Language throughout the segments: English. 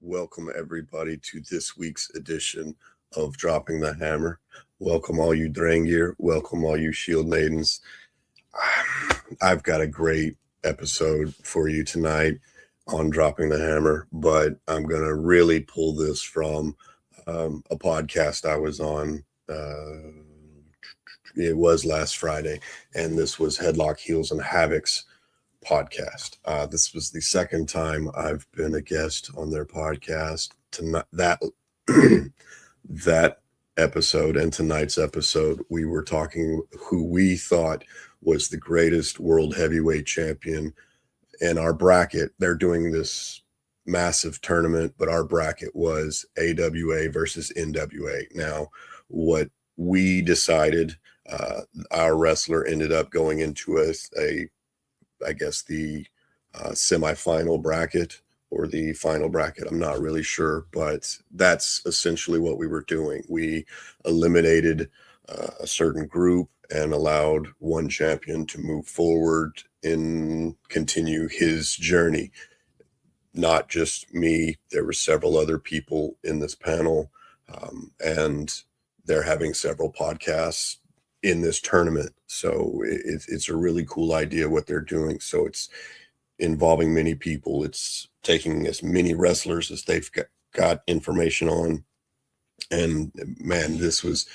welcome everybody to this week's edition of Dropping the Hammer. Welcome all you Drangir, welcome all you Shield Maidens. I've got a great episode for you tonight on Dropping the Hammer, but I'm going to really pull this from a podcast I was on. It was last Friday, and this was Headlock, Heels, and Havoc's podcast. This was the second time I've been a guest on their podcast. That episode and tonight's episode, we were talking who we thought was the greatest world heavyweight champion in our bracket. They're doing this massive tournament, but our bracket was AWA versus NWA. Now, what we decided, our wrestler ended up going into I guess the semifinal bracket or the final bracket. I'm not really sure, but that's essentially what we were doing. We eliminated a certain group and allowed one champion to move forward and continue his journey. Not just me. There were several other people in this panel, and they're having several podcasts in this tournament. So it's a really cool idea what they're doing. So it's involving many people. It's taking as many wrestlers as they've got information on. And man, this was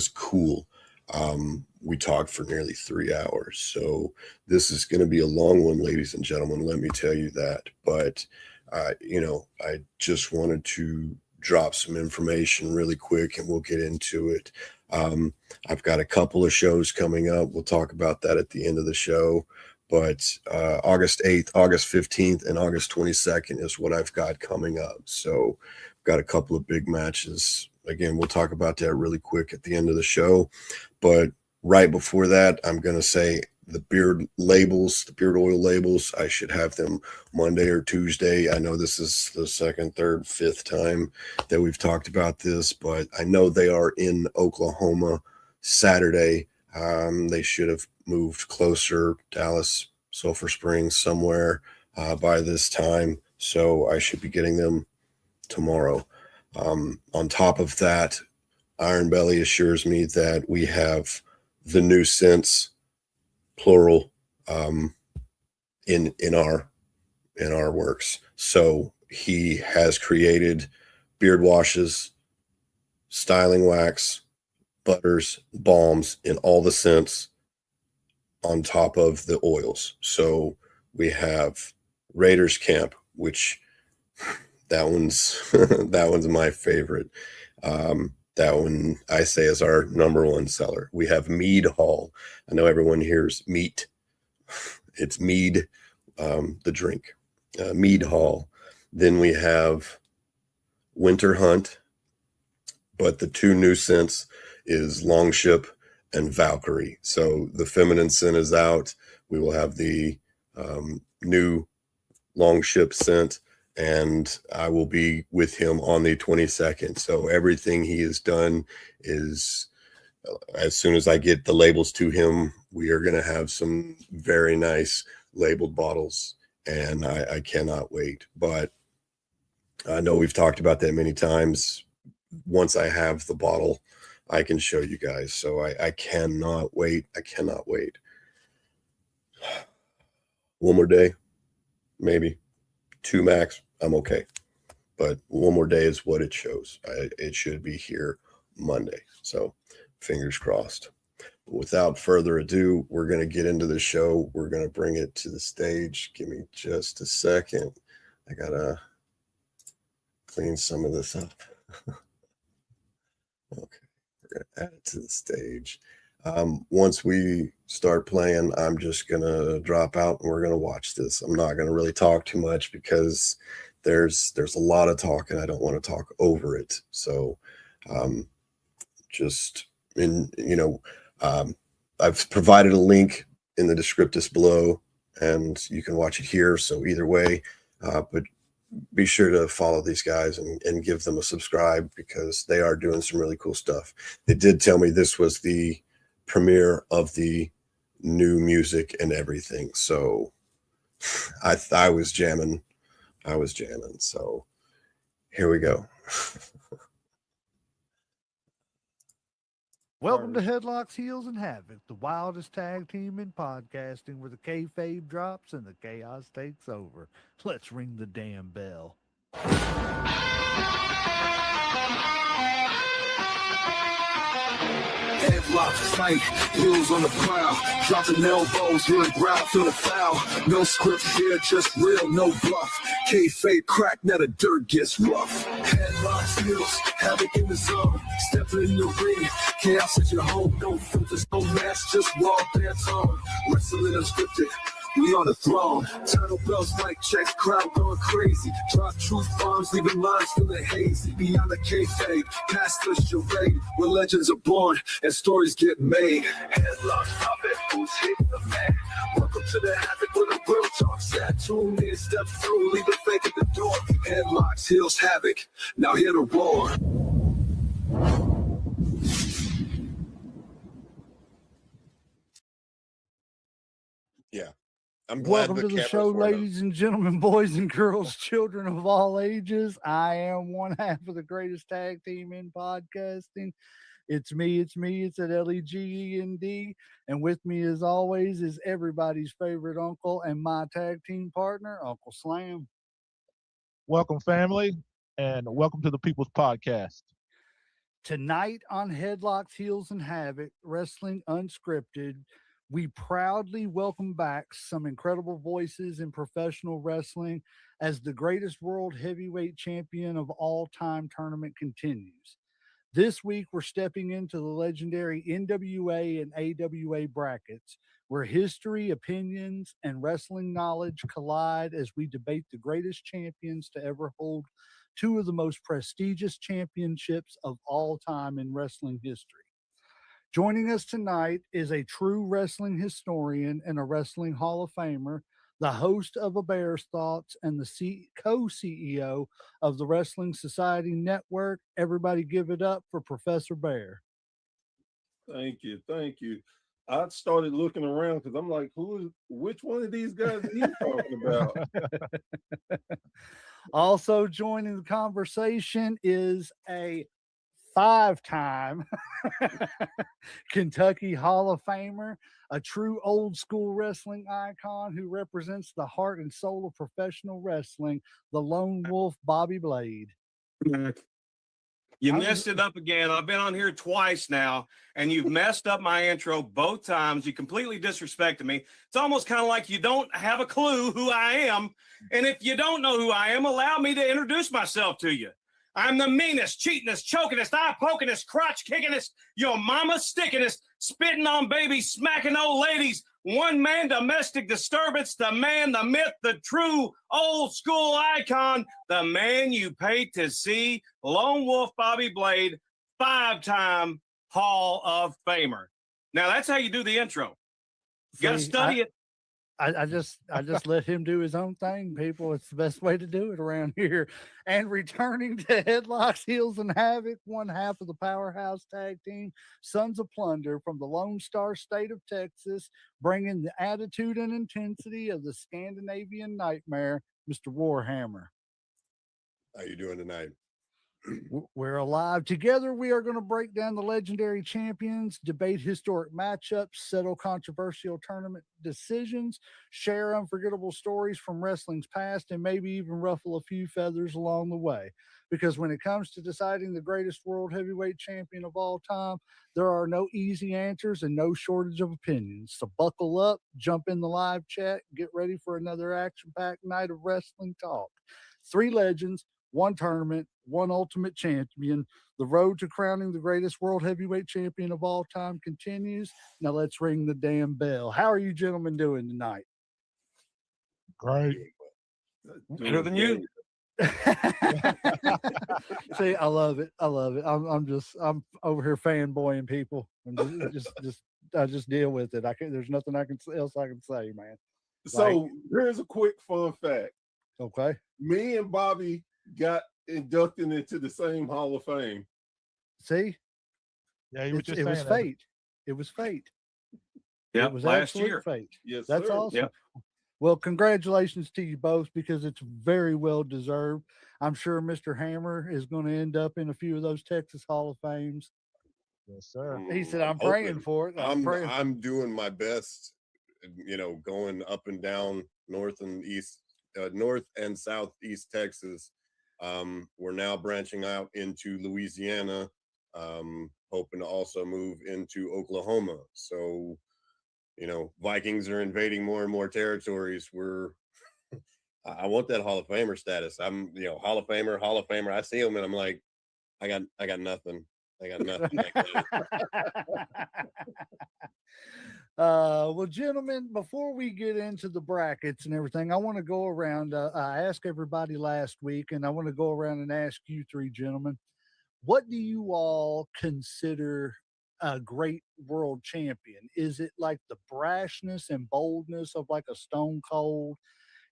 cool. We talked for nearly 3 hours. So this is going to be a long one, ladies and gentlemen. Let me tell you that. But, I just wanted to drop some information really quick and we'll get into it. I've got a couple of shows coming up. We'll talk about that at the end of the show. But August 8th, August 15th, and August 22nd is what I've got coming up. So I've got a couple of big matches. Again, we'll talk about that really quick at the end of the show. But right before that, I'm going to say the beard oil labels, I should have them Monday or Tuesday. I know this is the second, third, fifth time that we've talked about this, but I know they are in Oklahoma Saturday. They should have moved closer, Dallas, Sulphur Springs, somewhere by this time. So I should be getting them tomorrow. On top of that, Iron Belly assures me that we have the new scents, plural, in our works. So he has created beard washes, styling wax, butters, balms in all the scents on top of the oils. So we have Raiders Camp, which that one's my favorite. That one I say is our number one seller. We have Mead Hall. I know everyone hears meat. It's mead, the drink. Mead Hall. Then we have Winter Hunt. But the two new scents is Longship and Valkyrie. So the feminine scent is out. We will have the new Longship scent, and I will be with him on the 22nd. So everything he has done is, as soon as I get the labels to him, we are going to have some very nice labeled bottles, and I cannot wait. But I know we've talked about that many times. Once I have the bottle, I can show you guys. So I cannot wait. I cannot wait. One more day, maybe 2 max. I'm okay. But one more day is what it shows. It should be here Monday. So fingers crossed. But without further ado, we're going to get into the show. We're going to bring it to the stage. Give me just a second. I got to clean some of this up. Okay, we're going to add it to the stage. Once we start playing, I'm just going to drop out and we're going to watch this. I'm not going to really talk too much because there's a lot of talk and I don't want to talk over it. So I've provided a link in the descriptus below and you can watch it here. So either way, but be sure to follow these guys and give them a subscribe because they are doing some really cool stuff. They did tell me this was the premiere of the new music and everything. So I was jamming I was jamming. So here we go. Welcome to Headlocks, Heels, and Havoc, the wildest tag team in podcasting, where the kayfabe drops and the chaos takes over. Let's ring the damn bell. Headlocks tight, heels on the prowl, dropping elbows, hearing ground, feeling foul. No script here, just real, no bluff. Kayfabe crack, now the dirt gets rough. Headlocks, heels, havoc in the zone. Stepping in the ring, chaos at your home. No filters, no mask, just raw pants on. Wrestling unscripted. We on the throne. Turtle bells, mic checks, crowd going crazy. Drop truth bombs, leaving lines feeling hazy. Beyond the kayfabe, past the charade, where legends are born and stories get made. Headlocks, stop it, who's hitting the fan? Welcome to the Havoc, where the real talk's at. Tune in, step through, leave the fake at the door. Headlocks, heels, havoc, now hear the roar. Yeah. I'm glad Welcome to the show, ladies and gentlemen, boys and girls, children of all ages. I am one half of the greatest tag team in podcasting. It's me, it's at LEGEND. And with me, as always, is everybody's favorite uncle and my tag team partner, Uncle Slam. Welcome, family, and welcome to the People's Podcast. Tonight on Headlocks, Heels, and Havoc, Wrestling Unscripted, we proudly welcome back some incredible voices in professional wrestling as the greatest world heavyweight champion of all time tournament continues. This week, we're stepping into the legendary NWA and AWA brackets, where history, opinions, and wrestling knowledge collide as we debate the greatest champions to ever hold two of the most prestigious championships of all time in wrestling history. Joining us tonight is a true wrestling historian and a wrestling Hall of Famer, the host of A Bear's Thoughts and the co-CEO of the Wrestling Society Network. Everybody give it up for Professor Bear. Thank you. I started looking around because I'm like, which one of these guys are you talking about? Also joining the conversation is a 5-time Kentucky Hall of Famer, a true old school wrestling icon who represents the heart and soul of professional wrestling, the Lone Wolf Bobby Blade. You messed it up again. I've been on here twice now, and you've messed up my intro both times. You completely disrespected me. It's almost kind of like you don't have a clue who I am. And if you don't know who I am, allow me to introduce myself to you. I'm the meanest, cheatingest, chokingest, eye-pokingest, crotch-kickingest, your mama stickingest, spitting on babies, smacking old ladies, one-man domestic disturbance, the man, the myth, the true old-school icon, the man you paid to see, Lone Wolf Bobby Blade, 5-time Hall of Famer. Now, that's how you do the intro. You got to study it. I just let him do his own thing, people. It's the best way to do it around here. And returning to Headlocks, Heels, and Havoc, one half of the powerhouse tag team, Sons of Plunder from the Lone Star State of Texas, bringing the attitude and intensity of the Scandinavian Nightmare, Mr. Warhammer. How you doing tonight? We're alive. Together, we are going to break down the legendary champions, debate historic matchups, settle controversial tournament decisions, share unforgettable stories from wrestling's past, and maybe even ruffle a few feathers along the way. Because when it comes to deciding the greatest world heavyweight champion of all time, there are no easy answers and no shortage of opinions. So buckle up, jump in the live chat, get ready for another action-packed night of wrestling talk. 3 legends, 1 tournament, 1 ultimate champion. The road to crowning the greatest world heavyweight champion of all time continues. Now let's ring the damn bell. How are you gentlemen doing tonight? Great. Better than you. See, I love it. I'm over here fanboying people. And I just deal with it. There's nothing else I can say, man. So here's a quick fun fact. Okay. Me and Bobby got inducted into the same Hall of Fame. See? Yeah, you were just it was saying fate. It was fate. Yeah, it was last absolute year. Fate. Yes, That's sir. awesome. Yep. Well, congratulations to you both because it's very well deserved. I'm sure Mr. Hammer is going to end up in a few of those Texas Hall of Fames. Yes, sir. He said, "I'm hoping. praying for it. I'm praying." I'm doing my best, going up and down north and southeast Texas. We're now branching out into Louisiana, hoping to also move into Oklahoma. So, Vikings are invading more and more territories. I want that Hall of Famer status. I'm, Hall of Famer. I see them and I'm like, I got nothing. I got nothing. Well, gentlemen, before we get into the brackets and everything, I want to go around. I asked everybody last week, and I want to go around and ask you three gentlemen, what do you all consider a great world champion? Is it like the brashness and boldness of like a Stone Cold?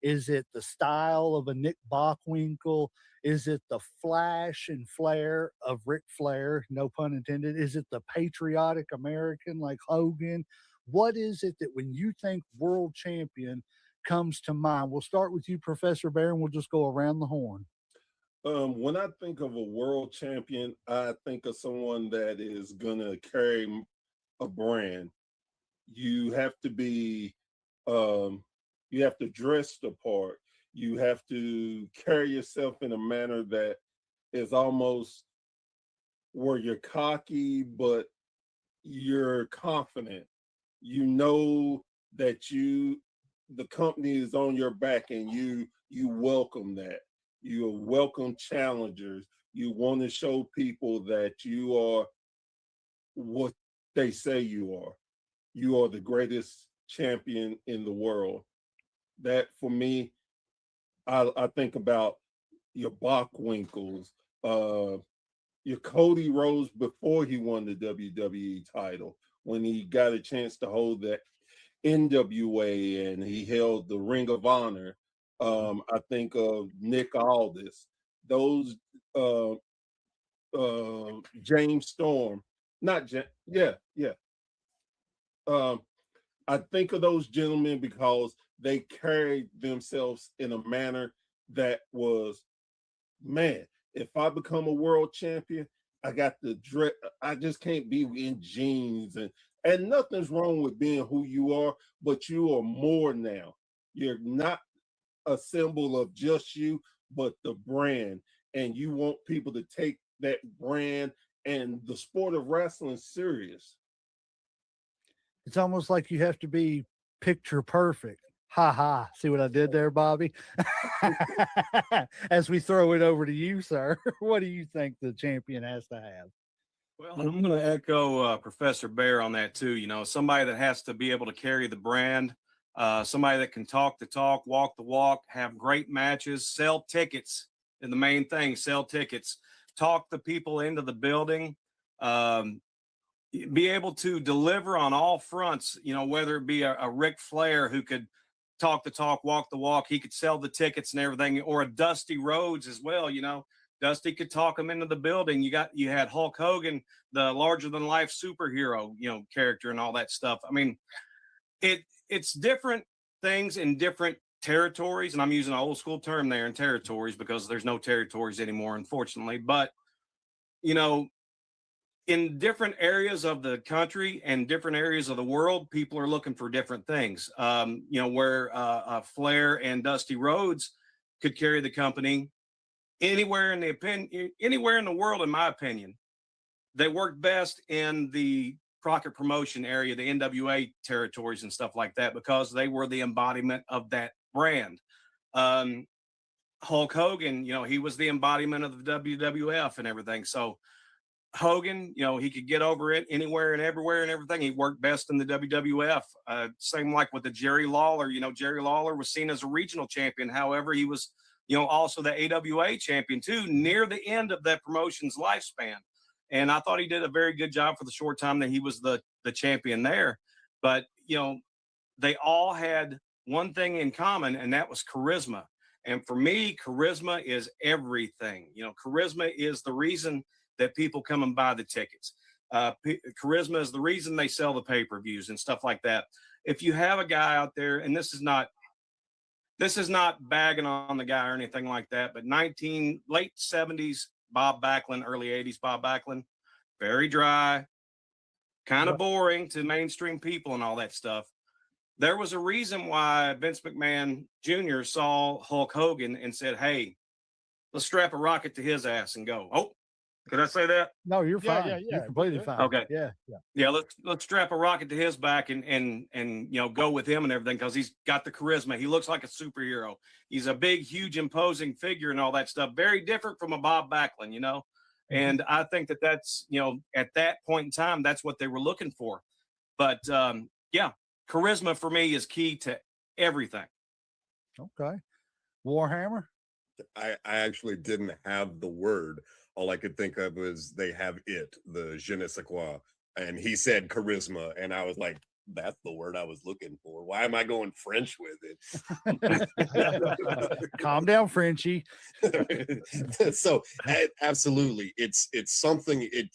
Is it the style of a Nick Bockwinkel? Is it the flash and flair of Ric Flair? No pun intended. Is it the patriotic American like Hogan? What is it that when you think world champion comes to mind? We'll start with you, Professor Bear, and we'll just go around the horn. When I think of a world champion, I think of someone that is gonna carry a brand. You have to be, you have to dress the part. You have to carry yourself in a manner that is almost where you're cocky, but you're confident. You know that the company is on your back, and you welcome that. You welcome challengers. You want to show people that you are what they say you are. You are the greatest champion in the world. That for me, I think about your Bockwinkel's, your Cody Rhodes before he won the WWE title, when he got a chance to hold the NWA and he held the Ring of Honor. I think of Nick Aldis, those James Storm, not yeah. I think of those gentlemen because they carried themselves in a manner that was, man, if I become a world champion, I got the dress. I just can't be in jeans, and nothing's wrong with being who you are, but you are more now. You're not a symbol of just you, but the brand, and you want people to take that brand and the sport of wrestling serious. It's almost like you have to be picture perfect. Ha ha. See what I did there, Bobby? As we throw it over to you, sir, what do you think the champion has to have? Well, I'm going to echo Professor Bear on that too. Somebody that has to be able to carry the brand, somebody that can talk the talk, walk the walk, have great matches, sell tickets. And the main thing, sell tickets, talk the people into the building, be able to deliver on all fronts, whether it be a Ric Flair who could talk the talk, walk the walk, he could sell the tickets and everything, or a Dusty Rhodes as well. Dusty could talk them into the building. You had Hulk Hogan, the larger than life superhero, character and all that stuff. I mean, it's different things in different territories. And I'm using an old school term there, in territories, because there's no territories anymore, unfortunately. But, in different areas of the country and different areas of the world, people are looking for different things. Where Flair and Dusty Rhodes could carry the company anywhere in the world, in my opinion, they work best in the Crockett promotion area, the NWA territories and stuff like that, because they were the embodiment of that brand. Hulk Hogan, he was the embodiment of the WWF and everything. So Hogan, he could get over it anywhere and everywhere and everything. He worked best in the WWF. Same like with the Jerry Lawler. Jerry Lawler was seen as a regional champion. However, he was, also the AWA champion too, near the end of that promotion's lifespan. And I thought he did a very good job for the short time that he was the champion there. But, they all had one thing in common, and that was charisma. And for me, charisma is everything. Charisma is the reason that people come and buy the tickets. Charisma is the reason they sell the pay-per-views and stuff like that. If you have a guy out there, and this is not this is not bagging on the guy or anything like that, but late 70s Bob Backlund, early 80s Bob Backlund, very dry, kind of boring to mainstream people and all that stuff. There was a reason why Vince McMahon Jr. saw Hulk Hogan and said, hey, let's strap a rocket to his ass and go. Oh, could I say that? No, you're Yeah, fine. yeah, You're yeah. completely fine. Okay. Yeah. Yeah, let's strap a rocket to his back and go with him and everything, because he's got the charisma. He looks like a superhero. He's a big, huge, imposing figure and all that stuff. Very different from a Bob Backlund, And I think that's at that point in time, that's what they were looking for. But charisma for me is key to everything. Okay. Warhammer. I actually didn't have the word. All I could think of was they have the je ne sais quoi. And he said charisma. And I was like, that's the word I was looking for. Why am I going French with it? Calm down, Frenchie. So absolutely. It's something, it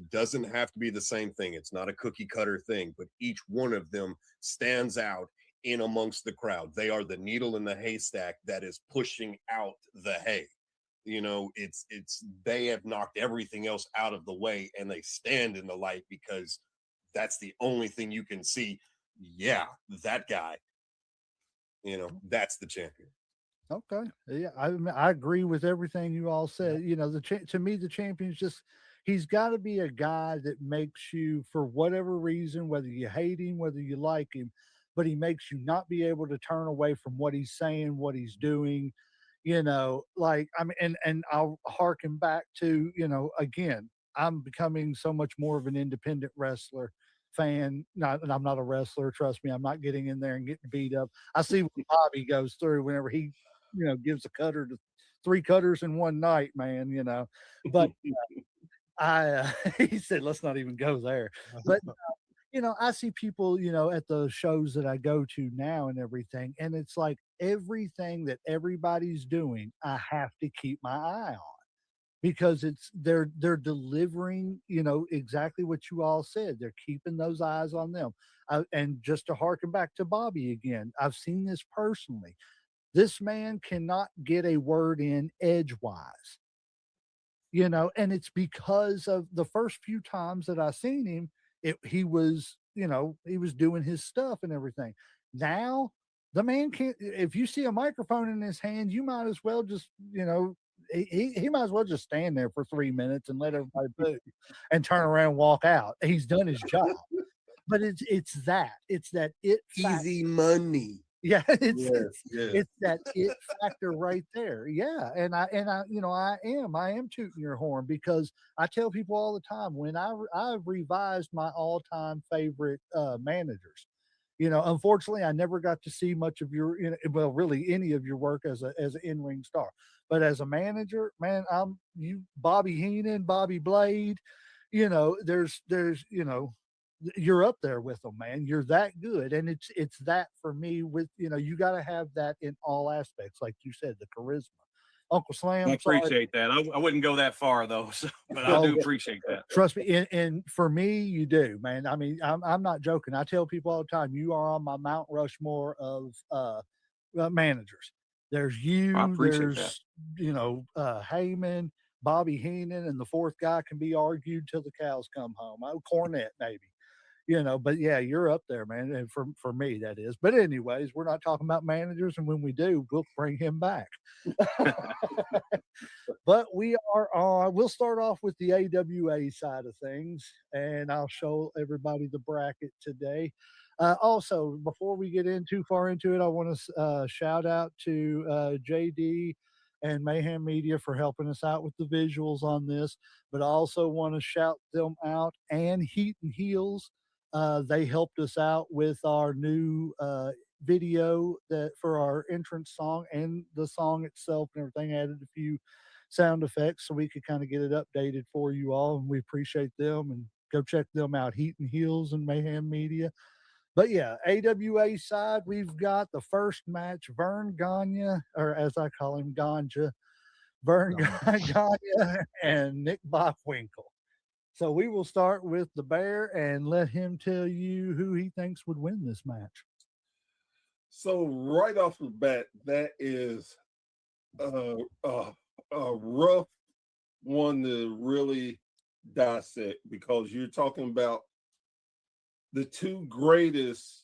doesn't have to be the same thing. It's not a cookie cutter thing, but each one of them stands out in amongst the crowd. They are the needle in the haystack that is pushing out the hay. They have knocked everything else out of the way, and they stand in the light because that's the only thing you can see. Yeah, that guy, that's the champion. Okay. Yeah, I agree with everything you all said. To me, the champion's he's got to be a guy that makes you, for whatever reason, whether you hate him, whether you like him, but he makes you not be able to turn away from what he's saying, what he's doing. And I'll harken back to, again, I'm becoming so much more of an independent wrestler fan. And I'm not a wrestler. Trust me, I'm not getting in there and getting beat up. I see what Bobby goes through whenever he, gives a cutter to 3 cutters in one night, man, but he said, let's not even go there. But I see people, at the shows that I go to now and everything, and it's like everything that everybody's doing, I have to keep my eye on because they're delivering, exactly what you all said. They're keeping those eyes on them. And just to harken back to Bobby again, I've seen this personally. This man cannot get a word in edgewise, and it's because of the first few times that I seen him, he was doing his stuff and everything. Now the man can't. If you see a microphone in his hand, you might as well just he might as well just stand there for 3 minutes and let everybody boo and turn around and walk out. He's done his job. But it's that Easy money. Yeah, it's that it factor right there. Yeah, and I am tooting your horn because I tell people all the time when I've revised my all-time favorite managers. Unfortunately, I never got to see much of your, really any of your work as an in-ring star. But as a manager, man, Bobby Heenan, Bobby Blade. There's you're up there with them, man. You're that good. And it's that for me with, you got to have that in all aspects. Like you said, the charisma. Uncle Slam. I appreciate that. I wouldn't go that far though, but I do appreciate that. Trust me. And for me, you do, man. I mean, I'm not joking. I tell people all the time, you are on my Mount Rushmore of managers. There's you, there's Heyman, Bobby Heenan, and the fourth guy can be argued till the cows come home. Cornette, maybe. But yeah, you're up there, man. And for me, that is. But anyways, we're not talking about managers. And when we do, we'll bring him back. But we'll start off with the AWA side of things, and I'll show everybody the bracket today. Also, before we get too far into it, I want to shout out to JD and Mayhem Media for helping us out with the visuals on this, but I also want to shout them out and Heat and Heels. They helped us out with our new video for our entrance song and the song itself and everything. Added a few sound effects so we could kind of get it updated for you all, and we appreciate them. And go check them out, Heat and Heels and Mayhem Media. But yeah, AWA side, we've got the first match, Vern Gagne, or as I call him, Ganja, Vern Gagne and Nick Bockwinkel. So we will start with the Bear and let him tell you who he thinks would win this match. So right off the bat, that is a rough one to really dissect, because you're talking about the two greatest,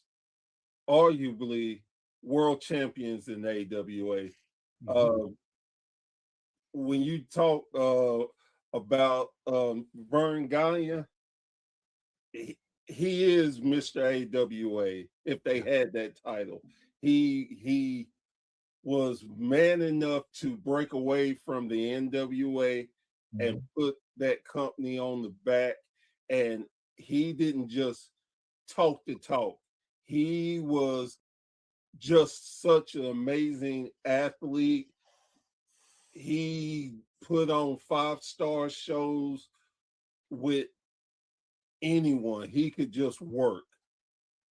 arguably, world champions in AWA. When you talk about Vern Gagne, he is Mr. AWA. If they had that title, he was man enough to break away from the NWA and put that company on the back. And he didn't just talk the talk. He was just such an amazing athlete. He put on 5-star shows with anyone. He could just work.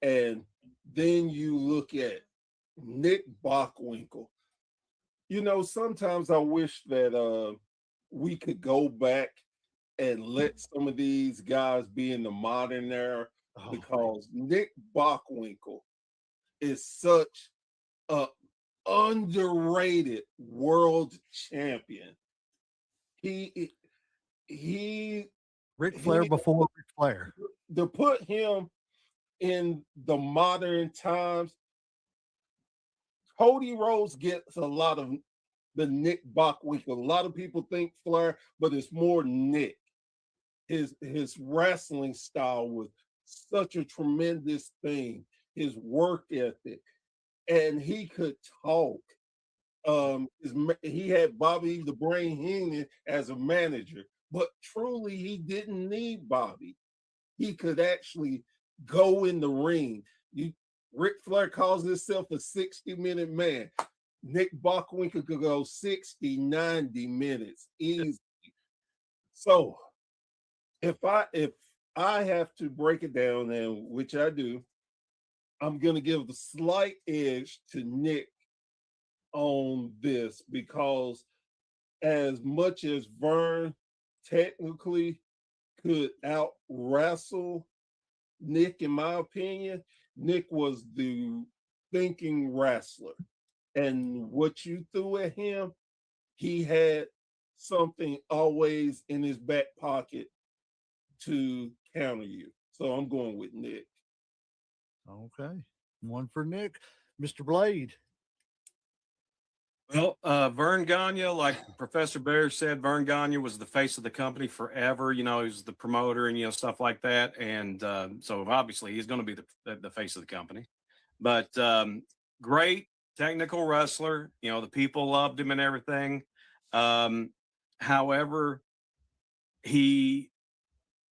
And then you look at Nick Bockwinkel. You know, sometimes I wish that we could go back and let some of these guys be in the modern era, because Nick Bockwinkel is such a underrated world champion. He Ric Flair before Ric Flair. To put him in the modern times, Cody Rhodes gets a lot of the Nick Bockwinkel. A lot of people think Flair, but it's more Nick. His wrestling style was such a tremendous thing. His work ethic, and he could talk. He had Bobby the Brain Heenan as a manager, but truly he didn't need Bobby. He could actually go in the ring. Ric Flair calls himself a 60-minute man. Nick Bockwinkel could go 60, 90 minutes easy. So if I have to break it down, and which I do, I'm going to give the slight edge to Nick on this, because as much as Vern technically could out wrestle Nick, in my opinion, Nick was the thinking wrestler. And what you threw at him, he had something always in his back pocket to counter you. So I'm going with Nick. Okay. One for Nick. Mr. Blade. Well, Vern Gagne, like Professor Bear said, Vern Gagne was the face of the company forever. You know, he was the promoter and, you know, stuff like that. And so obviously he's going to be the face of the company. But great technical wrestler. You know, the people loved him and everything. However, he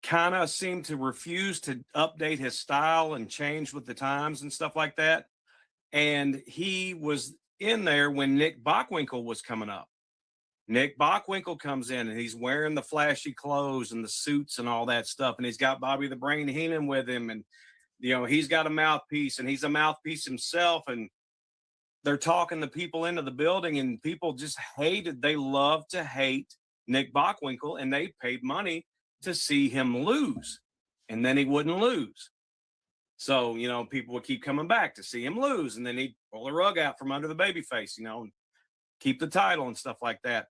kind of seemed to refuse to update his style and change with the times and stuff like that. And he was in there when Nick Bockwinkel was coming up. Nick Bockwinkel comes in and he's wearing the flashy clothes and the suits and all that stuff. And he's got Bobby the Brain Heenan with him. And, you know, he's got a mouthpiece and he's a mouthpiece himself. And they're talking the people into the building, and people just hated. They loved to hate Nick Bockwinkel, and they paid money to see him lose. And then he wouldn't lose. So, you know, people would keep coming back to see him lose, and then he'd pull the rug out from under the babyface, you know, and keep the title and stuff like that.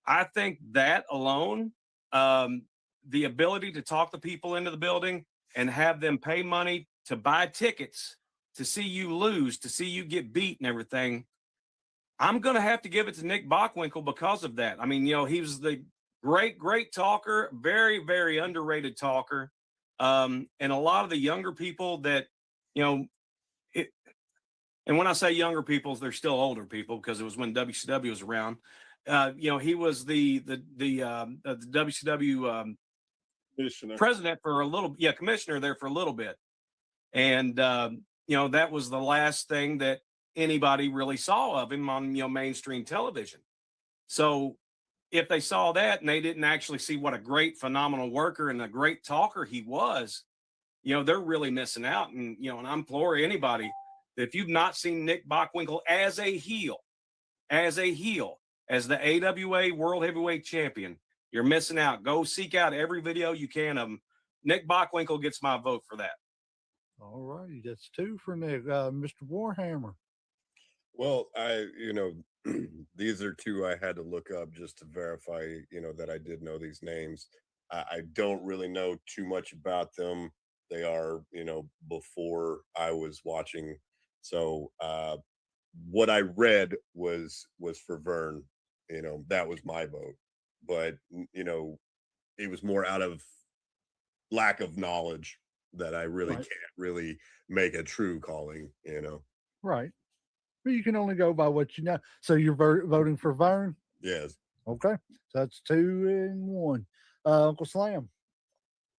I think that alone, the ability to talk the people into the building and have them pay money to buy tickets to see you lose, to see you get beat and everything, I'm going to have to give it to Nick Bockwinkel because of that. I mean, you know, he was the great talker, very, very underrated talker. And a lot of the younger people that, you know, and when I say younger people, they're still older people, because it was when WCW was around. You know, he was the WCW president for a little, commissioner there for a little bit. And, you know, that was the last thing that anybody really saw of him on, you know, mainstream television. So if they saw that and they didn't actually see what a great, phenomenal worker and a great talker he was, you know, they're really missing out. And, you know, and I implore anybody, if you've not seen Nick Bockwinkel as a heel, as the AWA World Heavyweight Champion, you're missing out. Go seek out every video you can of him. Nick Bockwinkel gets my vote for that. All righty, that's two for Nick. Mr. Warhammer. Well, these are two I had to look up just to verify, that I did know these names. I don't really know too much about them. They are, before I was watching. So what I read was for Vern. That was my vote. But it was more out of lack of knowledge that I really Right. can't really make a true calling. Right. But you can only go by what you know. So you're voting for Vern? Yes. Okay. So that's 2-1. Uncle Slam.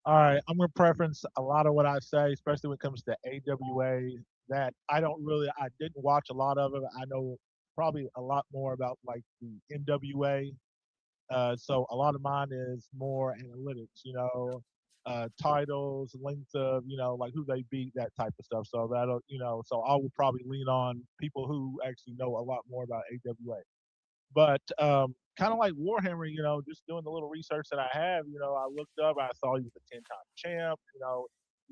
All right, I'm gonna preference a lot of what I say, especially when it comes to AWA. That I didn't watch a lot of it. I know probably a lot more about like the NWA. So a lot of mine is more analytics, titles, length of, like who they beat, that type of stuff. So so I would probably lean on people who actually know a lot more about AWA. But kind of like Warhammer, just doing the little research that I have, I looked up, I saw he was a 10-time champ.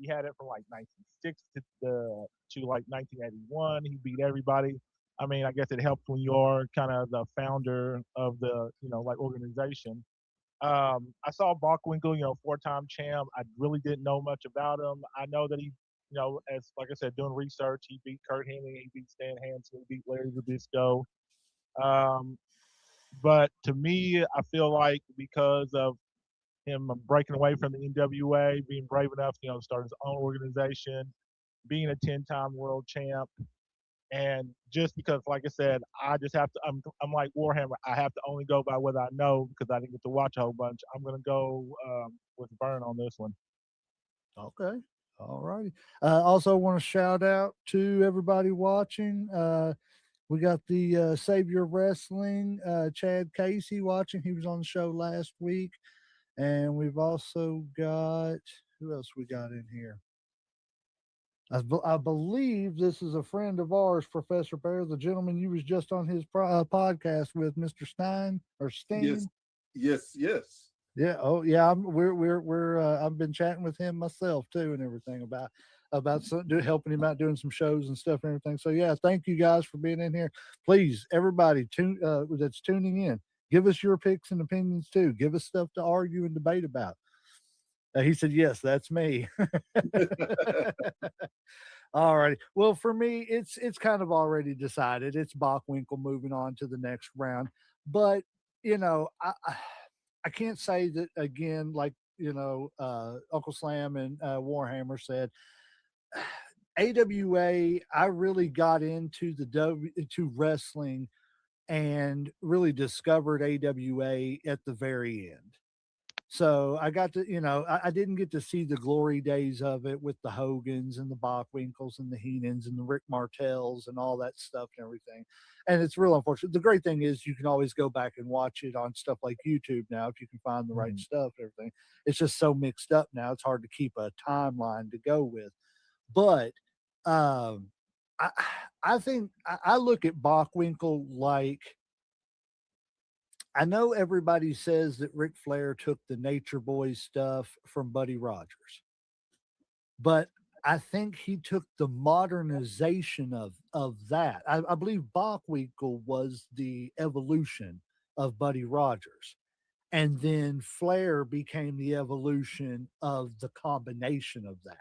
He had it from like 1960 to like 1981. He beat everybody. I mean, I guess it helps when you're kind of the founder of the, like organization. I saw Bockwinkel, 4-time champ. I really didn't know much about him. I know that he, as like I said, doing research, he beat Kurt Hennig, he beat Stan Hansen, he beat Larry Zbyszko. Um, but to me, I feel like because of him breaking away from the NWA, being brave enough, to start his own organization, being a 10-time world champ, and just because, like I said, I just have to. I'm like Warhammer. I have to only go by what I know because I didn't get to watch a whole bunch. I'm gonna go with Vern on this one. Okay. All righty. Also want to shout out to everybody watching. We got the Savior of Wrestling, Chad Casey watching. He was on the show last week. And we've also got, who else we got in here? I believe this is a friend of ours, Professor Bear, the gentleman you was just on his podcast with, Mr. Stein or Yes, Steen. yes. Yeah. Oh, yeah. We're. I've been chatting with him myself too, and everything about helping him out doing some shows and stuff and everything. So yeah, thank you guys for being in here. Please, everybody, that's tuning in, give us your picks and opinions too. Give us stuff to argue and debate about. He said, "Yes, that's me." All righty. Well, for me, it's kind of already decided. It's Bockwinkel moving on to the next round, but I can't say that again. Like Uncle Slam and Warhammer said, AWA. I really got into to wrestling and really discovered AWA at the very end. So I got to, I didn't get to see the glory days of it with the Hogans and the Bockwinkles and the Heenans and the Rick Martells and all that stuff and everything. And it's real unfortunate. The great thing is you can always go back and watch it on stuff like YouTube now if you can find the right stuff and everything. It's just so mixed up now. It's hard to keep a timeline to go with. But um, I, I think I look at Bockwinkel like I know everybody says that Ric Flair took the Nature Boys stuff from Buddy Rogers, but I think he took the modernization of that. I believe Bockwinkel was the evolution of Buddy Rogers, and then Flair became the evolution of the combination of that.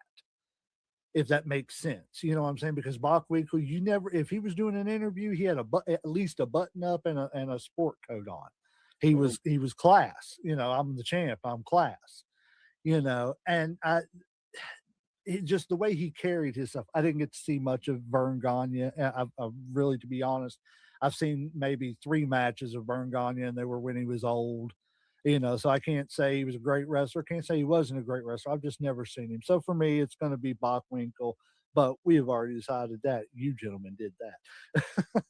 If that makes sense, you know what I'm saying? Because Bockwinkel, you never, if he was doing an interview, he had at least a button up and a sport coat on. He was class. I'm the champ. I'm class. And just the way he carried himself. I didn't get to see much of Vern Gagne. I really, to be honest, I've seen maybe 3 matches of Vern Gagne, and they were when he was old. So I can't say he was a great wrestler. Can't say he wasn't a great wrestler. I've just never seen him. So for me, it's going to be Bockwinkel. But we have already decided that. You gentlemen did that.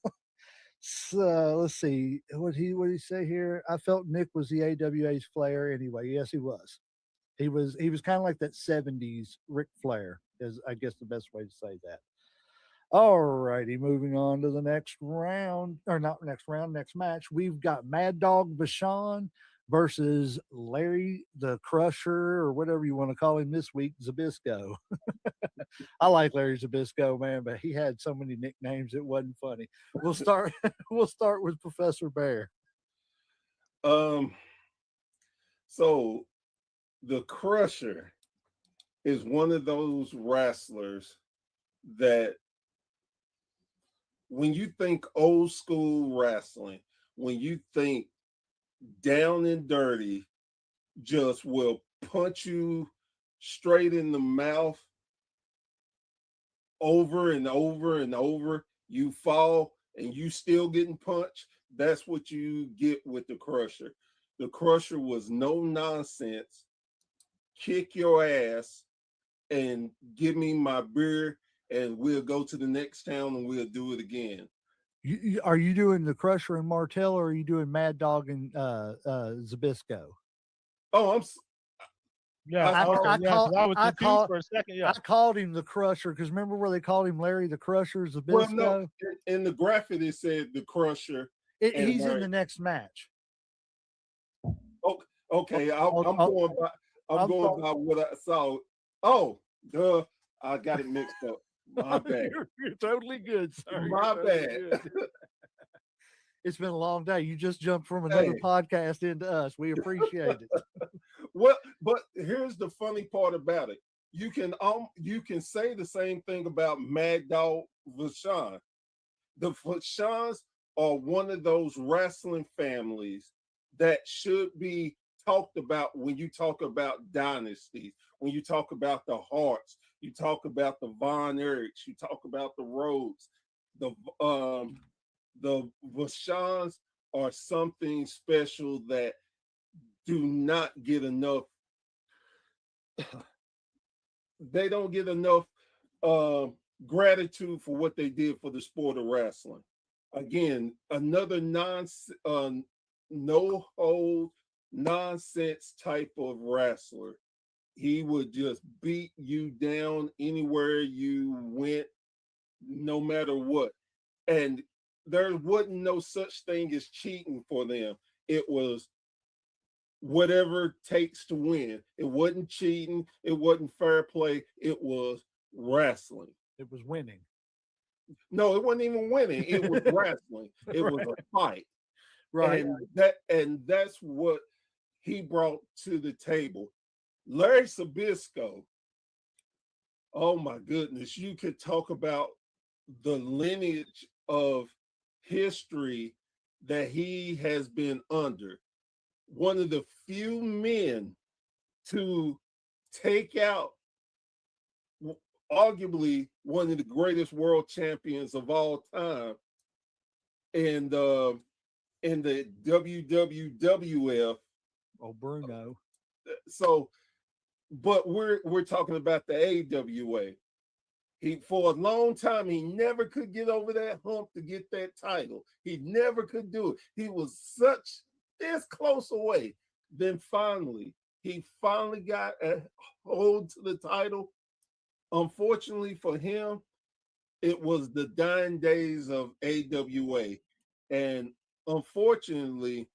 So let's see what he say here. I felt Nick was the AWA's Flair anyway. Yes, he was. He was kind of like that 70s Ric Flair, is I guess the best way to say that. All righty, moving on to the next round, or not next round, next match. We've got Mad Dog Vachon versus Larry the Crusher, or whatever you want to call him this week, Zbyszko. I like Larry Zbyszko, man, but he had so many nicknames it wasn't funny. We'll start. We'll start with Professor Bear. So the Crusher is one of those wrestlers that when you think old school wrestling, when you think down and dirty, just will punch you straight in the mouth over and over and over, you fall and you still getting punched. That's what you get with the Crusher. The Crusher was no nonsense, kick your ass and give me my beer and we'll go to the next town and we'll do it again. Are you doing the Crusher and Martel, or are you doing Mad Dog and Zbyszko? Oh, Yeah, I was confused for a second. Yeah, I called him the Crusher because remember where they called him Larry the Crusher, Zbyszko? well, no, in the graphic it said the Crusher. He's in the next match. Okay, I'm going by what I saw. Oh, duh, I got it mixed up. My bad. You're totally good, sir. My bad. It's been a long day. You just jumped from another podcast into us. We appreciate it. Well, but here's the funny part about it. You can say the same thing about Mad Dog Vachon. The Vachons are one of those wrestling families that should be talked about when you talk about dynasties, when you talk about the Harts, you talk about the Von Erichs, you talk about the Rhodes. The Vachons are something special that do not get enough. They don't get enough gratitude for what they did for the sport of wrestling. Again, another no hold nonsense type of wrestler. He would just beat you down anywhere you went, no matter what. And there wasn't no such thing as cheating for them. It was whatever it takes to win. It wasn't cheating. It wasn't fair play. It was wrestling. It was winning. No, it wasn't even winning. It was wrestling. It was a fight. Right. And that's what he brought to the table. Larry Zbyszko, oh my goodness, you could talk about the lineage of history that he has been under. One of the few men to take out arguably one of the greatest world champions of all time, and in the WWF. Oh, Bruno. So, but we're talking about the AWA. He, for a long time, he never could get over that hump to get that title. He never could do it. He was such this close away. Then he finally got a hold to the title. Unfortunately for him, it was the dying days of AWA. And unfortunately,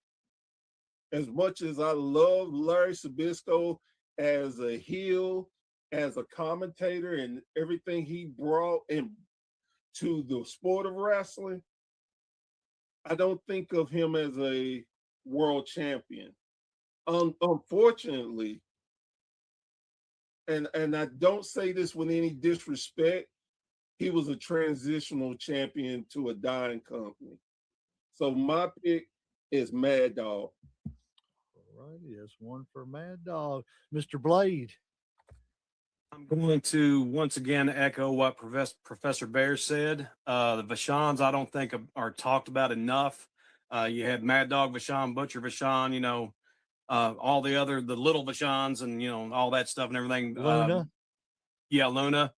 as much as I love Larry Zbyszko as a heel, as a commentator, and everything he brought to the sport of wrestling, I don't think of him as a world champion. Unfortunately, and I don't say this with any disrespect, he was a transitional champion to a dying company. So my pick is Mad Dog. All right, yes, one for Mad Dog. Mr. Blade. I'm going to once again echo what Professor Bear said. The Vachons, I don't think are talked about enough. You had Mad Dog Vachon, Butcher Vachon, all the little Vachons and, all that stuff and everything. Luna. Luna.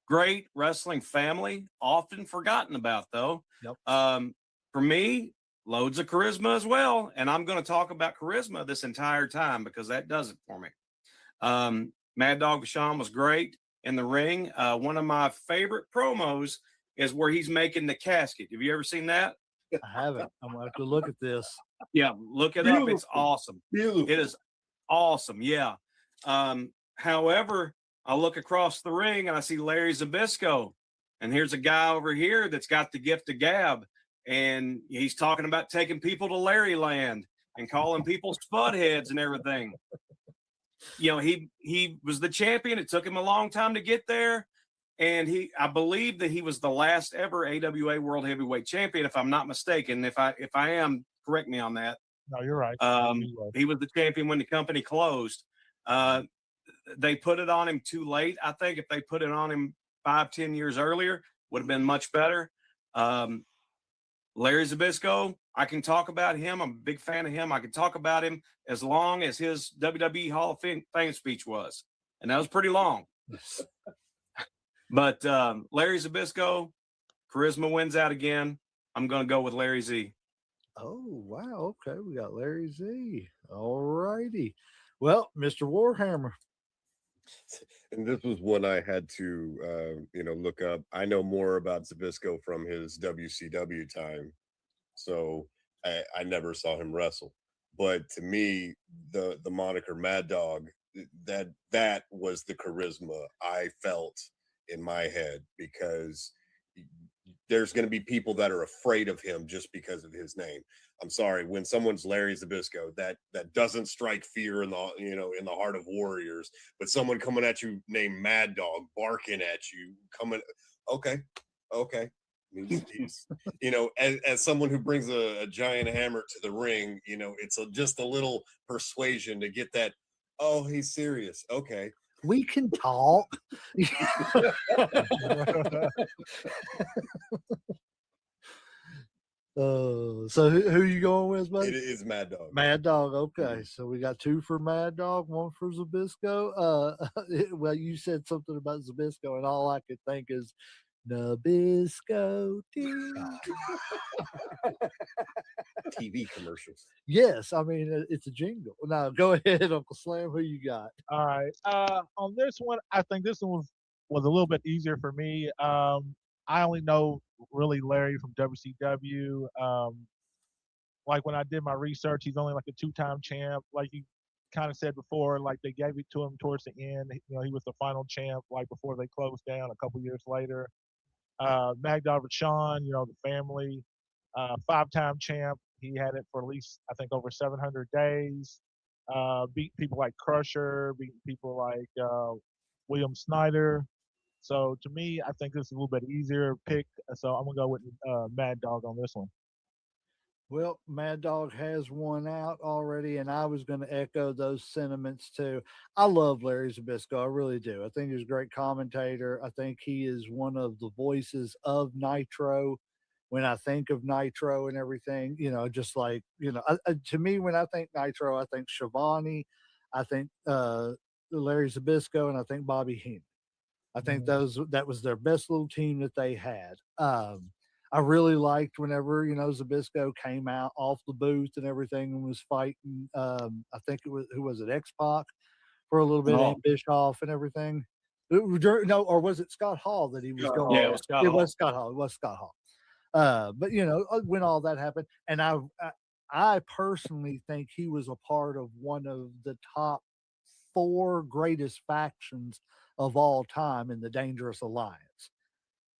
Great wrestling family, often forgotten about though. Yep. For me, loads of charisma as well. And I'm going to talk about charisma this entire time because that does it for me. Mad Dog Vachon was great in the ring. One of my favorite promos is where he's making the casket. Have you ever seen that? I haven't. I'm gonna have to look at this. Yeah, look it up. It's Beautiful. awesome. Beautiful. It is awesome. Yeah. However, I look across the ring and I see Larry Zbyszko, and here's a guy over here that's got the gift of gab, and he's talking about taking people to Larry Land and calling people spud heads and everything. You know, he was the champion. It took him a long time to get there, and I believe that he was the last ever AWA World Heavyweight Champion, if I'm not mistaken. If I am, correct me on that. No, you're right. He was the champion when the company closed. They put it on him too late. I think if they put it on him 5-10 years earlier, would have been much better. Larry Zbyszko, I can talk about him. I'm a big fan of him. I can talk about him as long as his WWE Hall of Fame speech was, and that was pretty long. But Larry Zbyszko, charisma wins out again. I'm going to go with Larry Z. Oh, wow. Okay. We got Larry Z. All righty. Well, Mr. Warhammer. And this was one I had to, look up. I know more about Zbyszko from his WCW time, so I never saw him wrestle. But to me, the moniker Mad Dog, that was the charisma I felt in my head, because there's going to be people that are afraid of him just because of his name. I'm sorry, when someone's Larry Zbyszko, that doesn't strike fear in the heart of warriors. But someone coming at you named Mad Dog, barking at you, okay. He's, as someone who brings a giant hammer to the ring, it's just a little persuasion to get that. Oh, he's serious. Okay. We can talk. So who you going with, buddy? It is Mad Dog. Mad Dog. Okay, so we got 2 for Mad Dog, 1 for Zbyszko. Well, you said something about Zbyszko, and all I could think is Nabisco. TV commercials. Yes, I mean it's a jingle. Now go ahead, Uncle Slam. Who you got? All right. On this one, I think this one was a little bit easier for me. I only know really Larry from WCW. Like when I did my research, he's only like a 2-time champ. Like you kind of said before, like they gave it to him towards the end. He was the final champ, like before they closed down a couple years later. Magdal Vachon, the family, 5-time champ. He had it for at least, I think, over 700 days. Beat people like Crusher, beat people like William Snyder. So to me, I think this is a little bit easier pick. So I'm gonna go with Mad Dog on this one. Well, Mad Dog has won out already, and I was going to echo those sentiments too. I love Larry Zbyszko. I really do. I think he's a great commentator. I think he is one of the voices of Nitro. When I think of Nitro and everything, just like, to me, when I think Nitro, I think Shivani, I think Larry Zbyszko, and I think Bobby Heenan. I think that was their best little team that they had. I really liked whenever, Zbyszko came out off the booth and everything and was fighting. I think it was, who was it, X-Pac for a little bit, and Bischoff and everything. No, or was it Scott Hall that he was going? Yeah, it was Scott Hall. It was Scott Hall. It was Scott Hall. But when all that happened, and I personally think he was a part of one of the top 4 greatest factions of all time in the Dangerous Alliance.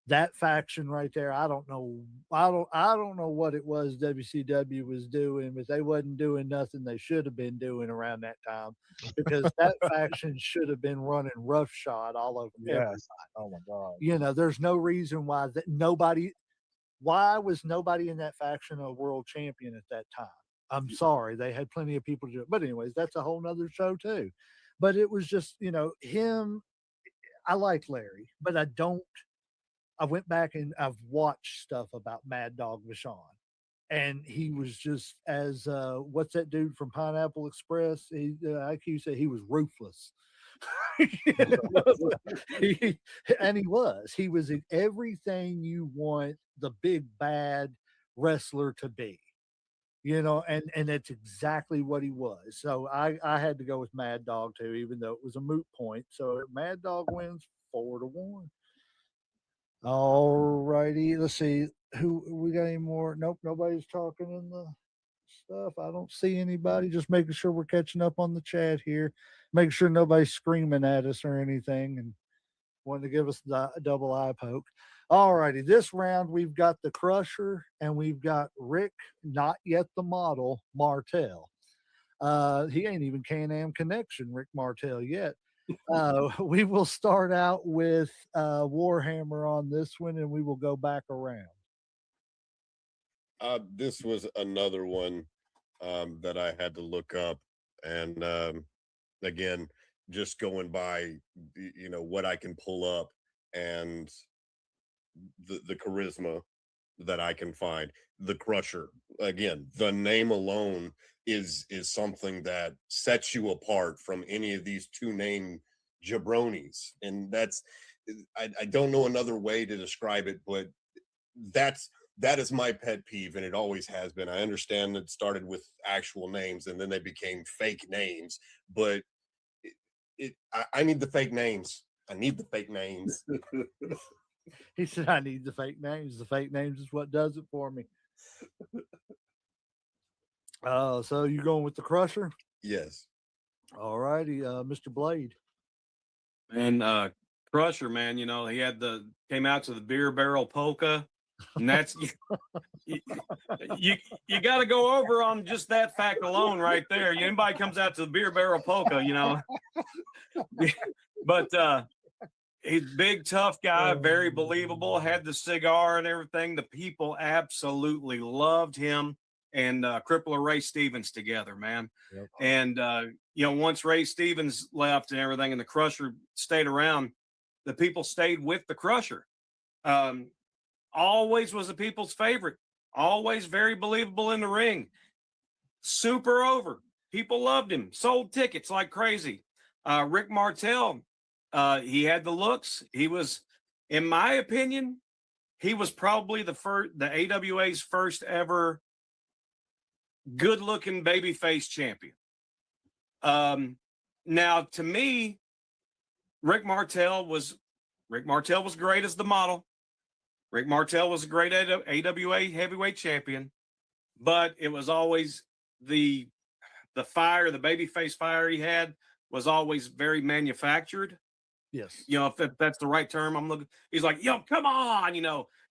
That faction right there, I don't know what it was WCW was doing, but they wasn't doing nothing they should have been doing around that time, because that faction should have been running roughshod all over everybody. Oh my God. There's no reason why why was nobody in that faction a world champion at that time? I'm sorry, they had plenty of people to do it. But anyways, that's a whole nother show too. But it was just, him. I like Larry, but I went back and I've watched stuff about Mad Dog Vachon, and he was just as what's that dude from Pineapple Express? Like you said, he was ruthless. He was in everything you want the big bad wrestler to be, and that's exactly what he was. So I had to go with Mad Dog too, even though it was a moot point. So Mad Dog wins 4-1. All righty, let's see. who we got any more? Nope, nobody's talking in the stuff. I don't see anybody. Just making sure we're catching up on the chat here. Making sure nobody's screaming at us or anything and wanting to give us the double eye poke. All righty. This round we've got the Crusher and we've got Rick, not yet the model, Martel. He ain't even Can-Am Connection, Rick Martel yet. We will start out with Warhammer on this one, and we will go back around. This was another one that I had to look up, and again, just going by what I can pull up and the charisma that I can find. The Crusher, again, the name alone is something that sets you apart from any of these two name jabronis, and that's I don't know another way to describe it, but that is my pet peeve, and it always has been. I understand it started with actual names and then they became fake names, but I need the fake names. I need the fake names. He said, I need the fake names. The fake names is what does it for me. So you going with the Crusher? Yes. All righty, Mr. Blade. And Crusher, man, he came out to the beer barrel polka, and that's you got to go over on just that fact alone right there. Anybody comes out to the beer barrel polka, but he's big, tough guy, very believable, had the cigar and everything. The people absolutely loved him and Crippler Ray Stevens together, man. Yep. And, once Ray Stevens left and everything and the Crusher stayed around, the people stayed with the Crusher. Always was the people's favorite, always very believable in the ring, super over. People loved him, sold tickets like crazy. Rick Martel, he had the looks. He was, in my opinion, he was probably the AWA's first ever good-looking babyface champion. Now, to me, Rick Martel was great as the model. Rick Martel was a great AWA heavyweight champion, but it was always the fire, the babyface fire he had was always very manufactured. Yes. If that's the right term I'm looking. He's like, yo, come on,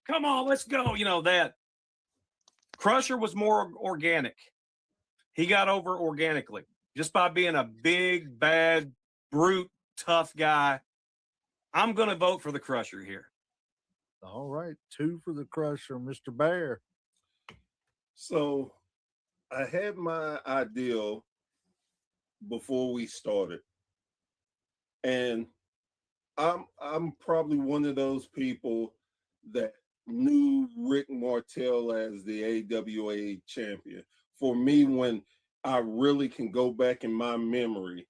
come on, let's go. That Crusher was more organic. He got over organically just by being a big, bad, brute, tough guy. I'm going to vote for the Crusher here. All right. 2 for the Crusher, Mr. Bear. So I had my ideal before we started. And I'm probably one of those people that knew Rick Martel as the AWA champion. For me, when I really can go back in my memory,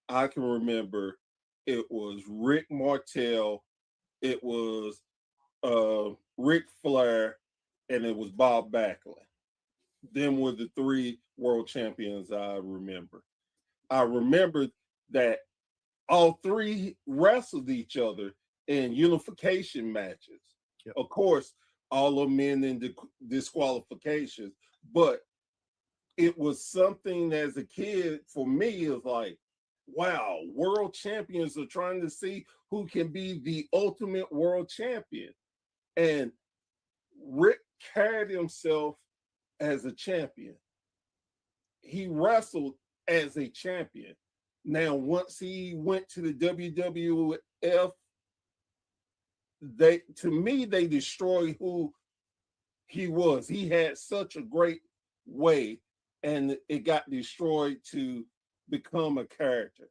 I can remember it was Rick Martel, it was Ric Flair, and it was Bob Backlund. Them were the 3 world champions I remember. I remember that all 3 wrestled each other in unification matches. Yep. Of course, all of them in the disqualifications, but it was something as a kid for me is like, wow, world champions are trying to see who can be the ultimate world champion. And Rick carried himself as a champion. He wrestled as a champion. Now, once he went to the WWF, to me, they destroyed who he was. He had such a great way, and it got destroyed to become a character.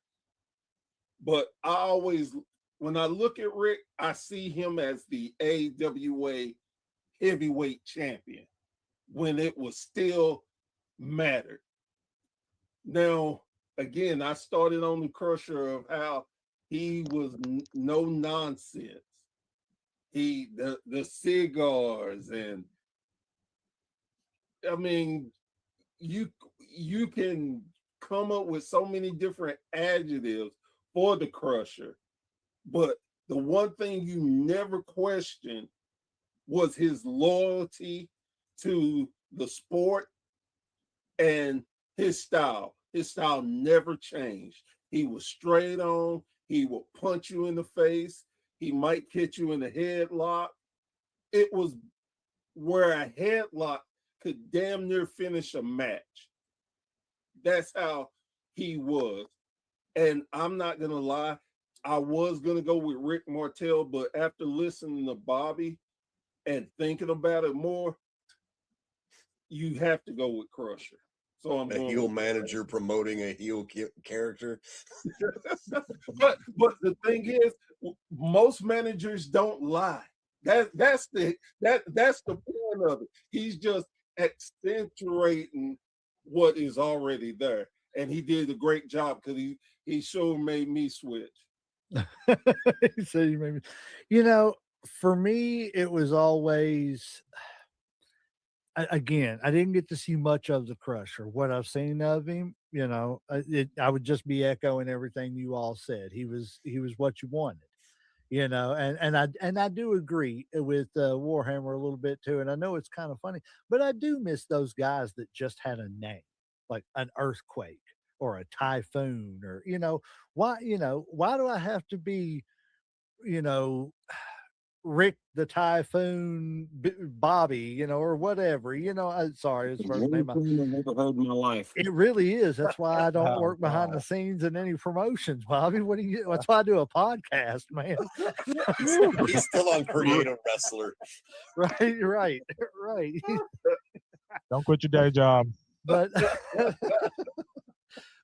But I always, when I look at Rick, I see him as the AWA heavyweight champion when it was still mattered. Now, again, I started on the Crusher of how he was no nonsense. The cigars, and I mean, you can come up with so many different adjectives for the Crusher, but the one thing you never question was his loyalty to the sport and his style. His style never changed. He was straight on. He will punch you in the face. He might catch you in a headlock. It was where a headlock could damn near finish a match. That's how he was. And I'm not going to lie, I was going to go with Rick Martel, but after listening to Bobby and thinking about it more, you have to go with Crusher. So I'm A going heel with manager promoting a heel character. but the thing is, most managers don't lie. That's the point of it. He's just accentuating what is already there, and he did a great job because he sure made me switch. So you made me, you know, for me, it was always again, I didn't get to see much of the Crusher. What I've seen of him, you know, I would just be echoing everything you all said. He was what you wanted, you know, and I do agree with Warhammer a little bit too. And I know it's kind of funny, but I do miss those guys that just had a name, like an earthquake or a typhoon, or why do I have to be, you know, Rick the Typhoon Bobby, or whatever, sorry, his first name. I've never heard in my life. It really is. That's why I don't Oh, work behind the God. scenes in any promotions, Bobby. What do you? That's why I do a podcast, man. He's still on Creative Wrestler. Right, right, right. Don't quit your day job. But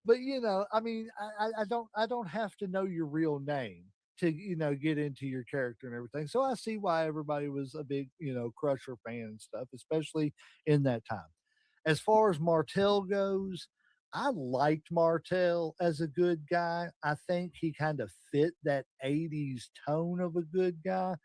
but I mean, I don't have to know your real name to get into your character and everything. So I see why everybody was a big Crusher fan and stuff, especially in that time. As far as Martel goes, I liked Martel as a good guy. I think he kind of fit that 80s tone of a good guy.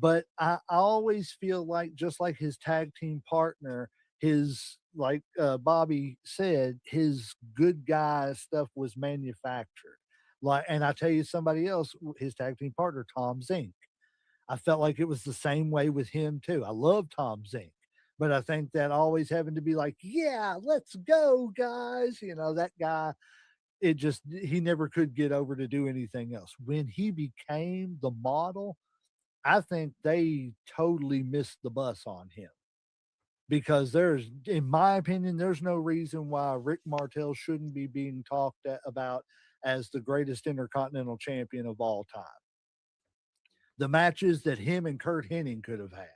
But I always feel like, just like his tag team partner, his, like Bobby said, his good guy stuff was manufactured. Like, and I tell you, somebody else, his tag team partner, Tom Zink. I felt like it was the same way with him too. I love Tom Zink, but I think that always having to be like, yeah, let's go, guys. That guy, he never could get over to do anything else. When he became the model, I think they totally missed the bus on him, because in my opinion, there's no reason why Rick Martel shouldn't be being talked about as the greatest intercontinental champion of all time. The matches that him and Kurt Hennig could have had,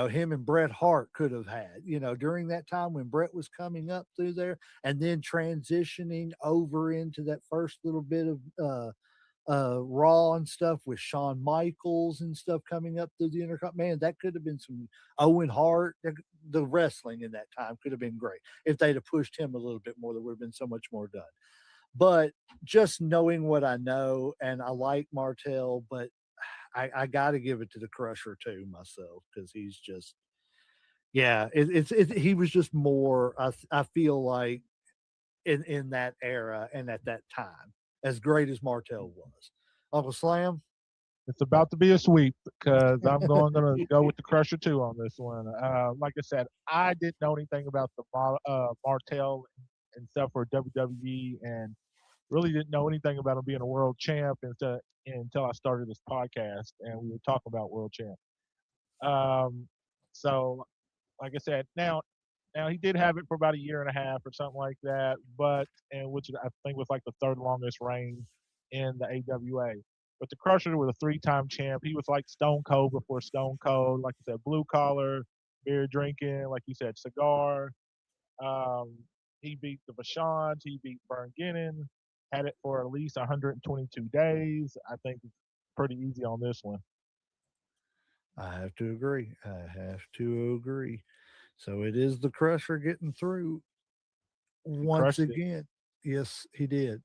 him and Bret Hart could have had, during that time when Bret was coming up through there and then transitioning over into that first little bit of Raw and stuff with Shawn Michaels and stuff coming up through the intercom. Man, that could have been some Owen Hart. The wrestling in that time could have been great if they'd have pushed him a little bit more. There would have been so much more done. But just knowing what I know, and I like Martel, but I got to give it to the Crusher too myself, because he's just, yeah, he was just more. I feel like in that era and at that time, as great as Martel was. Uncle Slam? It's about to be a sweep, because I'm going to go with the Crusher too on this one. Like I said, I didn't know anything about the Martel and stuff for WWE, and really didn't know anything about him being a world champ until I started this podcast and we were talking about world champ. So, like I said, now he did have it for about a year and a half or something like that, which I think was like the third longest reign in the AWA. But the Crusher was a 3-time champ. He was like Stone Cold before Stone Cold. Like you said, blue collar, beer drinking, like you said, cigar. He beat the Vachons. He beat Vern Gennon. Had it for at least 122 days. I think it's pretty easy on this one. I have to agree. So it is the Crusher getting through once again. Yes, he did.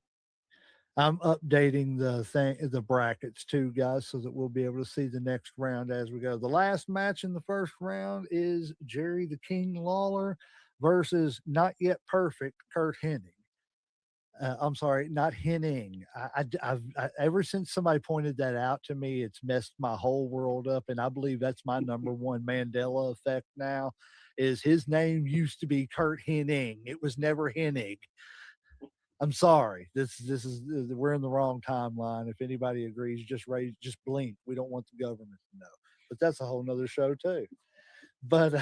I'm updating the brackets too, guys, so that we'll be able to see the next round as we go. The last match in the first round is Jerry the King Lawler versus not yet perfect Kurt Hennig. I'm sorry, not Henning. Ever since somebody pointed that out to me, it's messed my whole world up, and I believe that's my number one Mandela effect now. Is his name used to be Kurt Henning? It was never Hennig. I'm sorry. This is we're in the wrong timeline. If anybody agrees, just blink. We don't want the government to know. But that's a whole nother show too. But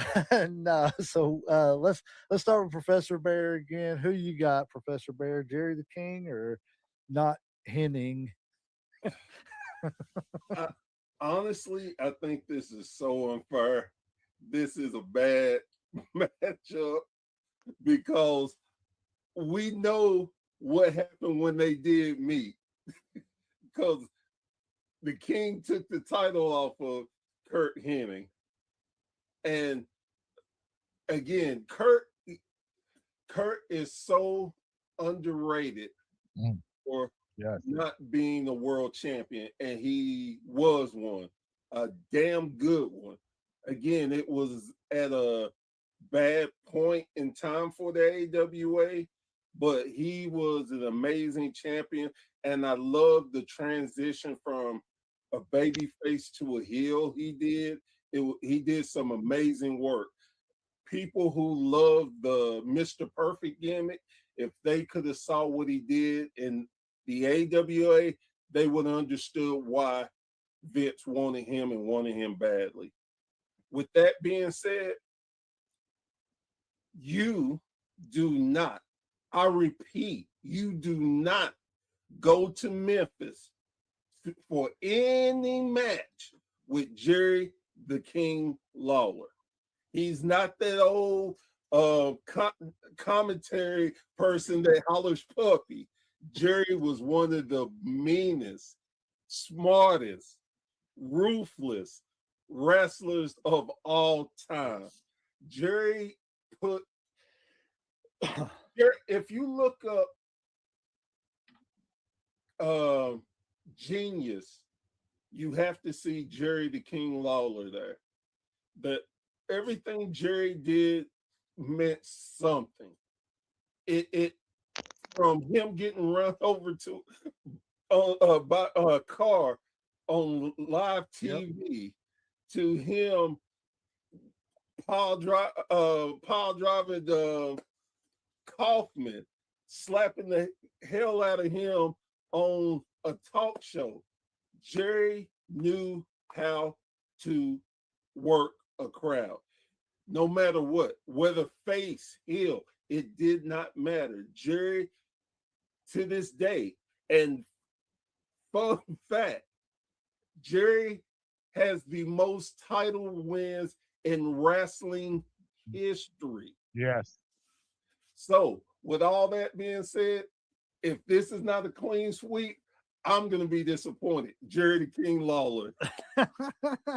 no, so let's start with Professor Bear again. Who you got, Professor Bear? Jerry the King or not Henning? Honestly, I think this is so unfair. This is a bad matchup because we know what happened when they did meet. Because the King took the title off of Kurt Hennig. And again, Kurt is so underrated for not being a world champion, and he was one, a damn good one. Again, it was at a bad point in time for the AWA, but he was an amazing champion, and I love the transition from a baby face to a heel he did. He did some amazing work. People who love the Mr. Perfect gimmick, if they could have saw what he did in the AWA, they would have understood why Vince wanted him and wanted him badly. With that being said, you do not, I repeat, you do not go to Memphis for any match with Jerry the King Lawler. He's not that old commentary person that hollers puppy. Jerry was one of the meanest, smartest, ruthless wrestlers of all time. Jerry put, if you look up Genius, you have to see Jerry the King Lawler there. That everything Jerry did meant something. It from him getting run over to by a car on live TV to him pile driving Kaufman, slapping the hell out of him on a talk show. Jerry knew how to work a crowd, no matter what, whether face, heel, it did not matter. Jerry, to this day, and fun fact, Jerry has the most title wins in wrestling history. Yes. So, with all that being said, if this is not a clean sweep, I'm going to be disappointed. Jerry the King Lawler.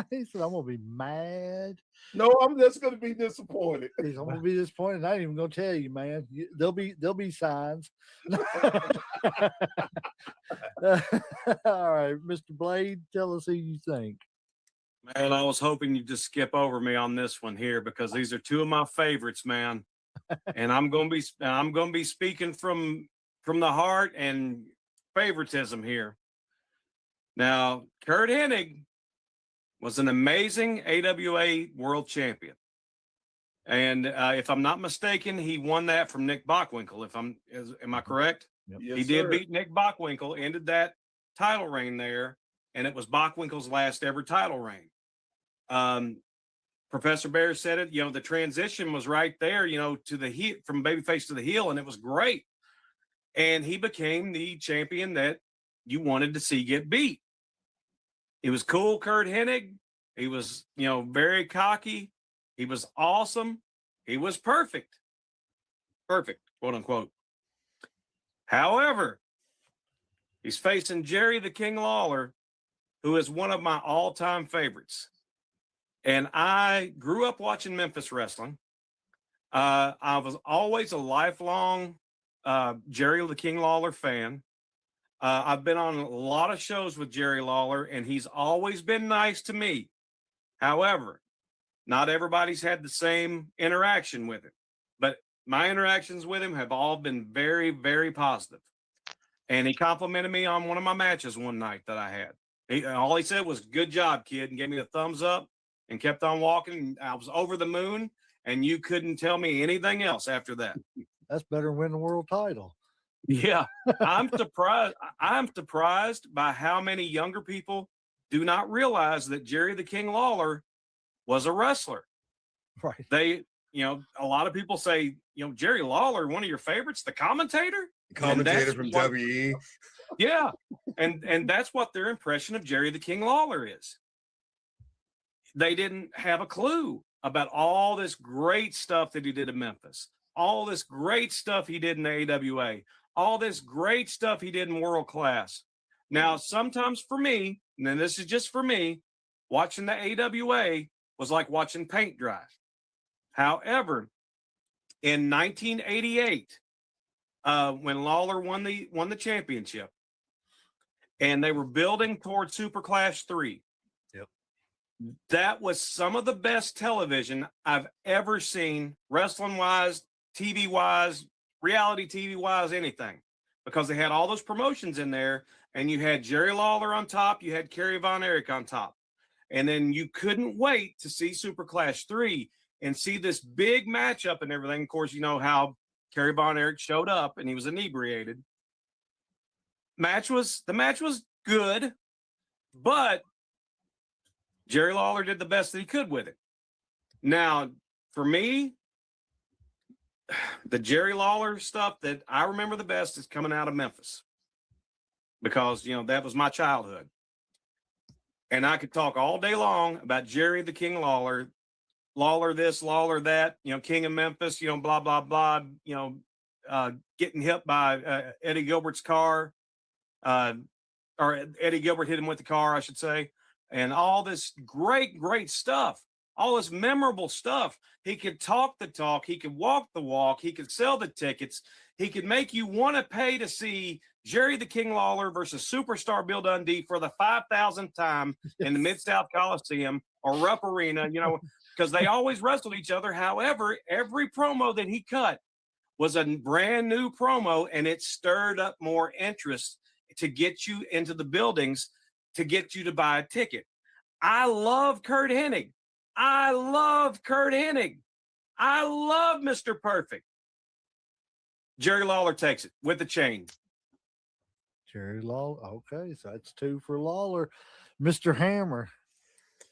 He said, I'm going to be mad. No, I'm just going to be disappointed. I'm going to be disappointed. I ain't even going to tell you, man. There'll be signs. All right, Mr. Blade, tell us who you think. Man, I was hoping you'd just skip over me on this one here because these are two of my favorites, man. And I'm going to be speaking from the heart and favoritism here. Now, Kurt Hennig was an amazing AWA world champion. And if I'm not mistaken, he won that from Nick Bockwinkel. Am I correct? Yep. Yes, He did sir. beat Nick Bockwinkel, ended that title reign there, and it was Bockwinkel's last ever title reign. Professor Bear said it, the transition was right there, to the heel, from babyface to the heel, and it was great. And he became the champion that you wanted to see get beat. It was cool, Kurt Hennig. He was, very cocky. He was awesome. He was perfect. Perfect, quote unquote. However, he's facing Jerry the King Lawler, who is one of my all-time favorites. And I grew up watching Memphis wrestling. I was always a lifelong Jerry the King Lawler fan. I've been on a lot of shows with Jerry Lawler, and he's always been nice to me. However, not everybody's had the same interaction with him. But my interactions with him have all been very, very positive. And he complimented me on one of my matches one night that I had. All he said was, "Good job, kid," and gave me a thumbs up and kept on walking. I was over the moon, and you couldn't tell me anything else after that. That's better than winning the world title. Yeah, I'm surprised. I'm surprised by how many younger people do not realize that Jerry the King Lawler was a wrestler. Right. They, a lot of people say, Jerry Lawler, one of your favorites, the commentator. Commentator from WE. Yeah, and that's what their impression of Jerry the King Lawler is. They didn't have a clue about all this great stuff that he did in Memphis, all this great stuff he did in the AWA, all this great stuff he did in World Class. Now, sometimes for me, and then this is just for me, watching the AWA was like watching paint dry. However, in 1988, when Lawler won the championship, and they were building towards Super Clash 3. Yep. That was some of the best television I've ever seen, wrestling-wise, TV-wise, reality TV-wise, anything. Because they had all those promotions in there, and you had Jerry Lawler on top, you had Kerry Von Erich on top. And then you couldn't wait to see Super Clash 3 and see this big matchup and everything. Of course, you know how Kerry Von Erich showed up and he was inebriated. The match was good, but Jerry Lawler did the best that he could with it. Now, for me, the Jerry Lawler stuff that I remember the best is coming out of Memphis, because that was my childhood, and I could talk all day long about Jerry the King Lawler, Lawler this, Lawler that, King of Memphis, blah blah blah, getting hit by Eddie Gilbert's car. Or Eddie Gilbert hit him with the car, I should say, and all this great stuff, all this memorable stuff. He could talk the talk, he could walk the walk, he could sell the tickets, he could make you want to pay to see Jerry the King Lawler versus Superstar Bill Dundee for the 5,000th time in the Mid-South Coliseum or Rupp Arena, because they always wrestled each other. However, every promo that he cut was a brand new promo, and it stirred up more interest to get you into the buildings, to get you to buy a ticket. I love Kurt Hennig. I love Kurt Hennig. I love Mr. Perfect. Jerry Lawler takes it with the chain. Jerry Lawler. Okay, so that's 2 for Lawler. Mr. Hammer.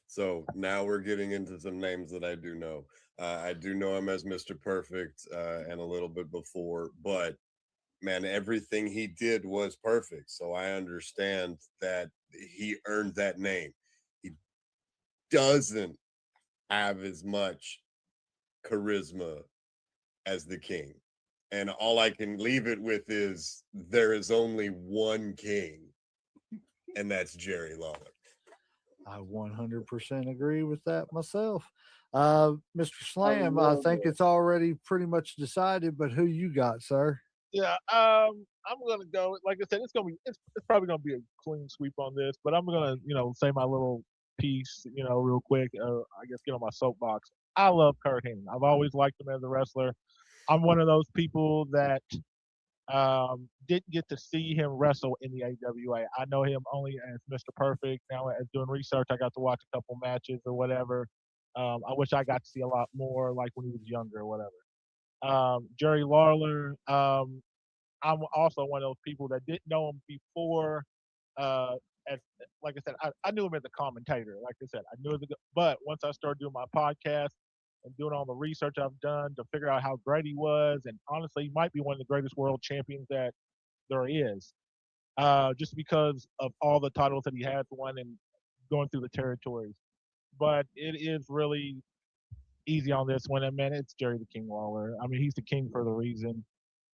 So now we're getting into some names that I do know. I do know him as Mr. Perfect and a little bit before, but man, everything he did was perfect. So I understand that he earned that name. He doesn't have as much charisma as the King. And all I can leave it with is there is only one King, and that's Jerry Lawler. I 100% agree with that myself. Mr. Slam, I think it's already pretty much decided, but who you got, sir? Yeah, I'm gonna go. Like I said, it's probably gonna be a clean sweep on this, but I'm gonna say my little piece, real quick. I guess get on my soapbox. I love Kurt Hennig. I've always liked him as a wrestler. I'm one of those people that didn't get to see him wrestle in the AWA. I know him only as Mr. Perfect. Now, as doing research, I got to watch a couple matches or whatever. I wish I got to see a lot more, like when he was younger or whatever. Jerry Lawler, I'm also one of those people that didn't know him before. As like I said, I knew him as a commentator. Like I said, I knew but once I started doing my podcast and doing all the research I've done to figure out how great he was, and honestly, he might be one of the greatest world champions that there is, just because of all the titles that he has won and going through the territories. But it is really easy on this one, and man, it's Jerry the King Lawler. I mean, he's the king for the reason.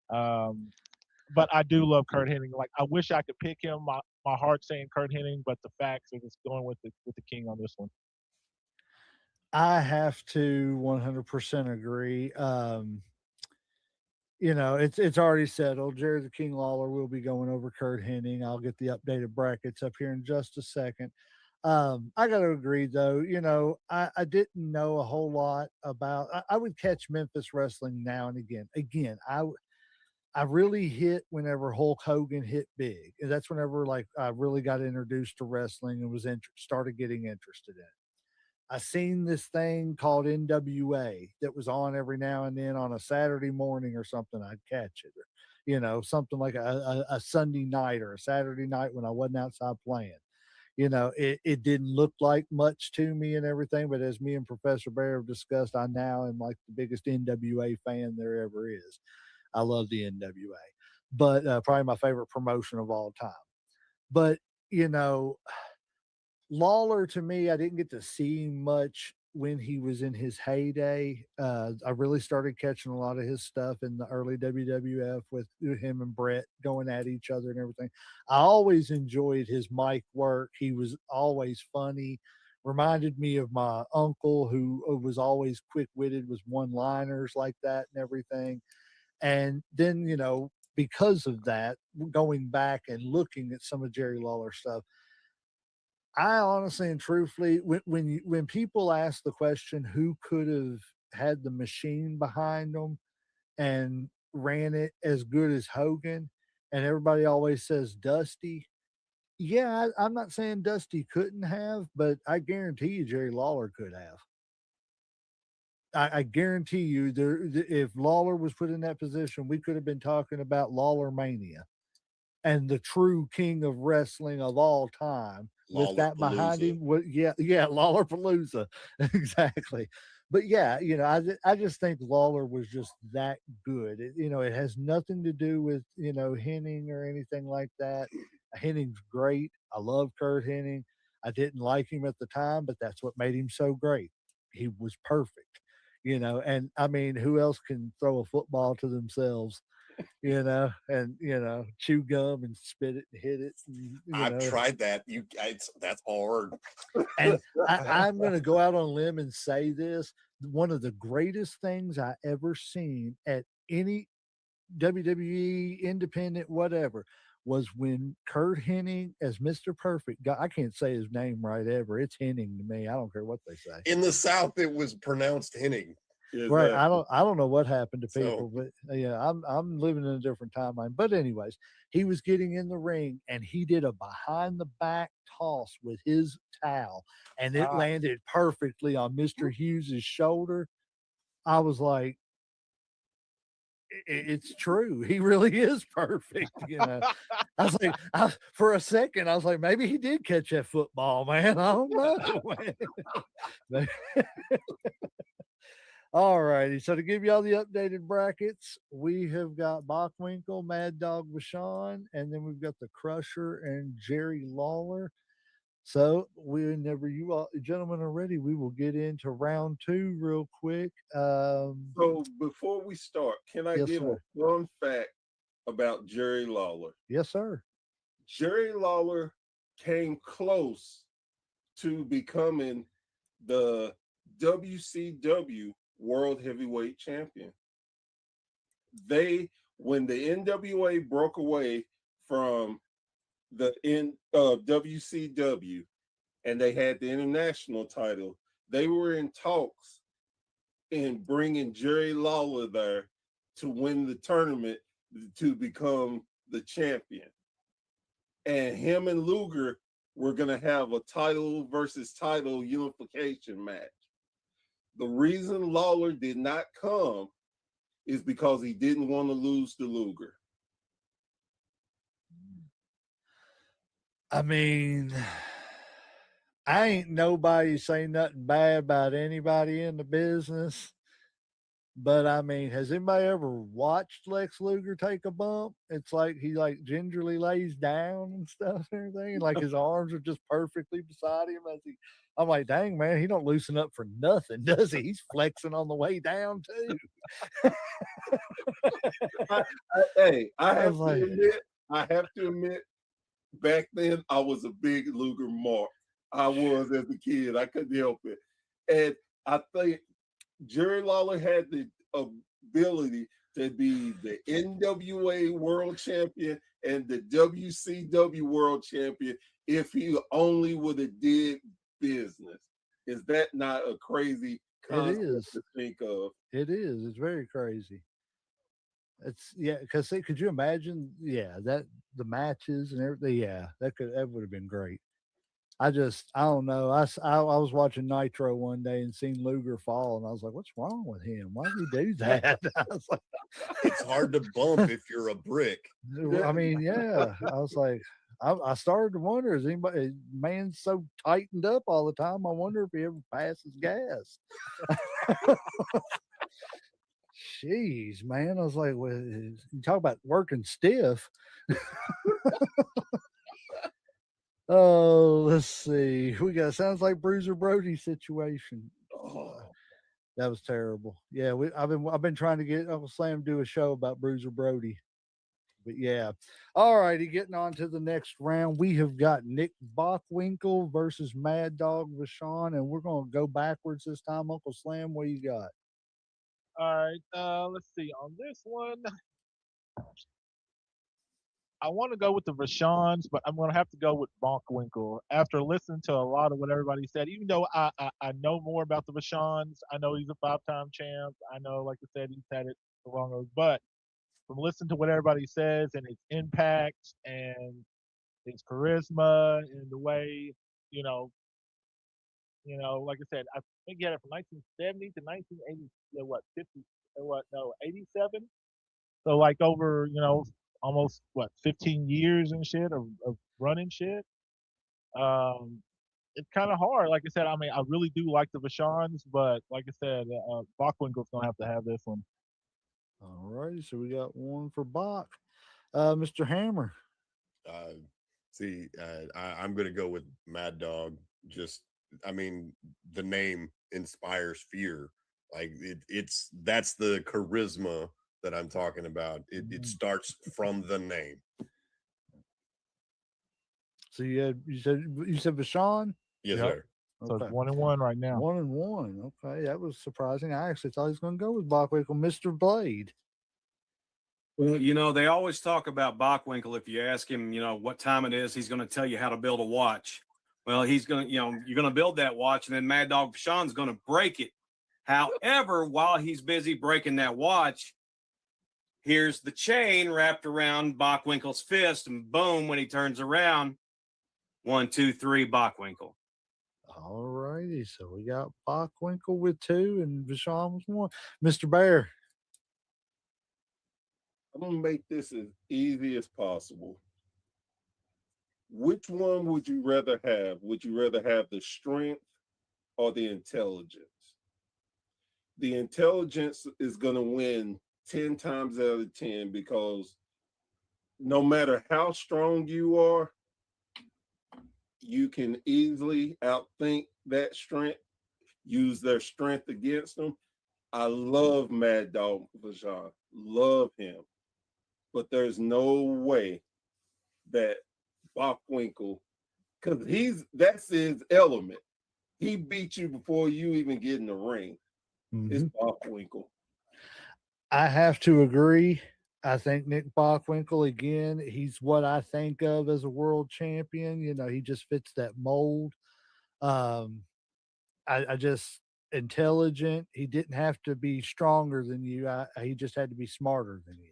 But I do love Kurt Hennig. Like, I wish I could pick him. My heart's saying Kurt Hennig, but the facts are just going with the king on this one. I have to 100% agree. It's already settled. Jerry the King Lawler will be going over Kurt Hennig. I'll get the updated brackets up here in just a second. I got to agree, though. I didn't know a whole lot about. I would catch Memphis wrestling now and again. I really hit whenever Hulk Hogan hit big, and that's whenever like I really got introduced to wrestling and was started getting interested in it. I seen this thing called NWA that was on every now and then on a Saturday morning or something. I'd catch it, or, something like a Sunday night or a Saturday night when I wasn't outside playing. It didn't look like much to me and everything, but as me and Professor Bear have discussed, I now am like the biggest NWA fan there ever is. I love the NWA, but probably my favorite promotion of all time. But, you know, Lawler to me, I didn't get to see much when he was in his heyday. I really started catching a lot of his stuff in the early WWF with him and Brett going at each other and everything. I always enjoyed his mic work. He was always funny. Reminded me of my uncle who was always quick witted with one liners like that and everything. And then, because of that, going back and looking at some of Jerry Lawler stuff, I honestly and truthfully, when people ask the question, who could have had the machine behind them and ran it as good as Hogan, and everybody always says Dusty. Yeah, I'm not saying Dusty couldn't have, but I guarantee you Jerry Lawler could have. I guarantee you, if Lawler was put in that position, we could have been talking about Lawler Mania and the true king of wrestling of all time. With that behind him, yeah, Lawler Palooza, exactly. But yeah, I just think Lawler was just that good. It has nothing to do with Henning or anything like that. Henning's great. I love Kurt Henning. I didn't like him at the time, but that's what made him so great. He was perfect. And I mean, who else can throw a football to themselves? And chew gum and spit it and hit it. And, I've tried that. That's hard. And I'm going to go out on a limb and say this: one of the greatest things I ever seen at any WWE, independent, whatever, was when Kurt Hennig as Mr. Perfect got. I can't say his name right ever. It's Hennig to me. I don't care what they say. In the South, it was pronounced Hennig. Right. I don't know what happened to people, but yeah, I'm living in a different timeline. But anyways, he was getting in the ring and he did a behind the back toss with his towel and it landed perfectly on Mr. Hughes's shoulder. I was like, it's true. He really is perfect. I was like, for a second, I was like, maybe he did catch that football, man. I don't know. Man. All righty. So to give you all the updated brackets, we have got Bachwinkle, Mad Dog Vachon, and then we've got the Crusher and Jerry Lawler. So whenever you all gentlemen are ready, we will get into round 2 real quick. So before we start, can I give a fun fact about Jerry Lawler? Yes, sir. Jerry Lawler came close to becoming the WCW World Heavyweight Champion. When the NWA broke away from the WCW and they had the international title, they were in talks in bringing Jerry Lawler there to win the tournament to become the champion. And him and Luger were going to have a title versus title unification match. The reason Lawler did not come is because he didn't want to lose to Luger. I mean, I ain't nobody say nothing bad about anybody in the business. But I mean, has anybody ever watched Lex Luger take a bump? It's like he gingerly lays down and stuff and everything. And like his arms are just perfectly beside him I'm like, dang man, he don't loosen up for nothing, does he? He's flexing on the way down too. I have to admit, back then I was a big Luger mark. I was as a kid. I couldn't help it. And I think Jerry Lawler had the ability to be the NWA world champion and the WCW world champion if he only would have did business. Is that not a crazy concept is. to think of? It is. It's very crazy. It's yeah, because could you imagine? Yeah, that the matches and everything. Yeah, that would have been great. I don't know. I was watching Nitro one day and seen Luger fall, and I was like, "What's wrong with him? Why did he do that?" I was like, It's hard to bump if you're a brick. I mean, yeah. I was like, I started to wonder, is anybody man so tightened up all the time? I wonder if he ever passes gas. Jeez, man. I was like, well, you talk about working stiff. Oh, let's see. We got sounds like Bruiser Brody situation. Oh, That was terrible. Yeah, I've been trying to get Uncle Slam to do a show about Bruiser Brody. But yeah. All righty, getting on to the next round. We have got Nick Bockwinkel versus Mad Dog Vachon, and we're gonna go backwards this time. Uncle Slam, what you got? All right, let's see. On this one, I want to go with the Vachons, but I'm going to have to go with Bonkwinkle. After listening to a lot of what everybody said, even though I know more about the Vachons, I know he's a 5-time champ. I know, like I said, he's had it for longer. But from listening to what everybody says and his impact and his charisma and the way, you know, like I said, I think he had it from 1970 to 1980. What 50? What no 87? So like over, almost what 15 years and shit of running shit. Um, it's kind of hard. Like I said, I mean, I really do like the Vachons, but like I said, Bockwinkel's gonna have this one. All righty, so we got one for Bach. Mr. Hammer. Uh, I'm going to go with Mad Dog. Just, I mean, the name inspires fear. Like that's the charisma that I'm talking about. It starts from the name. So you said Vachon? Yes, Yep. sir. So Okay. it's 1-1 right now. 1-1. Okay, that was surprising. I actually thought he was going to go with Bockwinkel, Mr. Blade. Well, they always talk about Bockwinkel. If you ask him, what time it is, he's going to tell you how to build a watch. Well, he's going to, you're going to build that watch, and then Mad Dog Vachon's going to break it. However, while he's busy breaking that watch, here's the chain wrapped around Bockwinkel's fist, and boom, when he turns around, 1, 2, 3, Bockwinkel. All righty, so we got Bockwinkel with 2 and Vachon with 1. Mr. Bear. I'm gonna make this as easy as possible. Which one would you rather have? Would you rather have the strength or the intelligence? The intelligence is gonna win 10 times out of 10 because no matter how strong you are, you can easily outthink that strength, use their strength against them. I love Mad Dog Vachon, love him. But there's no way that Bockwinkel, because that's his element. He beat you before you even get in the ring. It's Bockwinkel. I have to agree. I think Nick Bockwinkel, again, he's what I think of as a world champion. He just fits that mold. I just intelligent. He didn't have to be stronger than you. He just had to be smarter than you.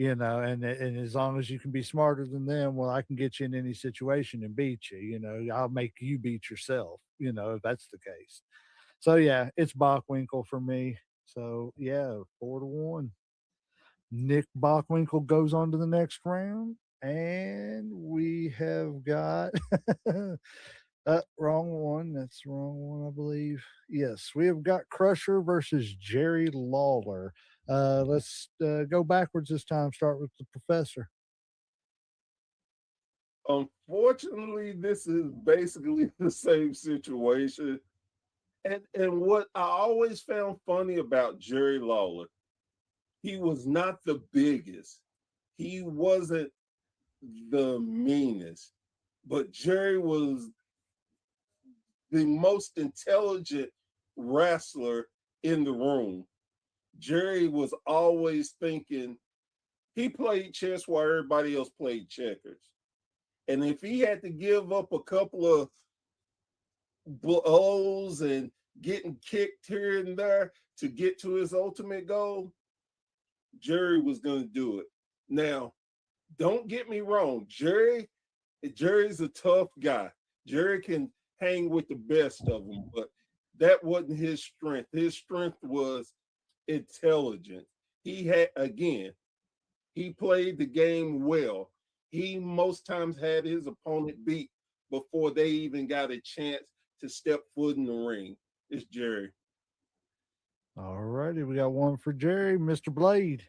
And as long as you can be smarter than them, well, I can get you in any situation and beat you. I'll make you beat yourself, if that's the case. So yeah, it's Bockwinkel for me. So yeah, 4-1. Nick Bockwinkel goes on to the next round, and we have got wrong one. That's the wrong one, I believe. Yes, we have got Crusher versus Jerry Lawler. Let's go backwards this time. Start with the professor. Unfortunately, this is basically the same situation. And what I always found funny about Jerry Lawler, he was not the biggest. He wasn't the meanest. But Jerry was the most intelligent wrestler in the room. Jerry was always thinking he played chess while everybody else played checkers. And if he had to give up a couple of blows and getting kicked here and there to get to his ultimate goal, Jerry was going to do it. Now, don't get me wrong. Jerry's a tough guy. Jerry can hang with the best of them, but that wasn't his strength. His strength was intelligence. He played the game well. He most times had his opponent beat before they even got a chance to step foot in the ring. It's Jerry. All righty, we got one for Jerry, Mr. Blade.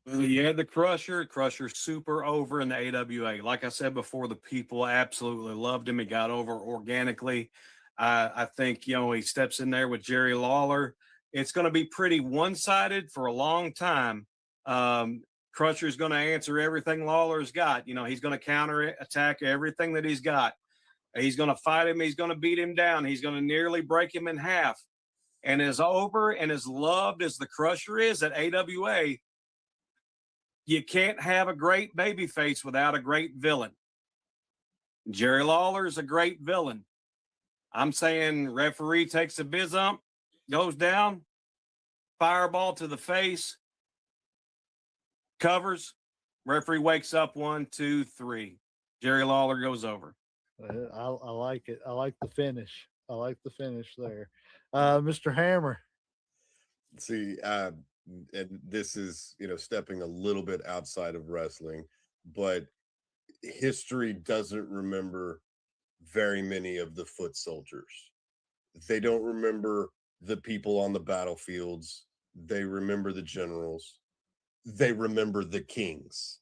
Yeah, the Crusher's super over in the AWA. Like I said before, the people absolutely loved him. He got over organically. I think, he steps in there with Jerry Lawler. It's going to be pretty one-sided for a long time. Crusher's going to answer everything Lawler's got. He's going to counter attack everything that he's got. He's going to fight him. He's going to beat him down. He's going to nearly break him in half. And as over and as loved as the Crusher is at AWA, you can't have a great babyface without a great villain. Jerry Lawler's a great villain. I'm saying referee takes a biz ump, goes down, fireball to the face, covers, referee wakes up 1, 2, 3. Jerry Lawler goes over. I like it. I like the finish. I like the finish there. Mr. Hammer. See, and this is, stepping a little bit outside of wrestling, but history doesn't remember very many of the foot soldiers. They don't remember the people on the battlefields. They remember the generals. They remember the kings,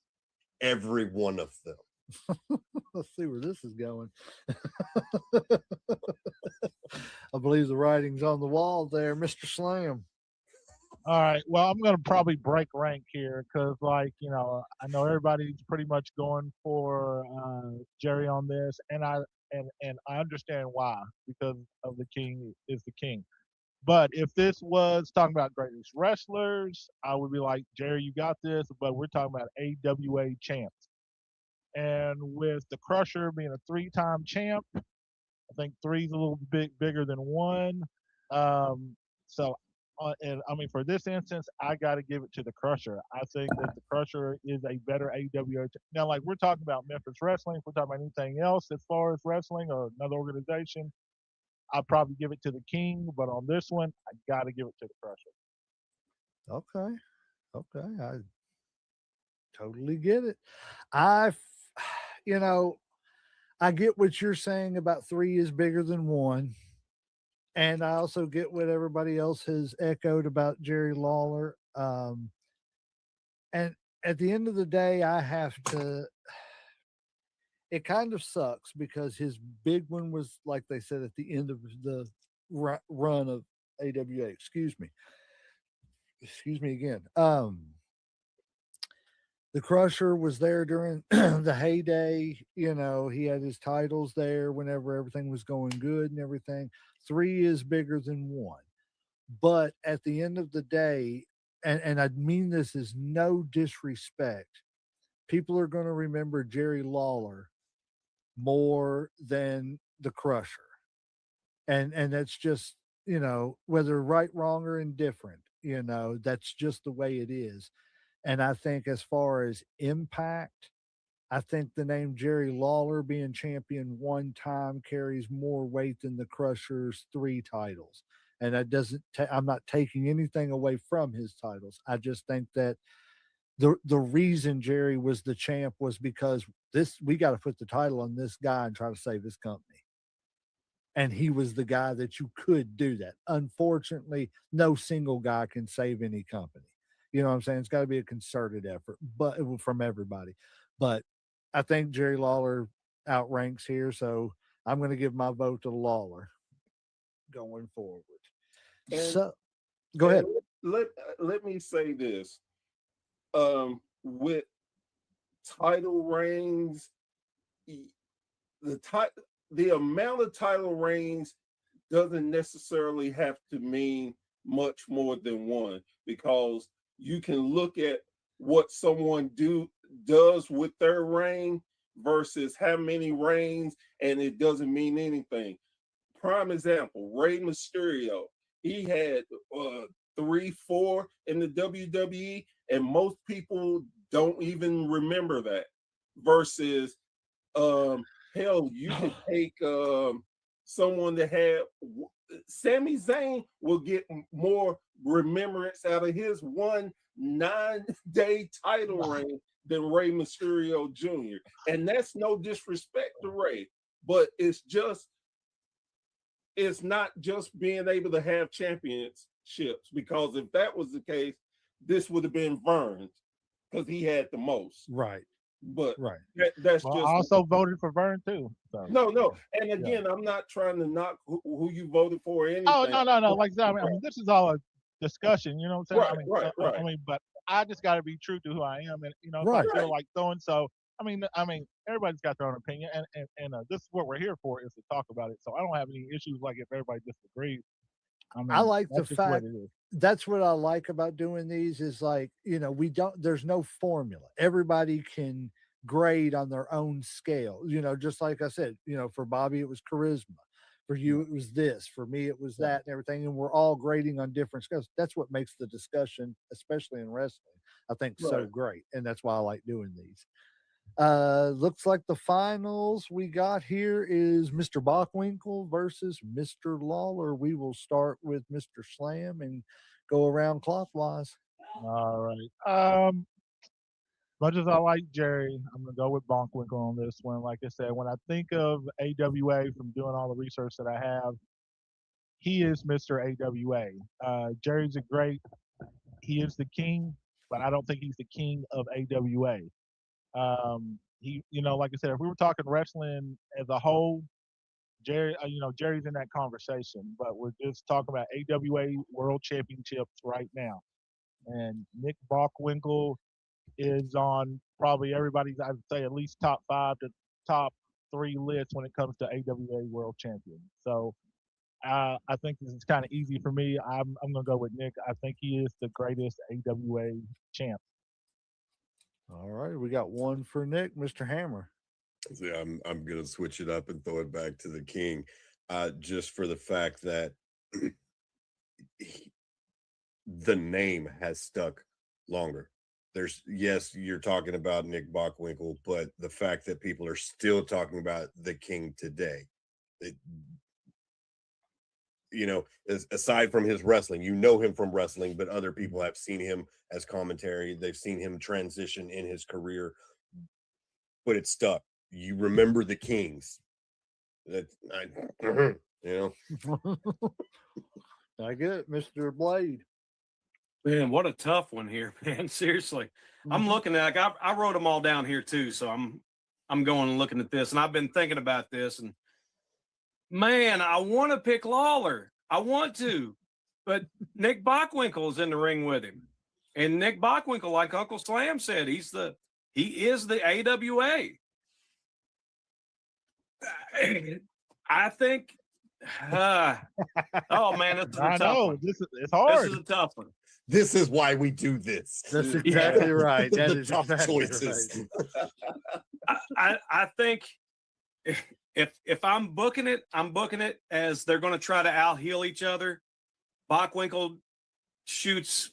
every one of them. Let's see where this is going. I believe the writing's on the wall there, Mr. Slam. All right. Well, I'm going to probably break rank here because, I know everybody's pretty much going for Jerry on this, and I understand why, because of the king is the king. But if this was talking about greatest wrestlers, I would be like, Jerry, you got this. But we're talking about AWA champs, and with the Crusher being a 3-time champ, I think 3's a little bit bigger than 1. For this instance, I got to give it to the Crusher. I think that the Crusher is a better AWA. Now, we're talking about Memphis Wrestling. If we're talking about anything else as far as wrestling or another organization, I'd probably give it to the King. But on this one, I got to give it to the Crusher. Okay. I totally get it. I get what you're saying about 3 is bigger than 1. And I also get what everybody else has echoed about Jerry Lawler. And at the end of the day, it kind of sucks because his big one was, like they said, at the end of the run of AWA. Excuse me again. The Crusher was there during the heyday. He had his titles there whenever everything was going good and everything. 3 is bigger than 1. But at the end of the day, and I mean this is no disrespect, people are going to remember Jerry Lawler more than the Crusher. And that's just, whether right, wrong, or indifferent, that's just the way it is. And I think as far as impact, I think the name Jerry Lawler being champion 1 time carries more weight than the Crusher's 3 titles. And that doesn't, I'm not taking anything away from his titles. I just think that the reason Jerry was the champ was because we got to put the title on this guy and try to save his company. And he was the guy that you could do that. Unfortunately, no single guy can save any company. You know what I'm saying? It's got to be a concerted effort, but from everybody. But I think Jerry Lawler outranks here, so I'm going to give my vote to Lawler going forward. So, go ahead. Let me say this: with title reigns, the amount of title reigns doesn't necessarily have to mean much more than one, because you can look at what someone does with their reign versus how many reigns, and it doesn't mean anything. Prime example, Rey Mysterio. He had 3, 4 in the WWE, and most people don't even remember that. Versus, hell, you could take someone that had Sami Zayn will get more remembrance out of his 9-day title reign than Rey Mysterio Jr. And that's no disrespect to Rey, but it's not just being able to have championships, because if that was the case, this would have been Vern's because he had the most. Right. But Right. that's Well, just I also voted for Vern too. So. no. And again, I'm not trying to knock who you voted for or anything. Oh no. Like I mean, this is all a discussion. You know what I'm saying? Right. I mean, but I just got to be true to who I am, and if Right. I feel like throwing. So I mean, everybody's got their own opinion, and this is what we're here for, is to talk about it. So I don't have any issues like if everybody disagrees. I mean, I like the that's just what fact it is. that's what I like about doing these is like, there's no formula. Everybody can grade on their own scale. Just like I said, for Bobby, it was charisma. For you, it was this. For me, it was that and everything. And we're all grading on different scales. That's what makes the discussion, especially in wrestling, I think so Right. great. And that's why I like doing these. Looks like the finals we got here is Mr. Bockwinkel versus Mr. Lawler. We will start with Mr. Slam and go around clockwise. All right. Much as I like Jerry, I'm gonna go with Bockwinkel on this one. Like I said, when I think of AWA from doing all the research that I have, he is Mr. AWA. Jerry's he is the king, but I don't think he's the king of AWA. Like I said, if we were talking wrestling as a whole, Jerry's in that conversation, but we're just talking about AWA World Championships right now. And Nick Bockwinkel is on probably everybody's, I'd say, at least top 5 to top 3 list when it comes to AWA World Champion. So I think this is kind of easy for me. I'm going to go with Nick. I think he is the greatest AWA champ. All right, we got one for Nick, Mr. Hammer. See, I'm gonna switch it up and throw it back to the king, just for the fact that the name has stuck longer. Yes, you're talking about Nick Bockwinkel, but the fact that people are still talking about the king today, aside from his wrestling, him from wrestling, but other people have seen him as commentary. They've seen him transition in his career, but it's stuck. You remember the Kings. I get it, Mr. Blade. Man, what a tough one here, man. Seriously. I'm looking at, I wrote them all down here too. So I'm going and looking at this, and I've been thinking about this, and man, I want to pick Lawler. I want to, but Nick Bockwinkel is in the ring with him. And Nick Bockwinkel, like Uncle Slam said, he is the AWA. I think, oh man, this is a tough one. It's hard. This is a tough one. This is why we do this. That's exactly right. That The is tough exactly choices. Right. I think if I'm booking it as they're going to try to out-heel each other. Bockwinkel shoots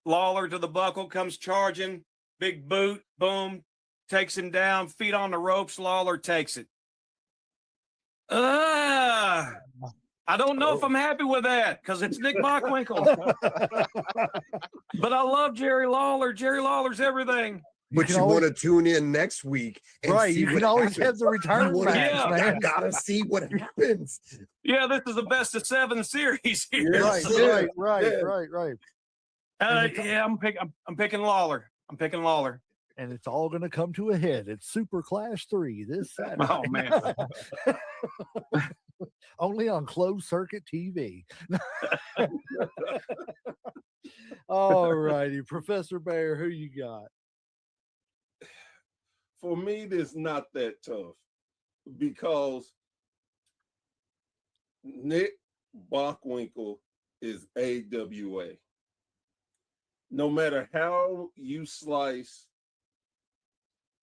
Lawler to the buckle, comes charging, big boot, boom, takes him down, feet on the ropes. Lawler takes it. I don't know if I'm happy with that because it's Nick Bockwinkel. But I love Jerry Lawler. Jerry Lawler's everything. But you want to tune in next week, and right? see You what can always happens. have the return You wanna- match, man. You gotta see what happens. Yeah, this is a best of 7 series here. Right, Yeah. right. Yeah, I'm picking Lawler. I'm picking Lawler. And it's all going to come to a head. It's Super Clash 3 this Saturday. Oh man. Only on closed circuit TV. All righty, Professor Bear, who you got? For me, it's not that tough because Nick Bockwinkel is AWA. No matter how you slice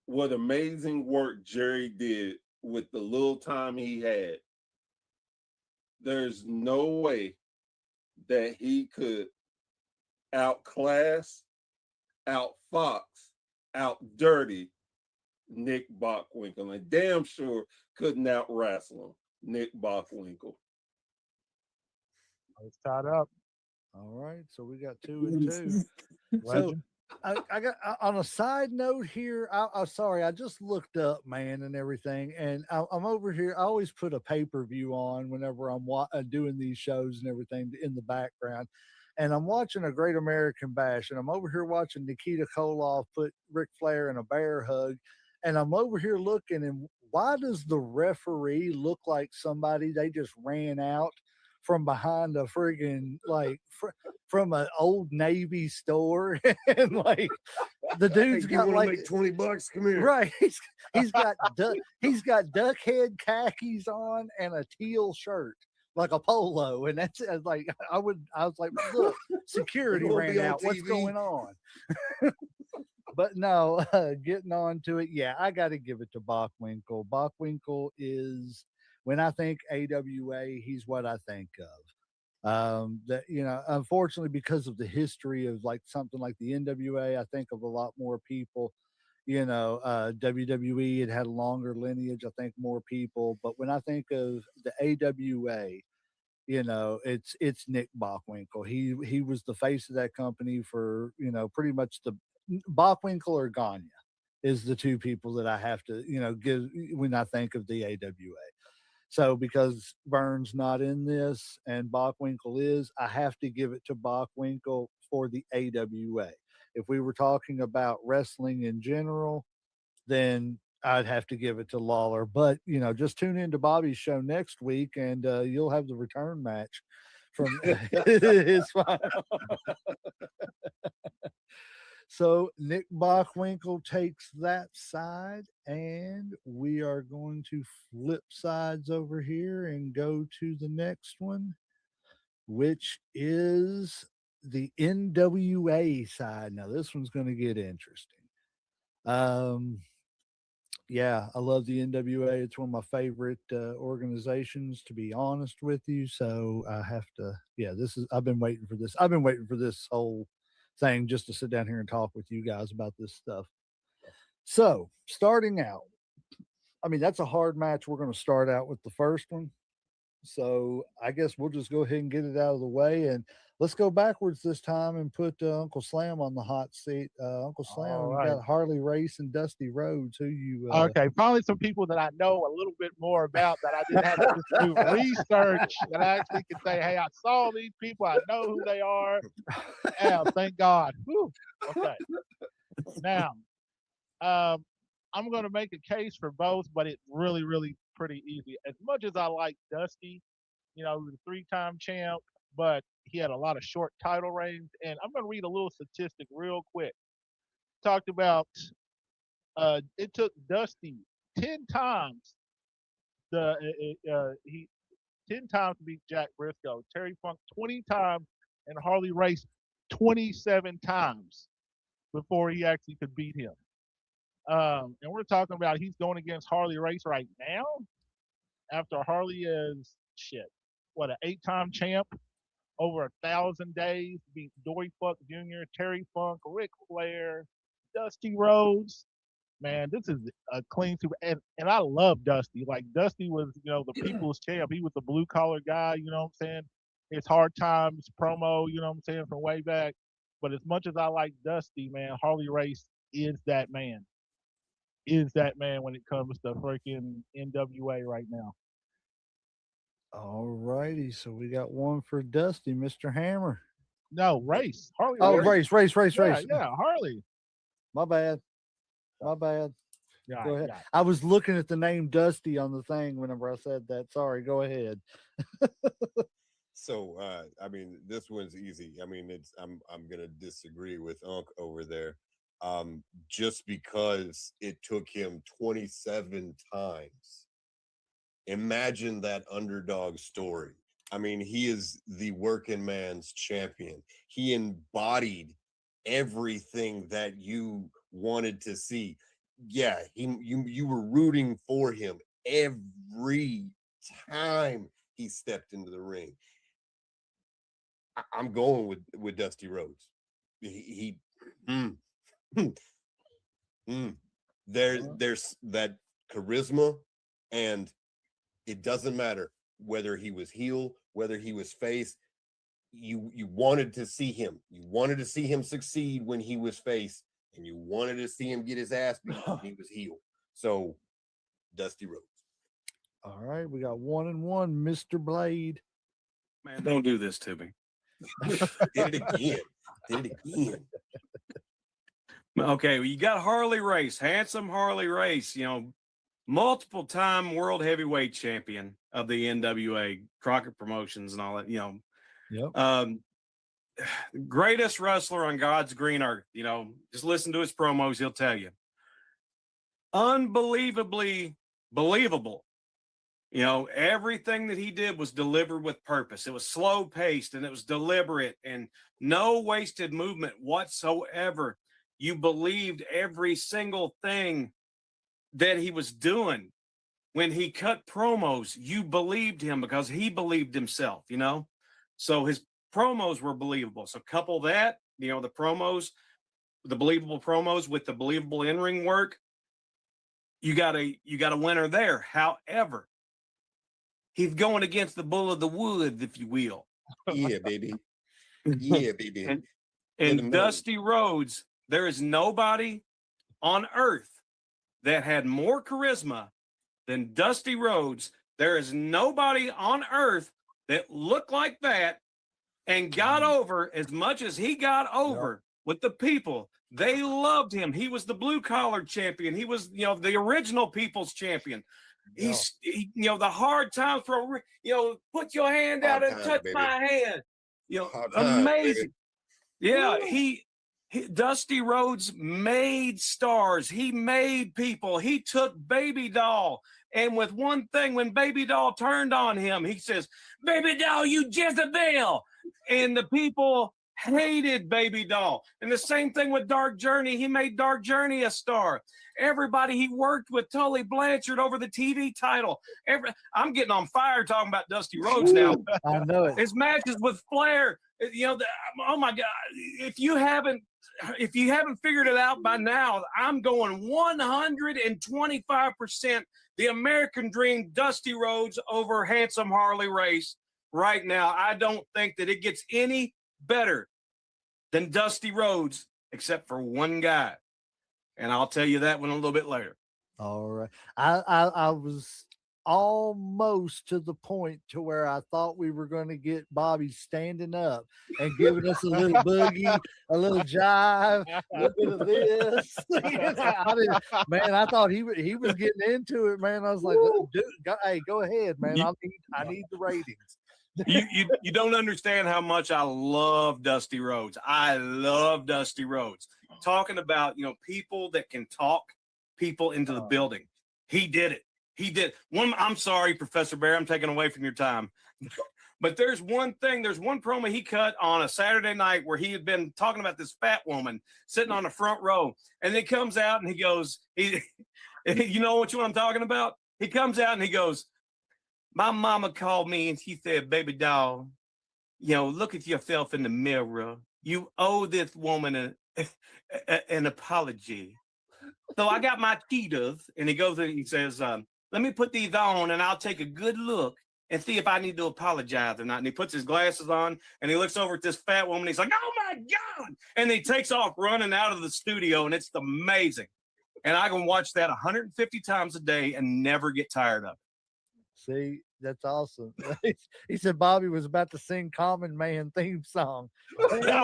what amazing work Jerry did with the little time he had, there's no way that he could outclass, outfox, outdirty Nick Bockwinkel. And damn sure couldn't out wrestle him, Nick Bockwinkel. It's tied up. All right, so we got 2 and 2. So Legend. I got on a side note here. Sorry, I just looked up, man, and everything, and I'm over here. I always put a pay-per-view on whenever I'm doing these shows and everything in the background, and I'm watching a Great American Bash, and I'm over here watching Nikita Koloff put Ric Flair in a bear hug, and I'm over here looking, and why does the referee look like somebody they just ran out from behind a friggin' like from an old Navy store, and like the dude's Hey, you got want to like make $20? Come here. right, he's got duck head khakis on and a teal shirt like a polo, and that's like I was like, look, security You wanna ran be on out. What's TV? going on? But no, getting on to it, yeah, I got to give it to Bockwinkel. Bockwinkel is, when I think AWA, he's what I think of. That, you know, unfortunately, because of the history of like something like the NWA, I think of a lot more people. You know, WWE had a longer lineage. I think more people. But when I think of the AWA, you know, it's Nick Bockwinkel. He was the face of that company for, you know, pretty much the Bockwinkel or Gagne is the two people that I have to, you know, give when I think of the AWA. So because Burns not in this and Bockwinkel is, I have to give it to Bockwinkel for the AWA. If we were talking about wrestling in general, then I'd have to give it to Lawler. But, you know, just tune into Bobby's show next week and you'll have the return match from his final. So Nick Bockwinkel takes that side, and we are going to flip sides over here and go to the next one, which is the NWA side. Now this one's going to get interesting. Yeah, I love the NWA. It's one of my favorite organizations, to be honest with you. So I have to, yeah, I've been waiting for this. I've been waiting for this whole thing just to sit down here and talk with you guys about this stuff. So starting out, I mean, that's a hard match. We're going to start out with the first one. So I guess we'll just go ahead and get it out of the way, and let's go backwards this time and put Uncle Slam on the hot seat. Uncle Slam, All you right. got Harley Race and Dusty Rhodes. Who you? Okay, finally some people that I know a little bit more about that I didn't have to just do research, that I actually can say, hey, I saw these people, I know who they are. Yeah, thank God. Whew. Okay. Now, I'm going to make a case for both, but it's really, really pretty easy. As much as I like Dusty, you know, he was a 3-time champ, but he had a lot of short title reigns. And I'm going to read a little statistic real quick. Talked about it took Dusty 10 times he 10 times to beat Jack Briscoe, Terry Funk 20 times, and Harley Race 27 times before he actually could beat him. And we're talking about he's going against Harley Race right now after Harley is an 8-time champ, over 1,000 days, beat Dory Funk Jr., Terry Funk, Ric Flair, Dusty Rhodes. Man, this is a clean super. And I love Dusty. Like, Dusty was, you know, the people's champ. He was the blue collar guy, you know what I'm saying? His Hard Times promo, you know what I'm saying, from way back. But as much as I like Dusty, man, Harley Race is that man. Is that man when it comes to freaking NWA right now. All righty, so we got one for Dusty, Mr. Hammer. No, Race. Harley Oh, Race. race. Yeah, Harley. My bad. Yeah, Go ahead. yeah. I was looking at the name Dusty on the thing whenever I said that. Sorry, go ahead. So I mean, this one's easy. I mean, I'm gonna disagree with Unc over there. Just because it took him 27 times. Imagine that underdog story. I mean, he is the working man's champion. He embodied everything that you wanted to see. Yeah, you were rooting for him every time he stepped into the ring. I'm going with Dusty Rhodes. He mm, mm, mm. There's that charisma, and it doesn't matter whether he was heel, whether he was face. You wanted to see him. You wanted to see him succeed when he was face, and you wanted to see him get his ass beat when he was heel. So, Dusty Rhodes. All right, we got 1-1, Mr. Blade. Man, don't do this to me. Did it again. Did it again. Okay, well, you got Harley Race, handsome Harley Race, multiple time world heavyweight champion of the NWA, Crockett Promotions and all that, Yep. Greatest wrestler on God's green earth, just listen to his promos, he'll tell you. Unbelievably believable. Everything that he did was delivered with purpose. It was slow paced and it was deliberate and no wasted movement whatsoever. You believed every single thing that he was doing. When he cut promos, you believed him because he believed himself, So his promos were believable. So couple that, the promos, the believable promos with the believable in-ring work, you got a winner there. However, he's going against the bull of the woods, if you will. Yeah, baby. Yeah, baby. And Dusty Rhodes, there is nobody on earth that had more charisma than Dusty Rhodes. There is nobody on earth that looked like that and got over as much as he got over with the people. They loved him. He was the blue collar champion. He was, the original people's champion. He's, the hard times for, put your hand out and touch my hand. Amazing. Yeah, he Dusty Rhodes made stars. He made people. He took Baby Doll. And with one thing, when Baby Doll turned on him, he says, "Baby Doll, you Jezebel." And the people hated Baby Doll. And the same thing with Dark Journey. He made Dark Journey a star. Everybody he worked with, Tully Blanchard over the TV title. I'm getting on fire talking about Dusty Rhodes now. I know it. His matches with Flair, oh my God. If you haven't figured it out by now, I'm going 125% the American Dream, Dusty Rhodes over handsome Harley Race right now. I don't think that it gets any better than Dusty Rhodes, except for one guy. And I'll tell you that one a little bit later. All right. I was almost to the point to where I thought we were going to get Bobby standing up and giving us a little boogie, a little jive, a little bit of this. I thought he was getting into it, man. I was like, dude, hey, go ahead, man. I need the ratings. You don't understand how much I love Dusty Rhodes. I love Dusty Rhodes. Talking about, people that can talk people into the building. He did it. He did. I'm sorry, Professor Bear, I'm taking away from your time. But there's one promo he cut on a Saturday night where he had been talking about this fat woman sitting on the front row. And then he comes out and he goes, you know what I'm talking about? He comes out and he goes, "My mama called me and she said, baby doll, look at yourself in the mirror. You owe this woman an apology." So I got my cheetahs, and he goes and he says, "Let me put these on and I'll take a good look and see if I need to apologize or not." And he puts his glasses on and he looks over at this fat woman. He's like, "Oh my God." And he takes off running out of the studio, and it's amazing. And I can watch that 150 times a day and never get tired of it. See, that's awesome. He said Bobby was about to sing Common Man theme song. I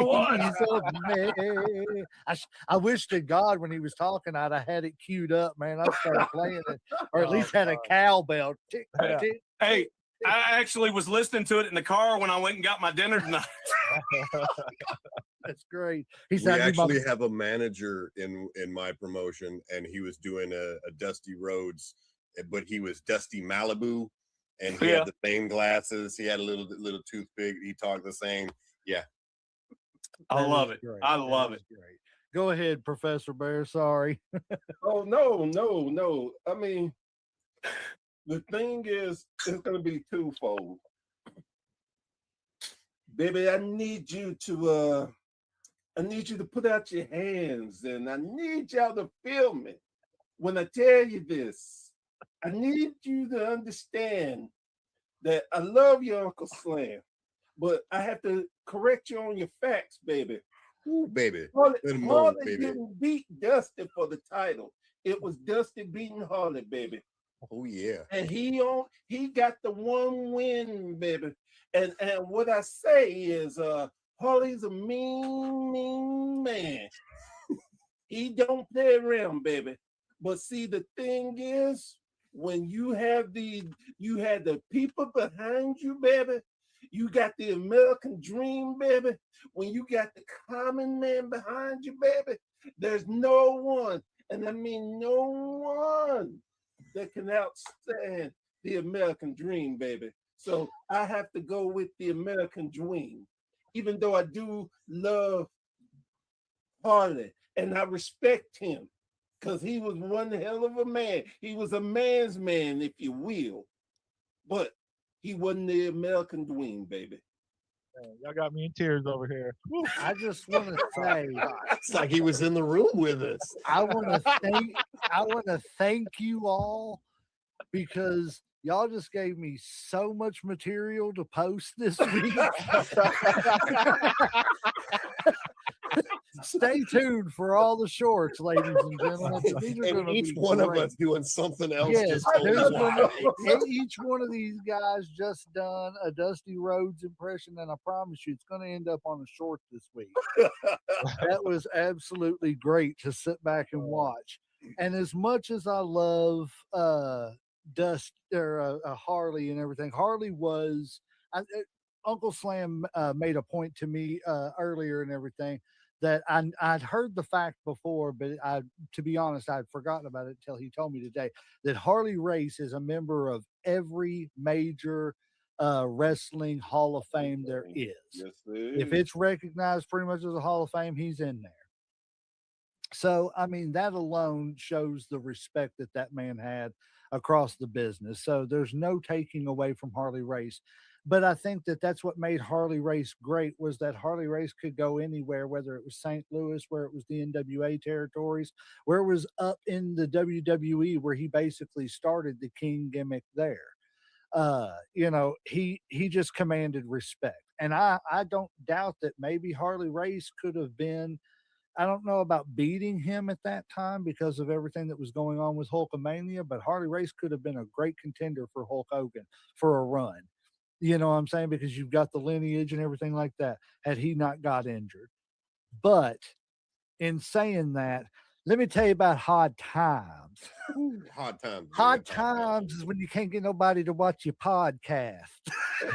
wish to God when he was talking, I'd have had it queued up, man. I started playing it, or at least had a cowbell. Tick, tick. Hey, I actually was listening to it in the car when I went and got my dinner tonight. That's great. We actually have a manager in my promotion, and he was doing a Dusty Rhodes, but he was Dusty Malibu. and he had the same glasses. He had a little toothpick. He talked the same. Yeah, I That love is it. great. I That love is it. Great. Go ahead, Professor Bear. Sorry. Oh no. I mean, the thing is, it's gonna be twofold. Baby, I need you to put out your hands, and I need y'all to feel me when I tell you this. I need you to understand that I love you, Uncle Slam, but I have to correct you on your facts, baby. ooh, baby. Harley, Good move, Harley baby. didn't beat Dusty for the title. It was Dusty beating Harley, baby. Oh yeah. And he got the one win, baby. And what I say is Harley's a mean man. He don't play around, baby. But see, the thing is, when you had the people behind you, baby, you got the American dream, baby. When you got the common man behind you, baby, there's no one, and I mean no one, that can outstand the American dream, baby. So I have to go with the American dream, even though I do love Harley and I respect him because he was one hell of a man. He was a man's man, if you will, but he wasn't the American dream, baby. Man, y'all got me in tears over here. Woo. I just want to say, It's like he was in the room with us. I want to thank you all because y'all just gave me so much material to post this week. Stay tuned for all the shorts, ladies and gentlemen. These are And gonna each be one of great. us doing something else. Yes, Just there's totally gonna, wild. each one of these guys just done a Dusty Rhodes impression, and I promise you, it's going to end up on a short this week. That was absolutely great to sit back and watch. And as much as I love Dust or Harley and everything, Harley was Uncle Slam made a point to me earlier and everything that I'd heard the fact before, but to be honest, I'd forgotten about it until he told me today that Harley Race is a member of every major wrestling Hall of Fame there is. Yes, there If is. it's recognized pretty much as a Hall of Fame, he's in there. So, I mean, that alone shows the respect that that man had across the business. So there's no taking away from Harley Race. But I think that that's what made Harley Race great was that Harley Race could go anywhere, whether it was St. Louis, where it was the NWA territories, where it was up in the WWE, where he basically started the King gimmick there. You know, he just commanded respect. And I don't doubt that maybe Harley Race could have been, I don't know about beating him at that time because of everything that was going on with Hulkamania, but Harley Race could have been a great contender for Hulk Hogan for a run. You know what I'm saying? Because you've got the lineage and everything like that, had he not got injured. But in saying that, let me tell you about hard times. Hard times. Hard times is when you can't get nobody to watch your podcast.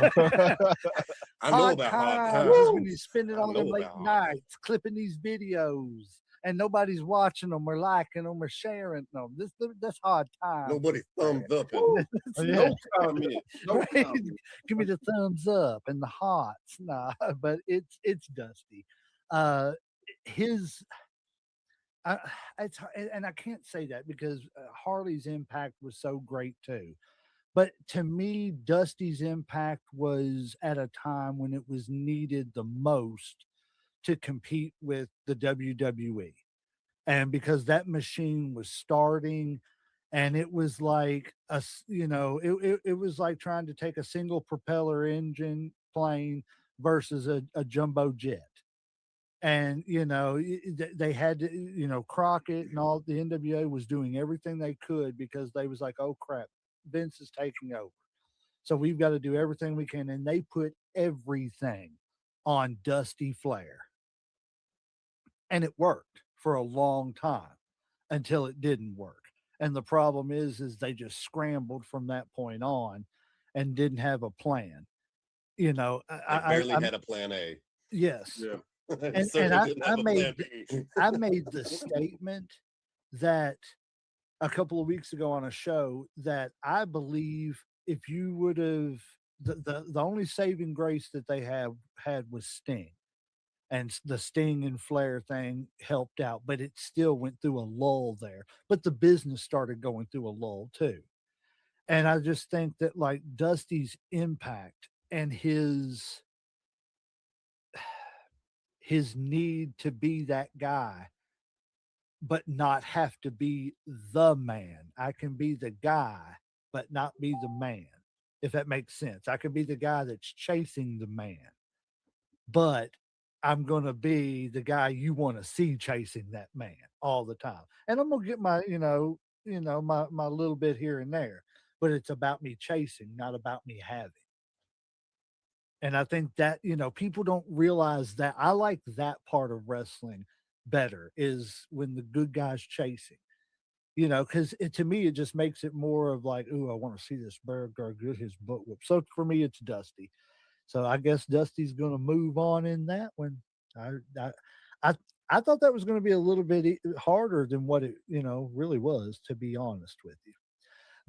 I know Hard about hard times times. is when you're spending I all them know late about hard nights clipping these videos and nobody's watching them or liking them or sharing them. That's hard times. Nobody thumbs up. Woo! Yeah. No comment. No Right? comment. Give me the thumbs up and the hearts. Nah, but it's Dusty. His it's and I can't say that because Harley's impact was so great too. But to me, Dusty's impact was at a time when it was needed the most to compete with the WWE. And because that machine was starting and it was like it was like trying to take a single propeller engine plane versus a jumbo jet. And they had to, Crockett and all the NWA was doing everything they could because they was like, oh crap, Vince is taking over, so we've got to do everything we can. And they put everything on Dusty Flair, and it worked for a long time until it didn't work. And the problem is they just scrambled from that point on and didn't have a plan. I barely had a plan A. Yes. Yeah. And Certainly didn't I have a made plan B. I made the statement that a couple of weeks ago on a show that I believe if you would have the only saving grace that they have had was Sting, and the Sting and Flair thing helped out, but it still went through a lull there. But the business started going through a lull too. And I just think that like Dusty's impact and his need to be that guy, but not have to be the man. I can be the guy, but not be the man, if that makes sense. I can be the guy that's chasing the man, but I'm going to be the guy you want to see chasing that man all the time. And I'm going to get my, my little bit here and there, but it's about me chasing, not about me having. And I think that, people don't realize that. I like that part of wrestling better, is when the good guy's chasing, because to me, it just makes it more of like, ooh, I want to see this Bear guy get his butt whipped. So for me, it's Dusty. So I guess Dusty's going to move on in that one. I, I, I thought that was going to be a little bit harder than what it, really was, to be honest with you.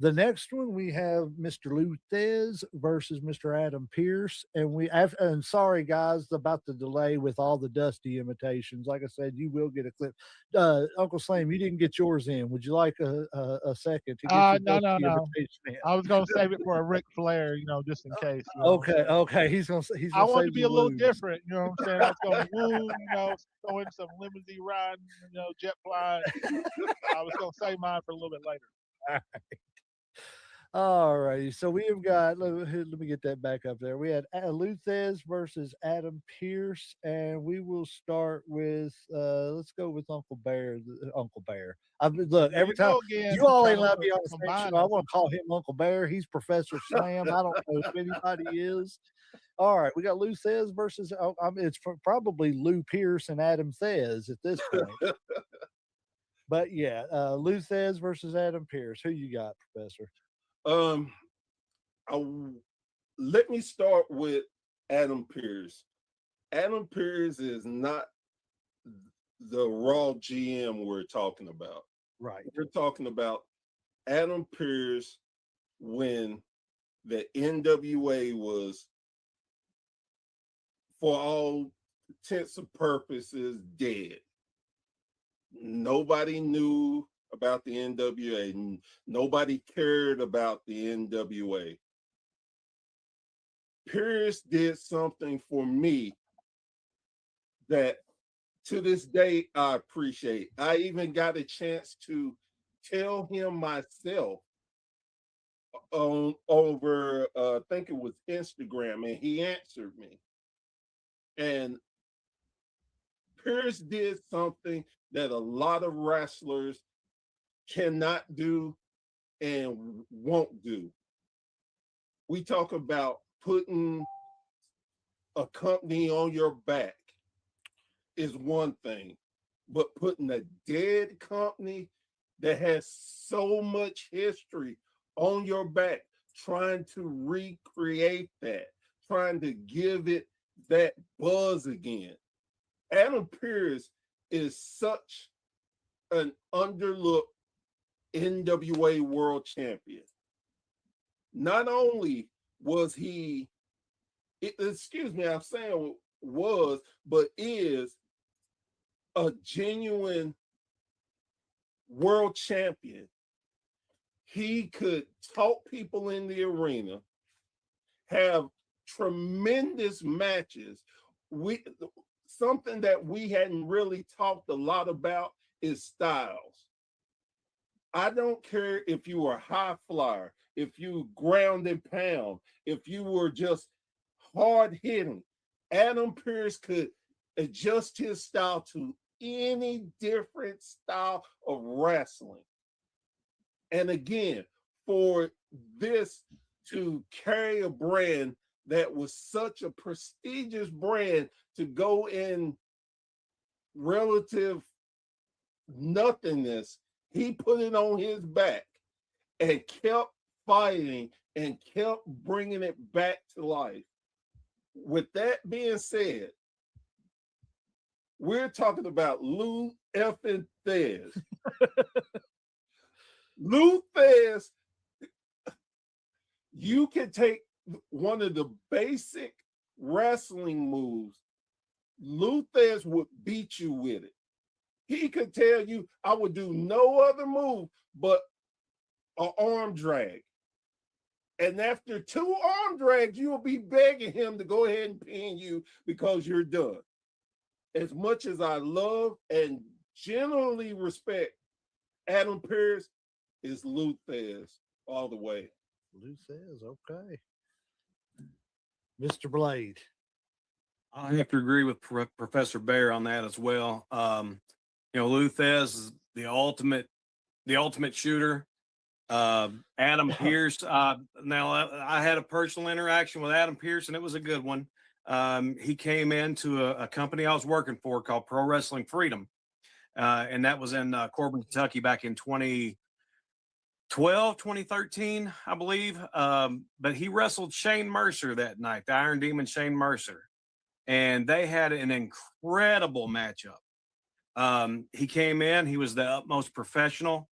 The next one, we have Mr. Lou Thez versus Mr. Adam Pearce. And sorry guys about the delay with all the Dusty imitations. Like I said, you will get a clip. Uncle Slam, you didn't get yours in. Would you like a second to get your No. imitation in? I was gonna save it for a Ric Flair, just in case. Okay. He's gonna I wanted to save be the a little Lou's. different, you know what I'm saying? I was gonna woo, throw in some limousine riding, jet flying. I was gonna save mine for a little bit later. All righty. So we have got, let me get that back up there. We had Lou Thez versus Adam Pearce, and we will start with, let's go with Uncle Bear. Uncle Bear. Look, every time you all ain't allowed to be on the same show, I want to call him Uncle Bear. He's Professor Slam. I don't know if anybody is. All right, we got Lou Thez versus, it's probably Lou Pearce and Adam Thez at this point. But yeah, Lou Thez versus Adam Pearce. Who you got, Professor? Let me start with Adam Pearce. Adam Pearce is not the Raw GM we're talking about. Right. We're talking about Adam Pearce when the NWA was, for all intents and purposes, dead. Nobody knew about the NWA. Nobody cared about the NWA. Pearce did something for me that to this day I appreciate. I even got a chance to tell him myself over I think it was Instagram, and he answered me. And Pearce did something that a lot of wrestlers cannot do and won't do. We talk about putting a company on your back is one thing, but putting a dead company that has so much history on your back, trying to recreate that, trying to give it that buzz again. Adam Pearce is such an underlooked NWA world champion. Not only was he, excuse me, I'm saying was, but is a genuine world champion. He could talk people in the arena, have tremendous matches. Something that we hadn't really talked a lot about is styles. I don't care if you were a high flyer, if you ground and pound, if you were just hard hitting. Adam Pearce could adjust his style to any different style of wrestling. And again, for this to carry a brand that was such a prestigious brand to go in relative nothingness, he put it on his back and kept fighting and kept bringing it back to life. With that being said, we're talking about Lou effing Thez. Lou Thez, You can take one of the basic wrestling moves. Luthez would beat you with it. He could tell you, I would do no other move but an arm drag. And after 2 arm drags, you will be begging him to go ahead and pin you because you're done. As much as I love and generally respect Adam Pearce, is Luthez all the way. Luthez, okay. Mr. Blade. I have to agree with Professor Bear on that as well. Luthez is the ultimate shooter. Adam Pearce. Now I had a personal interaction with Adam Pearce, and it was a good one. He came into a company I was working for called Pro Wrestling Freedom, and that was in Corbin, Kentucky, back in 2013, I believe. But he wrestled Shane Mercer that night, the Iron Demon Shane Mercer, and they had an incredible matchup. He came in, he was the utmost professional.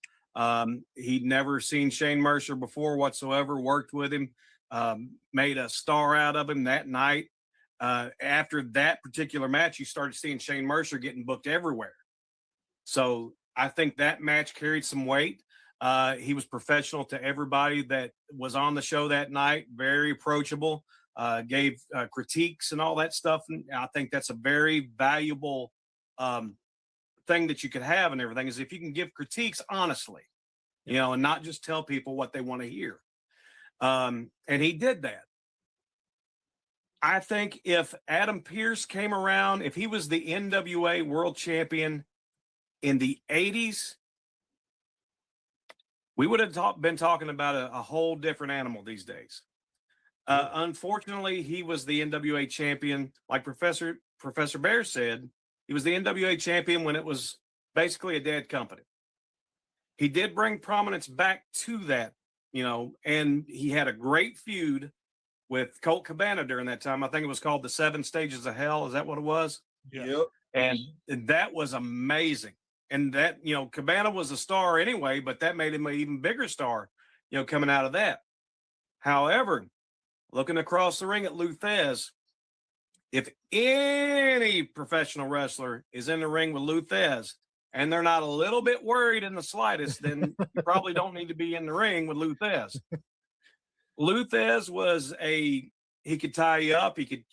He'd never seen Shane Mercer before whatsoever, worked with him, made a star out of him that night. After that particular match, you started seeing Shane Mercer getting booked everywhere. So I think that match carried some weight. He was professional to everybody that was on the show that night, very approachable, gave critiques and all that stuff. And I think that's a very valuable thing that you could have and everything, is if you can give critiques honestly, and not just tell people what they want to hear. And he did that. I think if Adam Pearce came around, if he was the NWA world champion in the 80s, we would have been talking about a whole different animal these days. Unfortunately, he was the NWA champion. Like Professor Bear said, he was the NWA champion when it was basically a dead company. He did bring prominence back to that, and he had a great feud with Colt Cabana during that time. I think it was called the 7 Stages of Hell. Is that what it was? Yeah. Yep. And that was amazing. And that, Cabana was a star anyway, but that made him an even bigger star, coming out of that. However, looking across the ring at Luthez, if any professional wrestler is in the ring with Luthez and they're not a little bit worried in the slightest, then you probably don't need to be in the ring with Luthez. Luthez was he could tie you up. He could,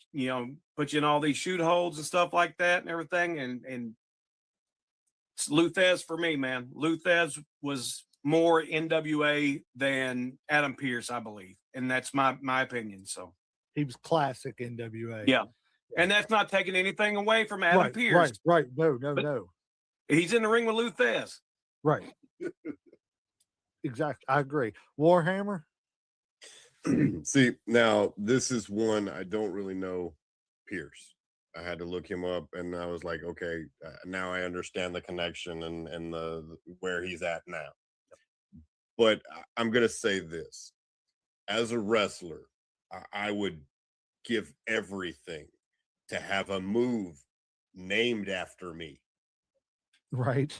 put you in all these shoot holds and stuff like that and everything. And it's Luthez for me, man. Luthez was more NWA than Adam Pearce, I believe. And that's my opinion. So he was classic NWA. Yeah. And that's not taking anything away from Adam Pearce. Right. No. He's in the ring with Luthez. Right. Exactly. I agree. Warhammer. See, now this is one I don't really know Pierce. I had to look him up, and I was like, okay, now I understand the connection and the where he's at now. But I'm gonna say this: as a wrestler, I would give everything to have a move named after me. Right.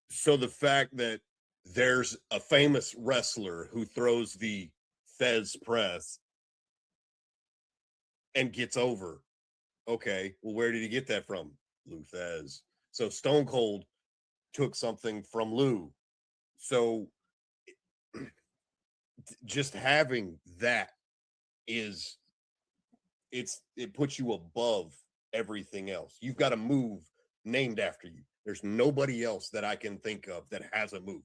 So the fact that there's a famous wrestler who throws the Fez press and gets over. Okay, well, where did he get that from? Lou Thez. So Stone Cold took something from Lou. So just having that it puts you above everything else. You've got a move named after you. There's nobody else that I can think of that has a move.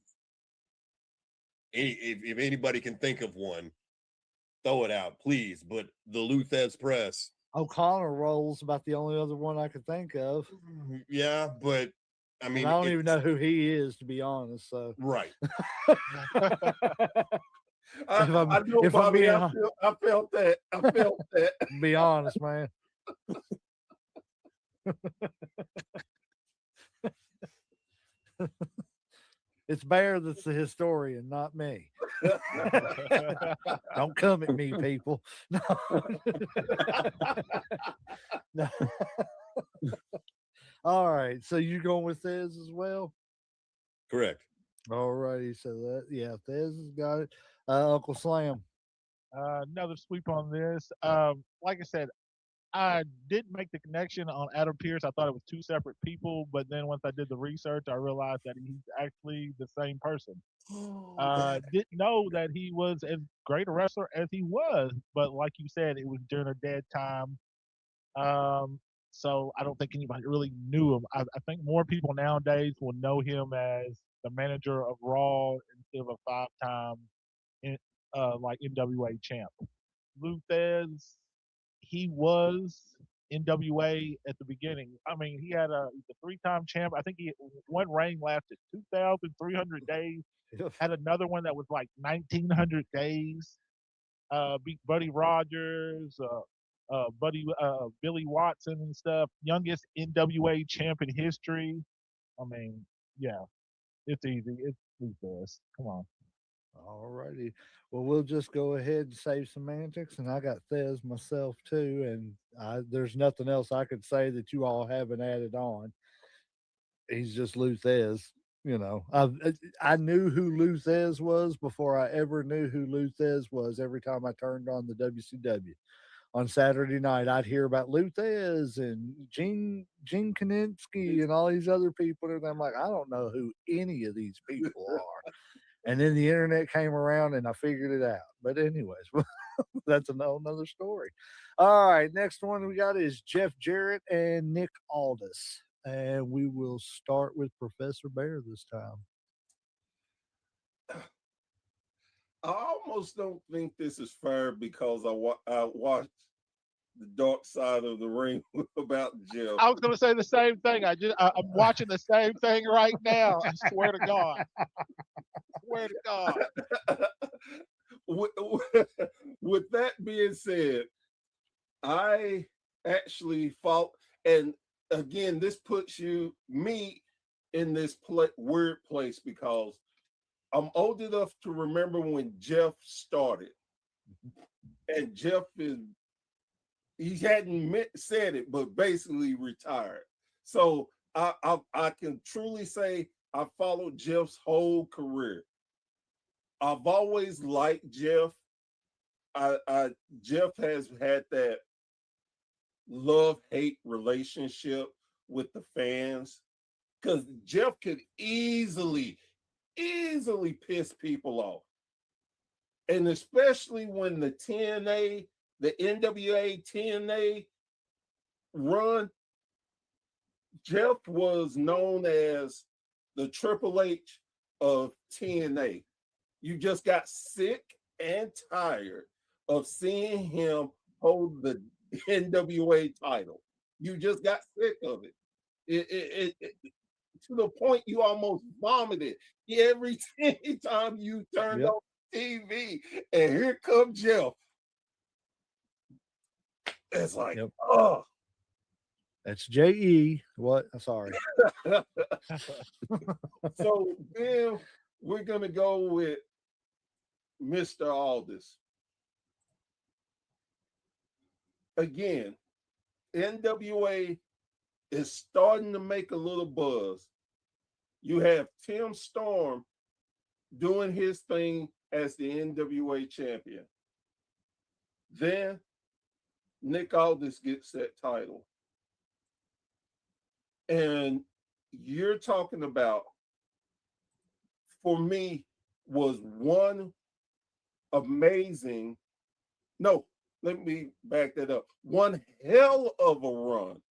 If anybody can think of one, throw it out, please. But the Luthez press. O'Connor roll's about the only other one I could think of. Yeah, but I mean, and I don't even know who he is, to be honest. So right. I know, Bobby. I felt that. Be honest, man. It's Bear that's the historian, not me. Don't come at me, people. No. No. All right. So you're going with Thez as well? Correct. All righty. So Thez has got it. Uncle Slam. Another sweep on this. Like I said, I did make the connection on Adam Pierce. I thought it was two separate people, but then once I did the research, I realized that he's actually the same person. Didn't know that he was as great a wrestler as he was, but like you said, it was during a dead time. So I don't think anybody really knew him. I think more people nowadays will know him as the manager of Raw instead of a five-time like NWA champ. Luthez, he was NWA at the beginning. I mean, he had he's a three-time champ. I think he one reign lasted 2,300 days. Had another one that was like 1,900 days. Beat Buddy Rogers, Billy Watson and stuff. Youngest NWA champ in history. I mean, yeah, it's easy. It's Luthez. Come on. All righty. Well, we'll just go ahead and save semantics, and I got Thez myself too, and there's nothing else I could say that you all haven't added on. He's just Luthez. You know, I knew who Luthez was before I ever knew who Luthez was. Every time I turned on the WCW on Saturday night, I'd hear about Luthez and Gene Kaninsky and all these other people, and I'm like, I don't know who any of these people are. And then the internet came around and I figured it out. But anyways, that's another story. All right, next one we got is Jeff Jarrett and Nick Aldis. And we will start with Professor Bear this time. I almost don't think this is fair because I watched the Dark Side of the Ring about Jeff. I was going to say the same thing. I'm watching the same thing right now. I swear to God. Swear to God. With that being said, I actually fought, and again, this puts me in this weird place because I'm old enough to remember when Jeff started, and Jeff he hadn't said it, but basically retired. So I can truly say I followed Jeff's whole career. I've always liked Jeff. Jeff has had that love-hate relationship with the fans because Jeff could easily piss people off. And especially when the NWA TNA run, Jeff was known as the Triple H of TNA. You just got sick and tired of seeing him hold the NWA title. You just got sick of it. It to the point you almost vomited every time you turned on TV. And here comes Jeff. It's like, oh. That's JE. What? Sorry. So then we're going to go with Mr. Aldis. Again, NWA is starting to make a little buzz. You have Tim Storm doing his thing as the NWA champion. Then Nick Aldis gets that title. And you're talking about, for me, was one amazing, no, let me back that up. One hell of a run.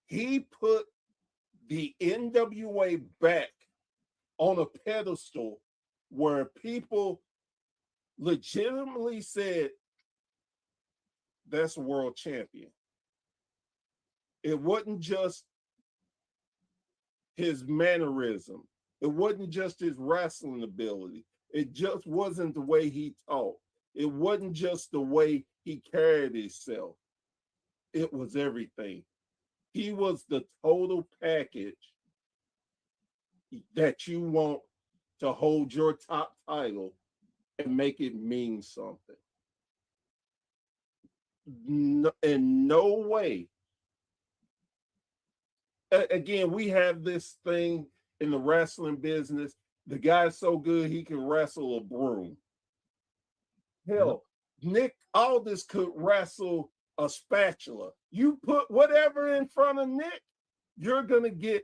He put the NWA back on a pedestal where people legitimately said, that's a world champion. It wasn't just his mannerism. It wasn't just his wrestling ability. It just wasn't the way he talked. It wasn't just the way he carried himself. It was everything. He was the total package that you want to hold your top title and make it mean something. No, in no way. Again, we have this thing in the wrestling business. The guy's so good he can wrestle a broom. Hell, Nick Aldis could wrestle a spatula. You put whatever in front of Nick, you're gonna get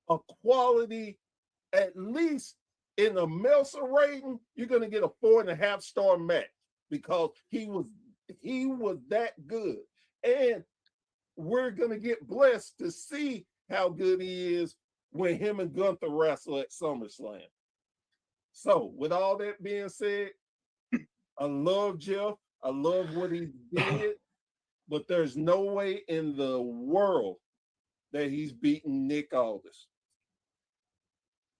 a quality, at least in the Meltzer rating, you're gonna get a 4.5-star match because he was that good. And we're gonna get blessed to see how good he is when him and Gunther wrestle at SummerSlam. So, with all that being said, I love Jeff. I love what he did, but there's no way in the world that he's beaten Nick Aldis.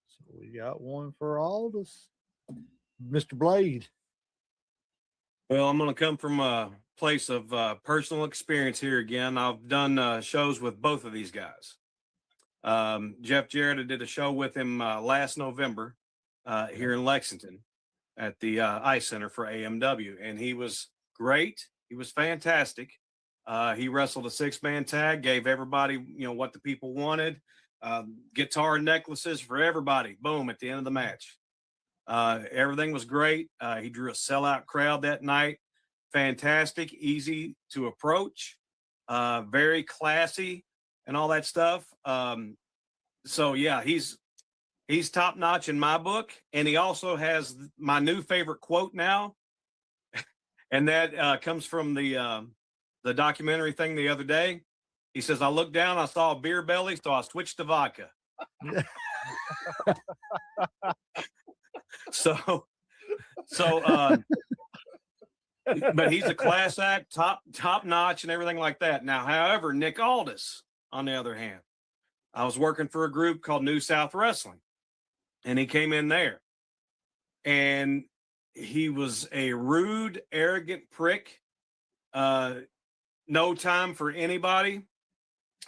So we got one for Aldis. Mr. Blade. Well, I'm going to come from a place of personal experience here again. I've done shows with both of these guys. Jeff Jarrett, I did a show with him last November here in Lexington at the Ice Center for AMW, and he was great. He was fantastic. He wrestled a 6-man tag, gave everybody, what the people wanted. Guitar necklaces for everybody. Boom, at the end of the match. Everything was great. He drew a sellout crowd that night. Fantastic, easy to approach, very classy and all that stuff. So yeah, he's top notch in my book. And he also has my new favorite quote now. And that comes from the documentary thing the other day. He says, I looked down, I saw a beer belly, so I switched to vodka. So, but he's a class act, top notch and everything like that. Now, however, Nick Aldis, on the other hand, I was working for a group called New South Wrestling, and he came in there, and he was a rude, arrogant prick. No time for anybody.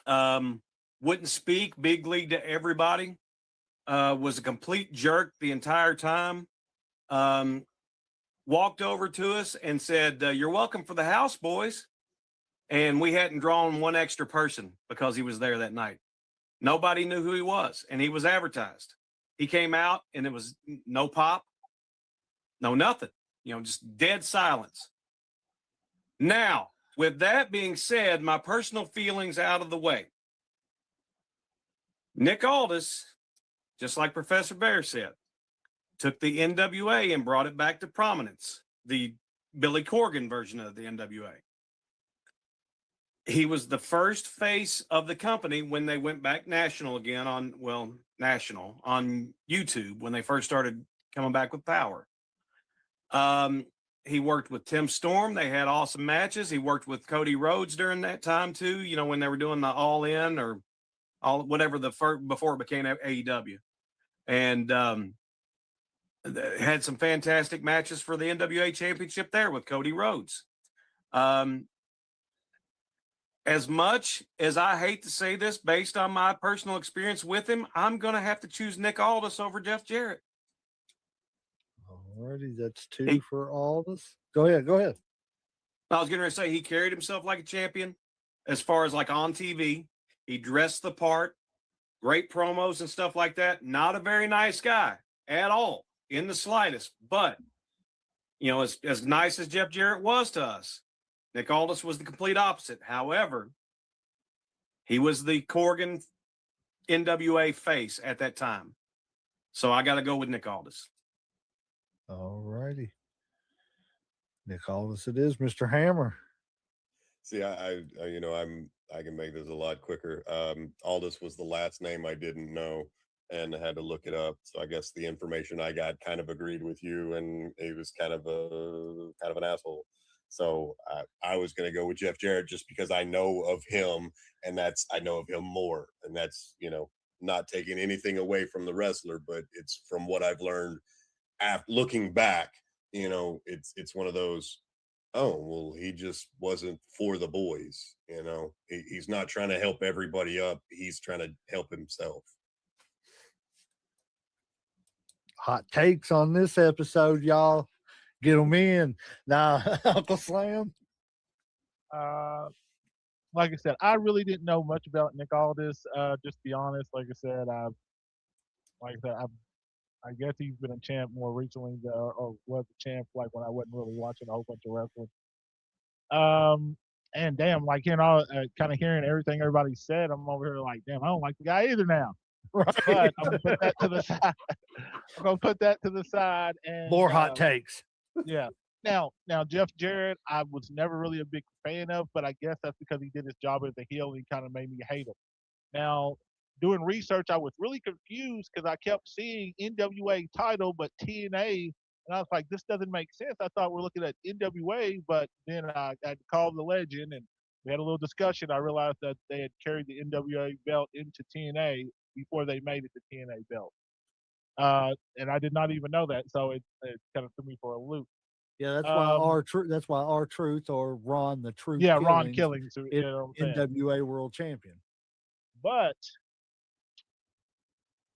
Wouldn't speak big league to everybody. Was a complete jerk the entire time. Walked over to us and said, you're welcome for the house, boys. And we hadn't drawn one extra person because he was there that night. Nobody knew who he was, and he was advertised. He came out, and it was no pop, no nothing, just dead silence. Now, with that being said, my personal feelings out of the way. Nick Aldis, just like Professor Bear said, took the NWA and brought it back to prominence, the Billy Corgan version of the NWA. He was the first face of the company when they went back national again on YouTube when they first started coming back with power. He worked with Tim Storm. They had awesome matches. He worked with Cody Rhodes during that time too, when they were doing the All In or all whatever before it became AEW. And had some fantastic matches for the NWA championship there with Cody Rhodes. As much as I hate to say this, based on my personal experience with him, I'm going to have to choose Nick Aldis over Jeff Jarrett. Alrighty, that's two for Aldis. Go ahead. I was going to say he carried himself like a champion as far as like on TV. He dressed the part, great promos and stuff like that. Not a very nice guy at all in the slightest, but as nice as Jeff Jarrett was to us, Nick Aldis was the complete opposite. However, he was the Corgan NWA face at that time. So I got to go with Nick Aldis. All righty. Nick Aldis it is, Mr. Hammer. See, I can make this a lot quicker. Aldis was the last name I didn't know and I had to look it up. So I guess the information I got kind of agreed with you, and he was kind of an asshole. So I was going to go with Jeff Jarrett just because I know of him, and I know of him more, and that's not taking anything away from the wrestler, but it's from what I've learned after looking back. It's one of those. Oh, well, he just wasn't for the boys. He's not trying to help everybody up. He's trying to help himself. Hot takes on this episode, y'all. Get them in. Now, Uncle Slam. Like I said, I really didn't know much about Nick Aldis. Just to be honest, like I said, I've I guess he's been a champ more recently, or was a champ like when I wasn't really watching a whole bunch of wrestling. And damn, like kind of hearing everything everybody said, I'm over here like, damn, I don't like the guy either now. Right. But I'm gonna put that to the side. I'm gonna put that to the side and More hot takes. yeah. Now Jeff Jarrett, I was never really a big fan of, but I guess that's because he did his job as a heel and he kind of made me hate him. Now, doing research, I was really confused because I kept seeing NWA title, but TNA, and I was like, this doesn't make sense. I thought we're looking at NWA, but then I called the legend and we had a little discussion. I realized that they had carried the NWA belt into TNA before they made it the TNA belt. And I did not even know that, so it kind of threw me for a loop. Yeah, that's why that's why R-Truth or Ron the Truth. Yeah, Ron Killings, you is know what I'm saying? NWA World Champion. But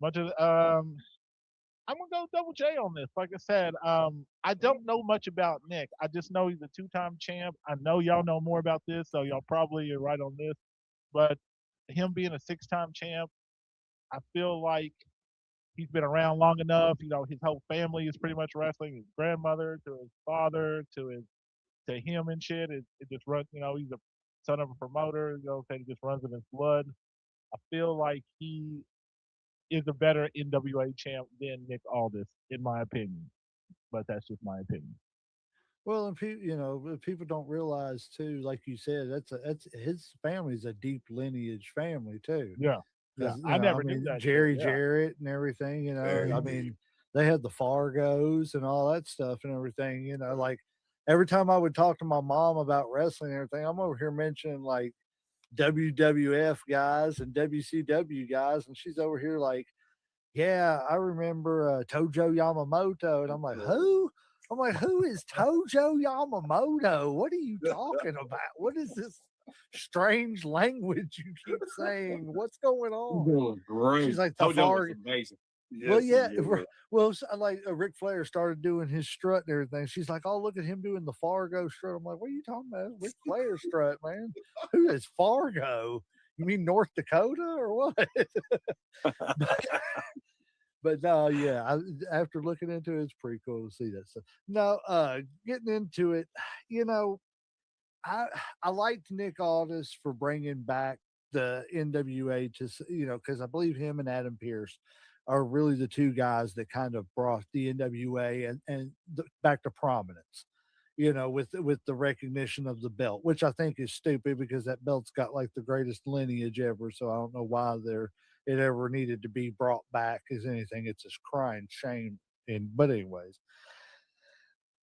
much of I'm gonna go double J on this. Like I said, I don't know much about Nick. I just know he's a two-time champ. I know y'all know more about this, so y'all probably are right on this. But him being a six-time champ, I feel like he's been around long enough. You know, his whole family is pretty much wrestling. His grandmother to his father to him and shit. It just runs. You know, he's a son of a promoter. You know, it just runs in his blood. I feel like he is a better NWA champ than Nick Aldis, in my opinion. But that's just my opinion. Well, and people don't realize too, like you said, that's his family's a deep lineage family too. Yeah. Yeah, I never knew that. Jerry Jarrett and everything, Very I deep. mean, they had the Fargos and all that stuff and everything, like every time I would talk to my mom about wrestling and everything, I'm over here mentioning like WWF guys and WCW guys, and she's over here like, yeah, I remember Tojo Yamamoto, and I'm like, who? I'm like, who is Tojo Yamamoto? What are you talking about? What is this strange language you keep saying? What's going on? Doing great. She's like, Tojo was amazing. well, Yes, yeah. he is. Well, like Ric Flair started doing his strut and everything. She's like, "Oh, look at him doing the Fargo strut." I'm like, "What are you talking about? Ric Flair strut, man. Who is Fargo? You mean North Dakota or what?" But no, yeah. After looking into it, it's pretty cool to see that stuff. No, getting into it, I liked Nick Aldis for bringing back the NWA to, because I believe him and Adam Pearce are really the two guys that kind of brought the NWA back to prominence, with the recognition of the belt, which I think is stupid because that belt's got like the greatest lineage ever. So I don't know why it ever needed to be brought back as anything. It's just crying shame. But anyways,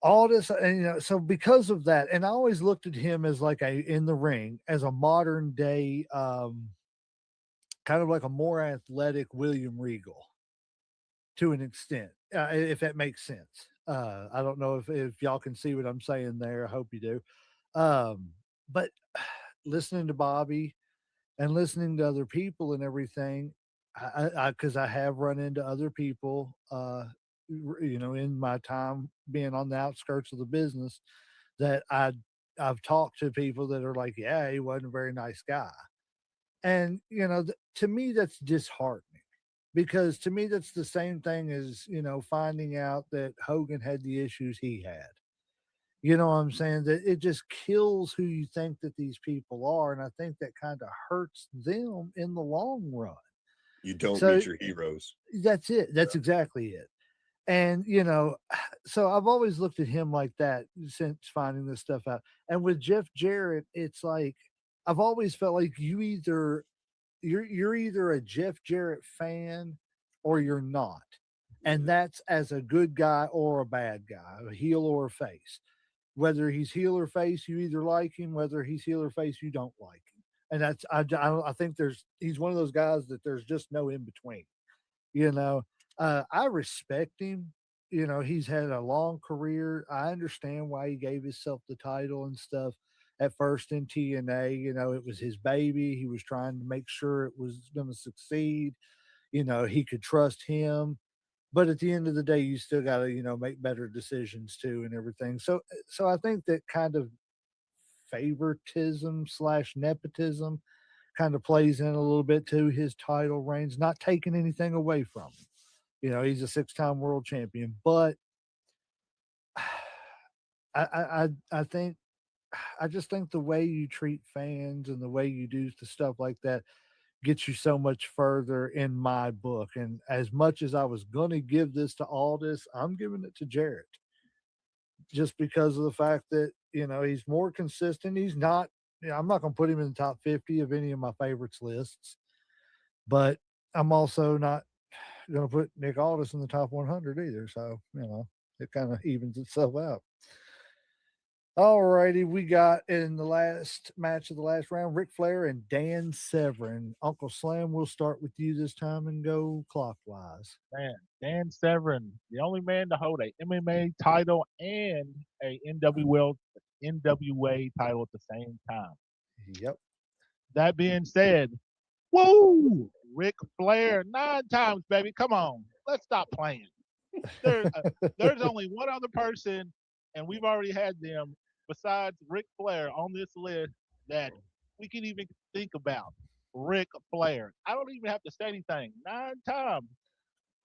all this, and so because of that, and I always looked at him as like in the ring as a modern day, kind of like a more athletic William Regal to an extent, if that makes sense. I don't know if y'all can see what I'm saying there. I hope you do. But listening to Bobby and listening to other people and everything, because I have run into other people, in my time being on the outskirts of the business, that I've talked to people that are like, yeah, he wasn't a very nice guy. And, to me, that's disheartening because to me, that's the same thing as, finding out that Hogan had the issues he had. You know what I'm saying? That it just kills who you think that these people are. And I think that kind of hurts them in the long run. You don't So meet your heroes. that's it. That's exactly it. And, so I've always looked at him like that since finding this stuff out. And with Jeff Jarrett, it's like, I've always felt like you're either a Jeff Jarrett fan or you're not. And that's as a good guy or a bad guy, a heel or a face. Whether he's heel or face, you either like him. Whether he's heel or face, you don't like him. And that's I think he's one of those guys that there's just no in between. I respect him. He's had a long career. I understand why he gave himself the title and stuff at first in TNA. It was his baby. He was trying to make sure it was going to succeed. He could trust him. But at the end of the day, you still got to, make better decisions too and everything. So I think that kind of favoritism / nepotism kind of plays in a little bit to his title reigns, not taking anything away from him. You know, he's a 6-time world champion, but I think I just think the way you treat fans and the way you do the stuff like that gets you so much further in my book. And as much as I was going to give this to Aldis, I'm giving it to Jarrett just because of the fact that, you know, he's more consistent. He's not, you know, I'm not going to put him in the top 50 of any of my favorites lists, but I'm also not going to put Nick Aldis in the top 100 either. So, you know, it kind of evens itself out. All righty, we got in the last match of the last round, Ric Flair and Dan Severn. Uncle Slam, we'll start with you this time and go clockwise. Man, Dan Severn, the only man to hold a MMA title and a NWA title at the same time. Yep. That being said, woo, Ric Flair 9 times, baby. Come on, let's stop playing. There's only one other person, and we've already had them besides Ric Flair on this list that we can even think about. Ric Flair. I don't even have to say anything. 9 times.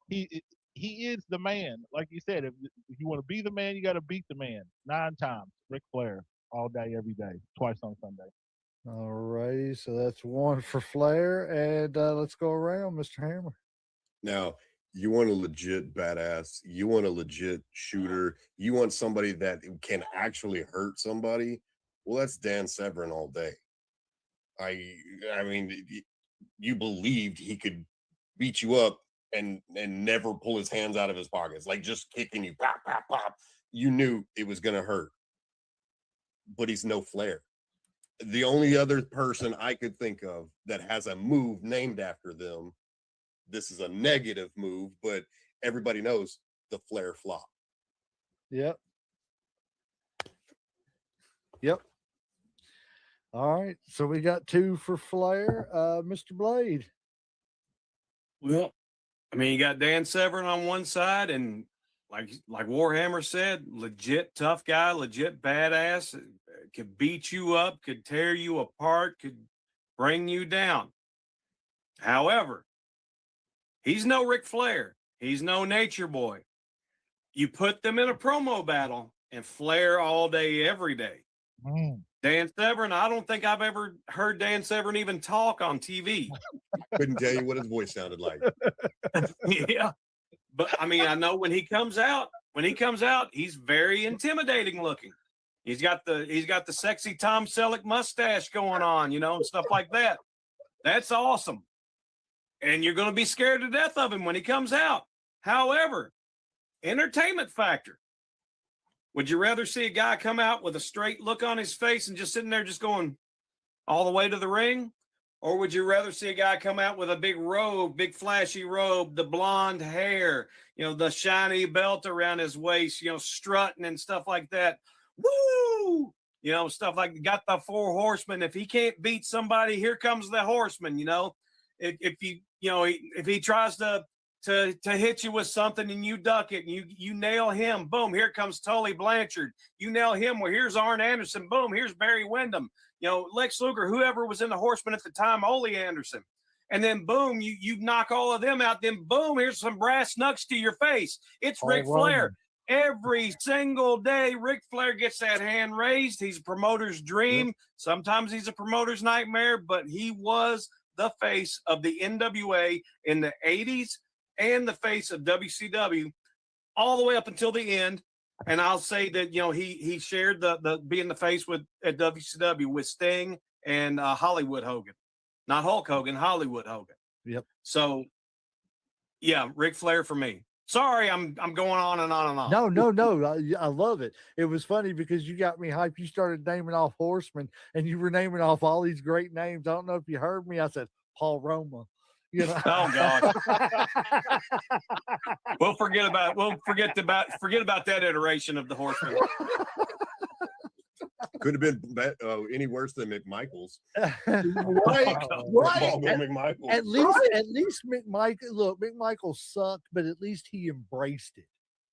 He is the man. Like you said, if you want to be the man, you got to beat the man. 9 times. Ric Flair. All day, every day. Twice on Sunday. All righty. So that's 1 for Flair. And let's go around, Mr. Hammer. Now, you want a legit badass, you want a legit shooter, you want somebody that can actually hurt somebody. Well, that's Dan Severn all day. I mean, you believed he could beat you up and never pull his hands out of his pockets, like just kicking you, pop, pop, pop. You knew it was going to hurt. But he's no Flair. The only other person I could think of that has a move named after them, this is a negative move, but everybody knows the Flair flop. Yep. Yep. All right. So we got 2 for Flair. Mr. Blade. Well, I mean, you got Dan Severn on one side, and like Warhammer said, legit tough guy, legit badass, could beat you up, could tear you apart, could bring you down. However, he's no Ric Flair. He's no Nature Boy. You put them in a promo battle, and Flair all day, every day. Dan Severn, I don't think I've ever heard Dan Severn even talk on TV. Couldn't tell you what his voice sounded like. Yeah. But I mean, I know when he comes out, he's very intimidating looking. He's got the sexy Tom Selleck mustache going on, you know, and stuff like that. That's awesome. And you're going to be scared to death of him when he comes out. However, entertainment factor. Would you rather see a guy come out with a straight look on his face and just sitting there just going all the way to the ring? Or would you rather see a guy come out with a big robe, big flashy robe, the blonde hair, you know, the shiny belt around his waist, you know, strutting and stuff like that? Woo! You know, stuff like got the 4 horsemen. If he can't beat somebody, here comes the horseman, you know. If he tries to hit you with something and you duck it and you nail him, boom, here comes Tully Blanchard. You nail him, well, here's Arn Anderson, boom, here's Barry Windham. You know, Lex Luger, whoever was in the Horsemen at the time, Ole Anderson. And then boom, you knock all of them out, then boom, here's some brass knucks to your face. It's Ric Flair. Every single day, Ric Flair gets that hand raised. He's a promoter's dream. Yep. Sometimes he's a promoter's nightmare, but he was the face of the NWA in the 80s and the face of WCW all the way up until the end. And I'll say that, you know, he shared the being the face at WCW with Sting and Hollywood Hogan. Not Hulk Hogan, Hollywood Hogan. Yep. So, yeah, Ric Flair for me. Sorry, I'm going on and on and on. No. I love it. It was funny because you got me hyped. You started naming off horsemen, and you were naming off all these great names. I don't know if you heard me. I said Paul Roma. You know? Oh God. We'll forget about that iteration of the horseman. Could have been any worse than McMichaels. Right. McMichaels. At least McMichael. Look, McMichael sucked, but at least he embraced it.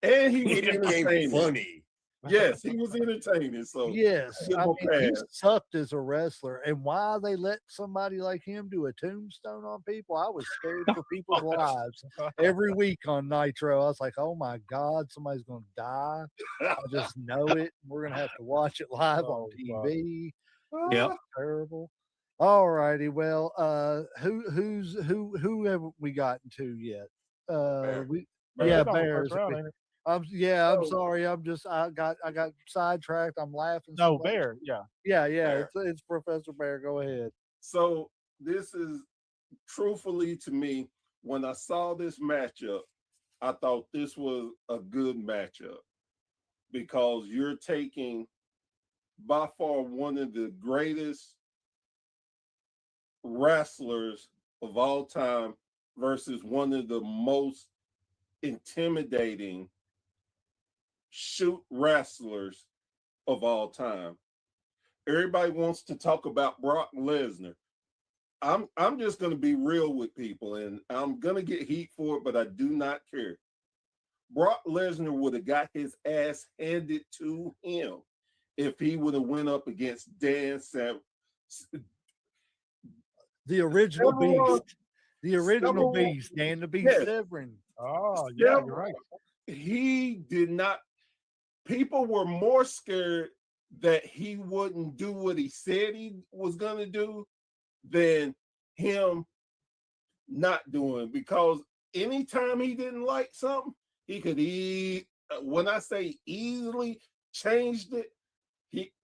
And he became funny. Yes, he was entertaining. So Yes, give I him mean a he pass. sucked as a wrestler, and why they let somebody like him do a tombstone on people, I was scared for people's lives every week on Nitro. I was like, "Oh my God, somebody's going to die." I just know it. We're going to have to watch it live on Oh, God. TV. Yep. Terrible. All righty. Well, who have we gotten to yet? Bear. We Bear, yeah, it's on the first Bears. round, ain't it? I'm So, sorry. I got sidetracked. I'm laughing so No, much. Bear. Yeah. Yeah, Bear. it's Professor Bear. Go ahead. so this is truthfully to me, when I saw this matchup, I thought this was a good matchup because you're taking by far one of the greatest wrestlers of all time versus one of the most intimidating shoot wrestlers of all time. Everybody wants to talk about Brock Lesnar. I'm just going to be real with people, and I'm going to get heat for it, but I do not care. Brock Lesnar would have got his ass handed to him if he would have went up against Dan Sam. The original Several- beast. The original several- beast, Dan the Beast yes. Severin. Oh, yeah, you're right. He did not. People were more scared that he wouldn't do what he said he was going to do than him not doing, because anytime he didn't like something, he could when I say easily changed it,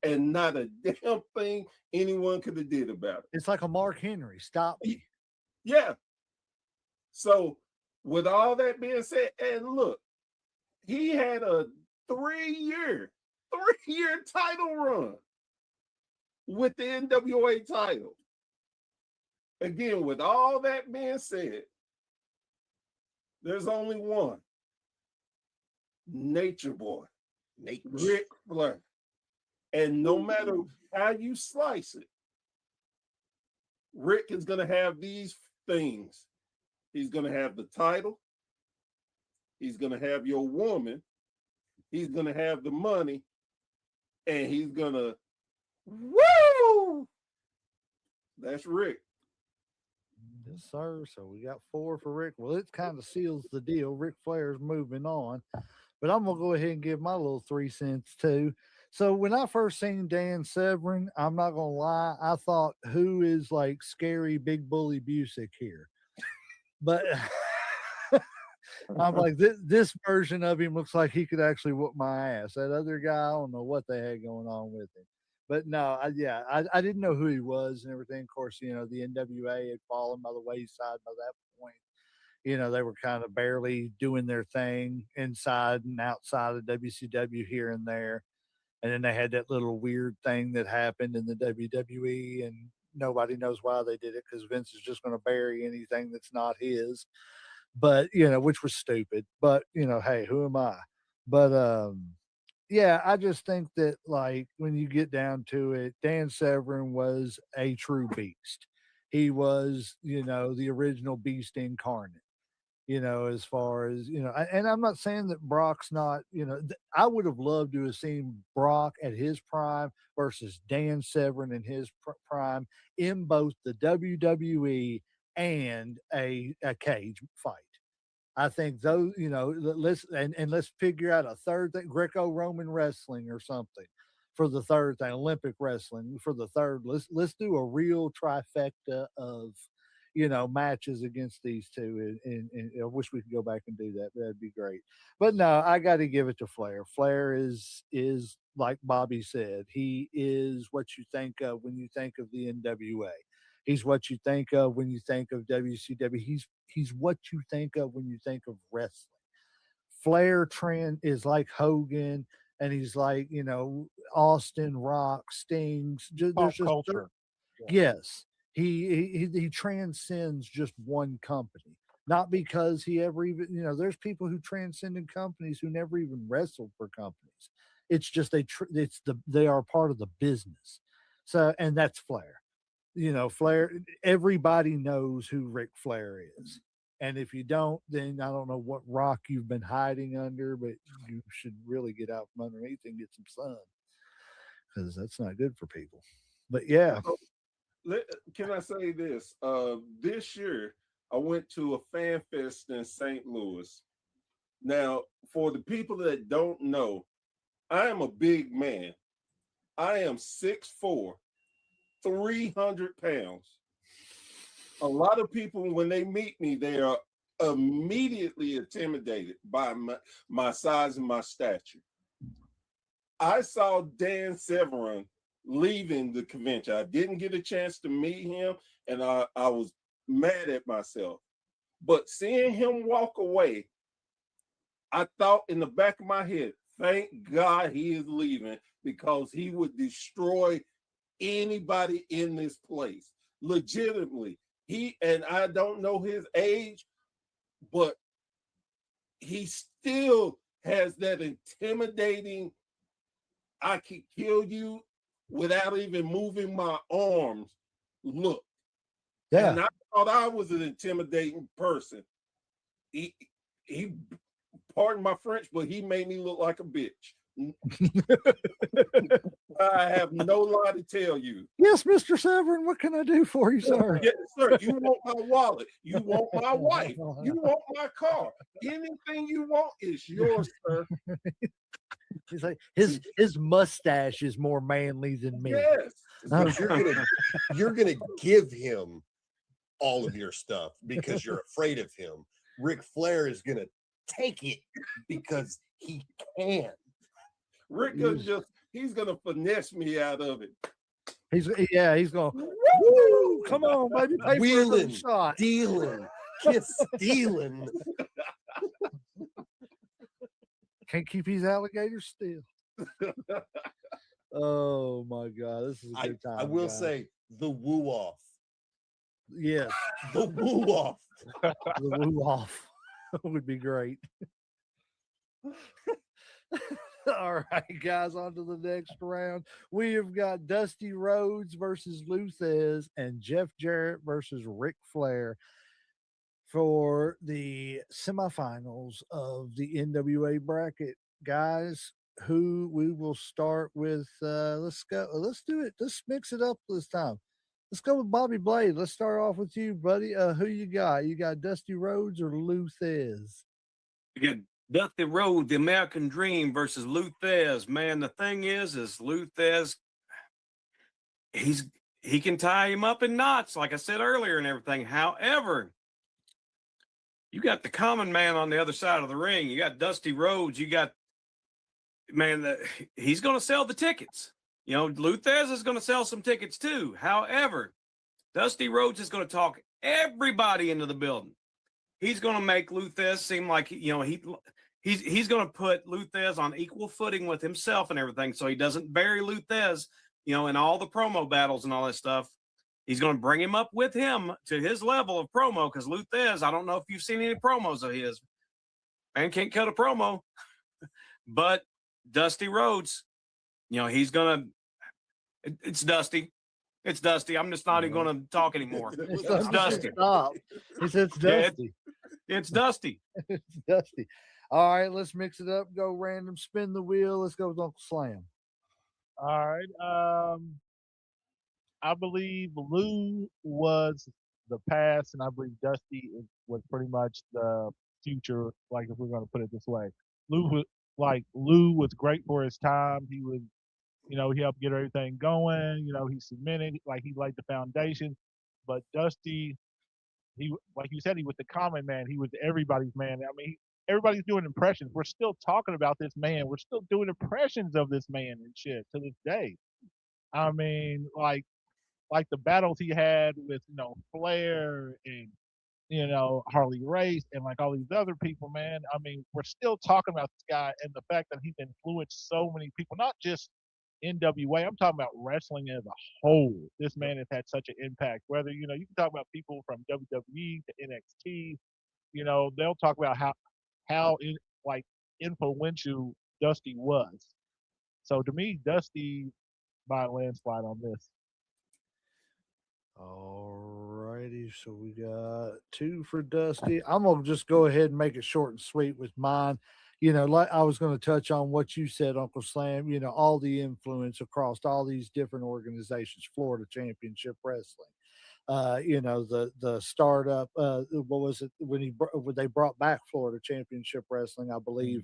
and not a damn thing anyone could have did about it. It's like a Mark Henry. Stop me. Yeah. So with all that being said, and look, he had a three-year title run with the NWA title. Again, with all that being said, there's only one. Nature Boy. Ric Flair. And no matter how you slice it, Rick is going to have these things. He's going to have the title. He's going to have your woman. He's going to have the money. And he's going to, woo! That's Rick. Yes, sir. So we got 4 for Rick. Well, it kind of seals the deal. Ric Flair's moving on. But I'm going to go ahead and give my little 3 cents too. So when I first seen Dan Severin, I'm not going to lie, I thought, who is like scary big bully Busick here? But I'm like, this version of him looks like he could actually whoop my ass. That other guy, I don't know what they had going on with him. But no, I didn't know who he was and everything. Of course, the NWA had fallen by the wayside by that point. They were kind of barely doing their thing inside and outside of WCW here and there. And then they had that little weird thing that happened in the WWE, and nobody knows why they did it because Vince is just going to bury anything that's not his. But which was stupid. But hey, who am I? But yeah, I just think that like when you get down to it, Dan Severin was a true beast. He was, the original beast incarnate. As far as, and I'm not saying that Brock's not, I would have loved to have seen Brock at his prime versus Dan Severin in his prime in both the WWE and a cage fight. I think those, let's figure out a third thing, Greco-Roman wrestling or something for the third thing, Olympic wrestling for the third. Let's do a real trifecta of, matches against these two. And I wish we could go back and do that. That'd be great. But no, I got to give it to Flair. Flair is like Bobby said, he is what you think of when you think of the NWA. He's what you think of when you think of WCW. He's what you think of when you think of wrestling. Flair trend is like Hogan, and he's like Austin, Rock, Stings. Pop culture. Yes, he transcends just one company. Not because he ever even there's people who transcended companies who never even wrestled for companies. It's just they are part of the business. So and that's Flair. Flair. Everybody knows who Ric Flair is. And if you don't, then I don't know what rock you've been hiding under, but you should really get out from underneath and get some sun because that's not good for people. But yeah, Can I say this? This year I went to a fan fest in St. Louis. Now, for the people that don't know, I am a big man. I am 6'4", 300 pounds. A lot of people, when they meet me, they are immediately intimidated by my size and my stature. I saw Dan Severn leaving the convention. I didn't get a chance to meet him, and I was mad at myself. But seeing him walk away, I thought in the back of my head, thank God he is leaving, because he would destroy anybody in this place. Legitimately. And I don't know his age, but he still has that intimidating, I can kill you without even moving my arms look. yeah. And I thought I was an intimidating person. He pardon my French, but he made me look like a bitch. I have no lie to tell you. Yes, Mr. Severn, what can I do for you, sir? Yes, sir. You want my wallet. You want my wife. You want my car. Anything you want is yours, sir. He's like his mustache is more manly than me. Yes. But you're gonna give him all of your stuff because you're afraid of him. Ric Flair is gonna take it because he can. Rick he's gonna finesse me out of it. He's going, woo, come on, baby, pay for a Wheeling, good shot. dealing, kiss stealing. Can't keep his alligators still. Oh my God, this is a good time. I will guys. say the woo off. Yes, The woo off. the woo off would be great. All right, guys, on to the next round. We have got Dusty Rhodes versus Lou Thesz and Jeff Jarrett versus Ric Flair for the semifinals of the NWA bracket. Guys, who we will start with, let's do it. Let's mix it up this time. Let's go with Bobby Blade. Let's start off with you, buddy. Who you got? You got Dusty Rhodes or Lou Thesz? You got Dusty Rhodes, the American Dream versus Lou Thesz. Man, the thing is Lou Thesz, he can tie him up in knots, like I said earlier, and everything. However, you got the common man on the other side of the ring. You got Dusty Rhodes. You got, man, he's going to sell the tickets. You know, Lou Thesz is going to sell some tickets too. However, Dusty Rhodes is going to talk everybody into the building. He's going to make Lou Thesz seem like, you know, he's going to put Lou Thesz on equal footing with himself and everything, so he doesn't bury Lou Thesz, you know, in all the promo battles and all that stuff. He's going to bring him up with him to his level of promo, because Lou Thesz, I don't know if you've seen any promos of his. Man can't cut a promo. But Dusty Rhodes, you know, he's going to, it's Dusty. It's Dusty. I'm just not even going to talk anymore. It's Dusty. Stop. He said it's Dusty. It's Dusty. It's Dusty. All right, let's mix it up. Go random, spin the wheel. Let's go with Uncle Slam. All right. I believe Lou was the past, and I believe Dusty was pretty much the future. Like, if we're going to put it this way, Lou was great for his time. He was, you know, he helped get everything going. You know, he cemented, like, he laid the foundation. But Dusty, he, like you said, he was the common man. He was everybody's man. I mean, everybody's doing impressions. We're still talking about this man. We're still doing impressions of this man and shit to this day. I mean, like the battles he had with, you know, Flair and, you know, Harley Race and like all these other people, man. I mean, we're still talking about this guy and the fact that he's influenced so many people, not just NWA. I'm talking about wrestling as a whole. This man has had such an impact. Whether, you know, you can talk about people from WWE to NXT, you know, they'll talk about how influential Dusty was. So to me, Dusty by a landslide on this. All Alrighty, so we got 2 for Dusty. I'm gonna just go ahead and make it short and sweet with mine. Like I was going to touch on what you said, Uncle Slam. All the influence across all these different organizations, Florida Championship Wrestling. The startup. What was it when they brought back Florida Championship Wrestling? I believe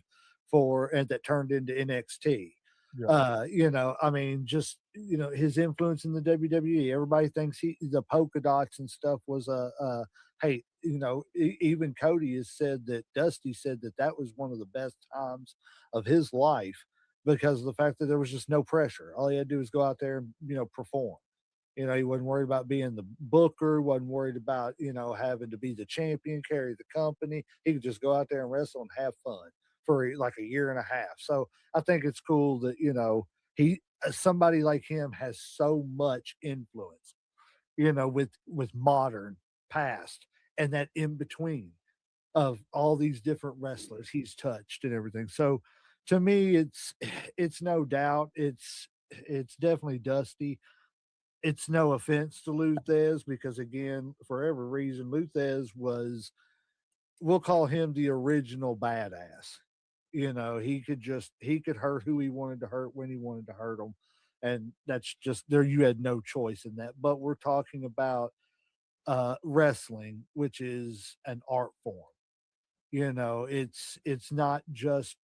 and that turned into NXT. Yeah. I mean, just his influence in the WWE. Everybody thinks the polka dots and stuff was hey, even Cody has said that Dusty said that was one of the best times of his life because of the fact that there was just no pressure. All he had to do was go out there and perform. He wasn't worried about being the booker, wasn't worried about having to be the champion, carry the company. He could just go out there and wrestle and have fun for like a year and a half. So I think it's cool that somebody like him has so much influence, with modern, past, and that in between of all these different wrestlers he's touched and everything. So to me, it's no doubt it's definitely Dusty. It's no offense to Luthez because again, for every reason, Luthez we'll call him the original badass. He could hurt who he wanted to hurt when he wanted to hurt them. And that's just there. You had no choice in that, but we're talking about wrestling, which is an art form. It's not just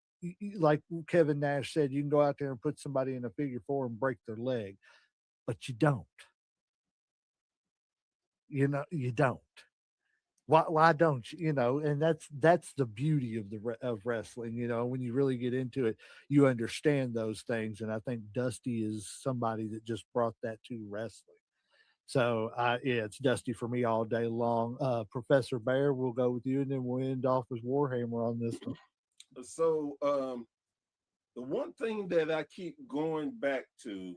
like Kevin Nash said, you can go out there and put somebody in a figure 4 and break their leg, but you don't. You don't. Why don't you? And that's the beauty of wrestling. When you really get into it, you understand those things. And I think Dusty is somebody that just brought that to wrestling. So yeah, it's Dusty for me all day long. Professor Bear, we'll go with you, and then we'll end off with Warhammer on this one. So the one thing that I keep going back to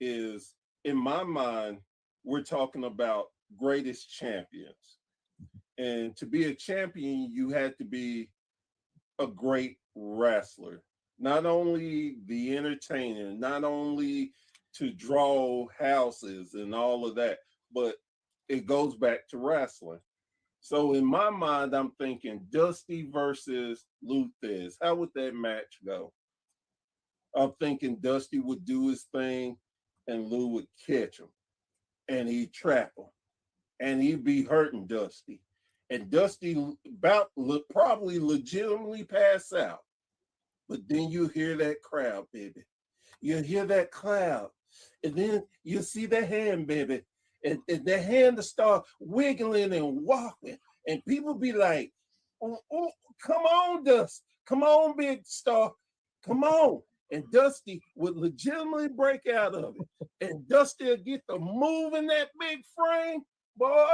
is, in my mind, we're talking about greatest champions. And to be a champion, you had to be a great wrestler. Not only the entertainer, not only to draw houses and all of that, but it goes back to wrestling. So in my mind, I'm thinking Dusty versus Luthez. How would that match go? I'm thinking Dusty would do his thing and Lou would catch him and he'd trap him and he'd be hurting Dusty. And Dusty probably legitimately pass out. But then you hear that crowd, baby. You hear that cloud. And then you see the hand, baby. And the hand to start wiggling and walking. And people be like, oh, come on, Dusty. Come on, big star. Come on. And Dusty would legitimately break out of it. And Dusty would get to move in that big frame, boy.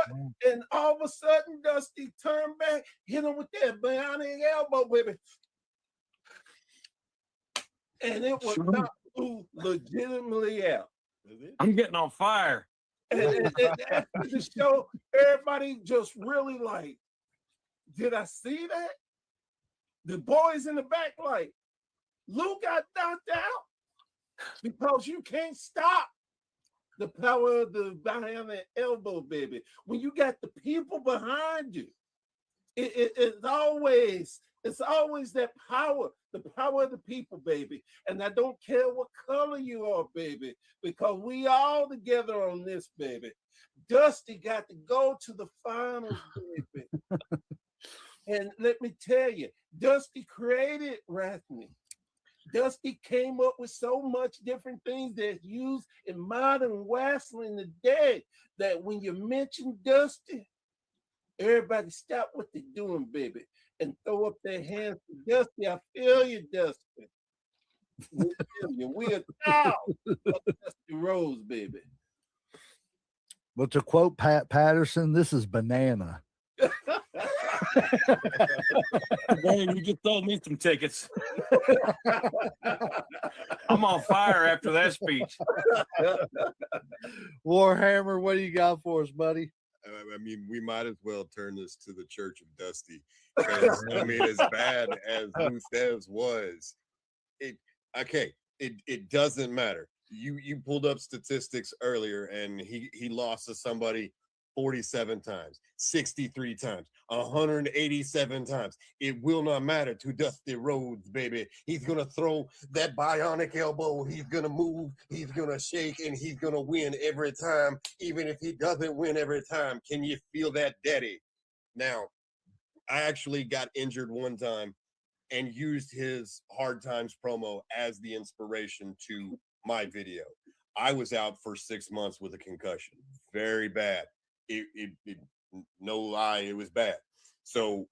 And all of a sudden, Dusty turned back, hit him with that bionic elbow, baby. And it would knock Lou legitimately out. I'm getting on fire. And after the show, everybody just really like, did I see that? The boys in the back like, Lou got knocked out because you can't stop the power of the bionic elbow, baby. When you got the people behind you, it's always that power, the power of the people, baby. And I don't care what color you are, baby, because we all together on this, baby. Dusty got to go to the finals, baby. And let me tell you, Dusty created wrestling. Dusty came up with so much different things that's used in modern wrestling today that when you mention Dusty, everybody stop what they're doing, baby, and throw up their hands to Dusty. I feel you, Dusty. We feel you. We are proud of Dusty Rose, baby. But to quote Pat Patterson, this is banana. Man, you just sold me some tickets. I'm on fire after that speech. Warhammer, what do you got for us, buddy? I mean, we might as well turn this to the Church of Dusty. Because, I mean, as bad as Luthez was, it doesn't matter. You pulled up statistics earlier, and he lost to somebody 47 times, 63 times, 187 times. It will not matter to Dusty Rhodes, baby. He's going to throw that bionic elbow. He's going to move. He's going to shake, and he's going to win every time, even if he doesn't win every time. Can you feel that, daddy? Now, I actually got injured one time and used his Hard Times promo as the inspiration to my video. I was out for 6 months with a concussion. Very bad. No lie, it was bad. So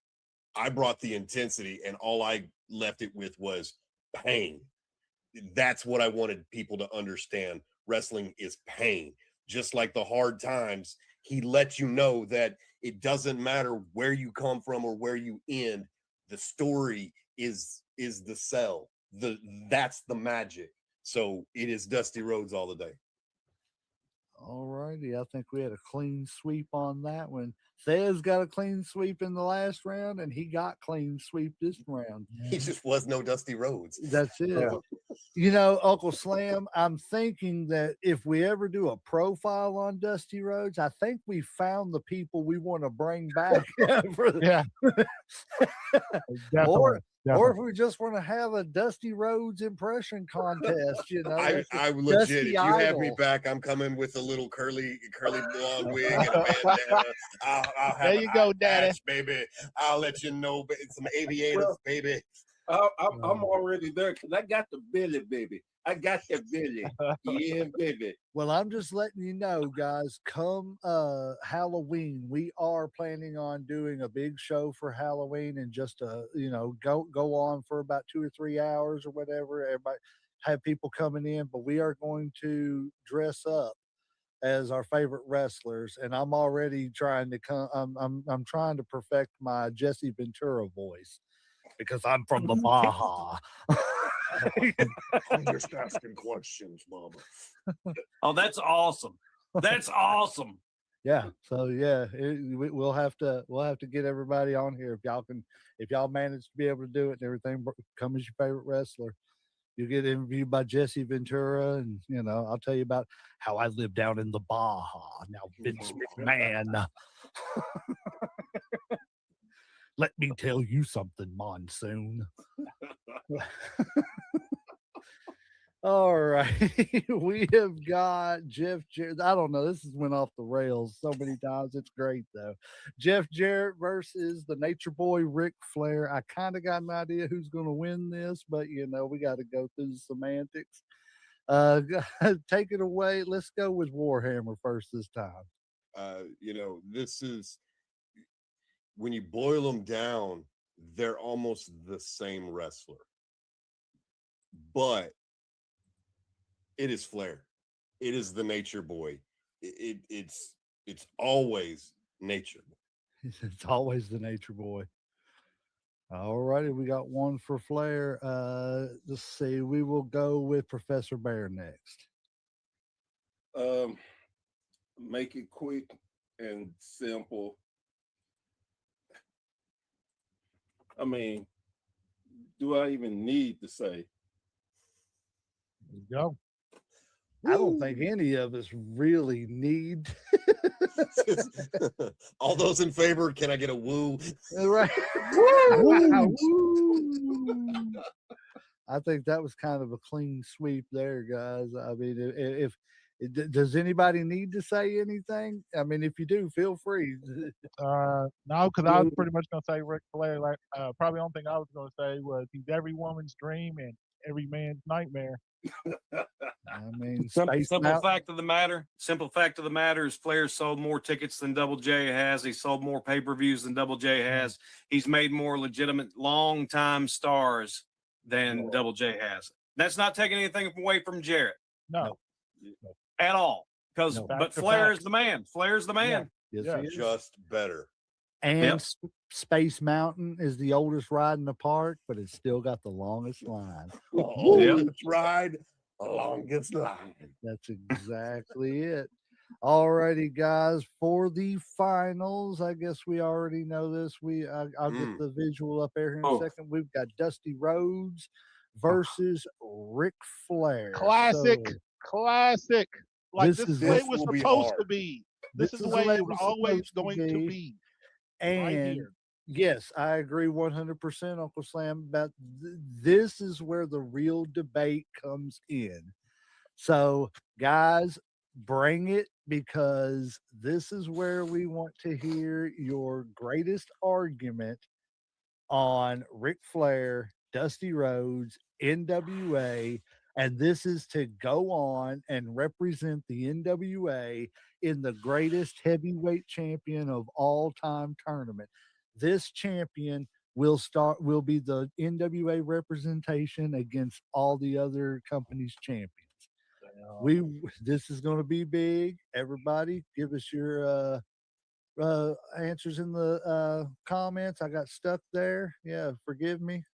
I brought the intensity, and all I left it with was pain. That's what I wanted people to understand. Wrestling is pain. Just like the Hard Times, he lets you know that it doesn't matter where you come from or where you end. The story is the sell. That's the magic. So it is Dusty Rhodes all the day. All righty. I think we had a clean sweep on that one. Thez got a clean sweep in the last round, and he got clean sweep this round. He just was no Dusty Rhodes. That's it. You know, Uncle Slam, I'm thinking that if we ever do a profile on Dusty Rhodes, I think we found the people we want to bring back. Yeah. Or if we just want to have a Dusty Rhodes impression contest, you know. I legit, if you have me back, I'm coming with a little curly blonde wig and a bandana. I'll have there you go, daddy. patch, baby. I'll let you know, some aviators, baby. I'm already there because I got the Billy, baby. I got the Billy. Yeah, baby. Well, I'm just letting you know, guys, come Halloween, we are planning on doing a big show for Halloween and just go on for about 2 or 3 hours or whatever. Everybody have people coming in, but we are going to dress up as our favorite wrestlers, and I'm already trying to I'm trying to perfect my Jesse Ventura voice because I'm from the Baja. I'm just asking questions, Mama. Oh, that's awesome. That's awesome. Yeah. So yeah, we'll have to get everybody on here if y'all manage to be able to do it and everything. Come as your favorite wrestler. You get interviewed by Jesse Ventura, and I'll tell you about how I live down in the Baja. Now, Vince McMahon. Let me tell you something, Monsoon. All right. We have got Jeff Jarrett. I don't know. This has went off the rails so many times. It's great, though. Jeff Jarrett versus the Nature Boy, Ric Flair. I kind of got an idea who's going to win this, but, we got to go through the semantics. Take it away. Let's go with Warhammer first this time. This is, when you boil them down, they're almost the same wrestler. But it is Flair. It is the Nature Boy. It's always Nature. It's always the Nature Boy. All righty, we got one for Flair. Let's see. We will go with Professor Bear next. Make it quick and simple. I mean, do I even need to say? There you go. I don't think any of us really need. All those in favor, can I get a woo? Right. Woo! I think that was kind of a clean sweep there, guys. I mean, if does anybody need to say anything? I mean, if you do, feel free. No, because I was pretty much going to say Ric Flair. Like, probably the only thing I was going to say was he's every woman's dream and every man's nightmare. I mean, simple fact of the matter is Flair sold more tickets than Double J has. He sold more pay-per-views than Double J has. He's made more legitimate long-time stars than Double J has. That's not taking anything away from Jarrett. No. At all. But Flair is the man. Flair's the man. Yes, Yeah. he is. Just better. And Space Mountain is the oldest ride in the park, but it's still got the longest line. Oldest ride, longest line. That's exactly it. All righty, guys. For the finals, I guess we already know this. I'll get the visual up there here in a second. We've got Dusty Rhodes versus Ric Flair. Classic. Like this was was supposed to be. This is the way it was always supposed to going to be. Right And here. yes, I agree 100%, Uncle Sam. About this is where the real debate comes in. So, guys, bring it, because this is where we want to hear your greatest argument on Ric Flair, Dusty Rhodes, NWA, and this is to go on and represent the NWA in the greatest heavyweight champion of all time tournament. This champion will be the NWA representation against all the other companies' champions. This is going to be big. Everybody, give us your answers in the comments. I got stuck there. Yeah, forgive me.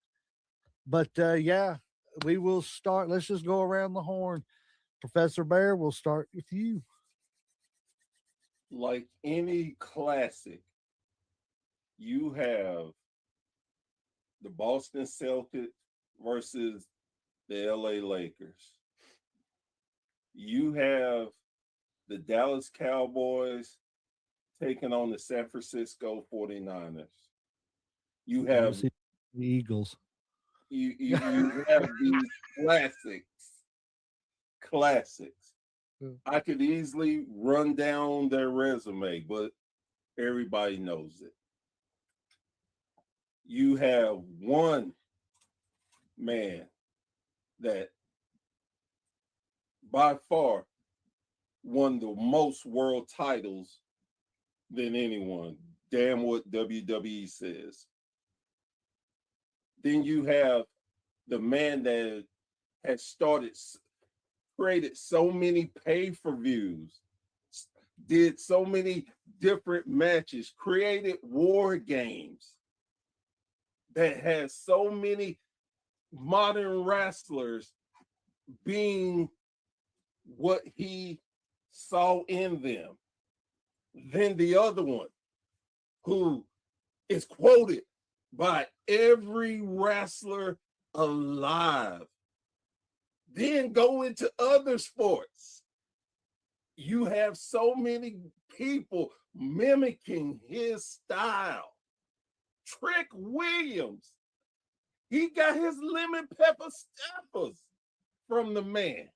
But yeah, we will start. Let's just go around the horn. Professor Bear, we'll start with you. Like any classic, you have the Boston Celtics versus the LA Lakers. You have the Dallas Cowboys taking on the San Francisco 49ers. You have the Eagles. You have these classics. I could easily run down their resume, but everybody knows it. You have one man that by far won the most world titles than anyone. Damn what WWE says. Then you have the man that has created so many pay-per-views, did so many different matches, created war games, that has so many modern wrestlers being what he saw in them. Then the other one, who is quoted by every wrestler alive. Then go into other sports. You have so many people mimicking his style. Trick Williams, he got his lemon pepper steppers from the man.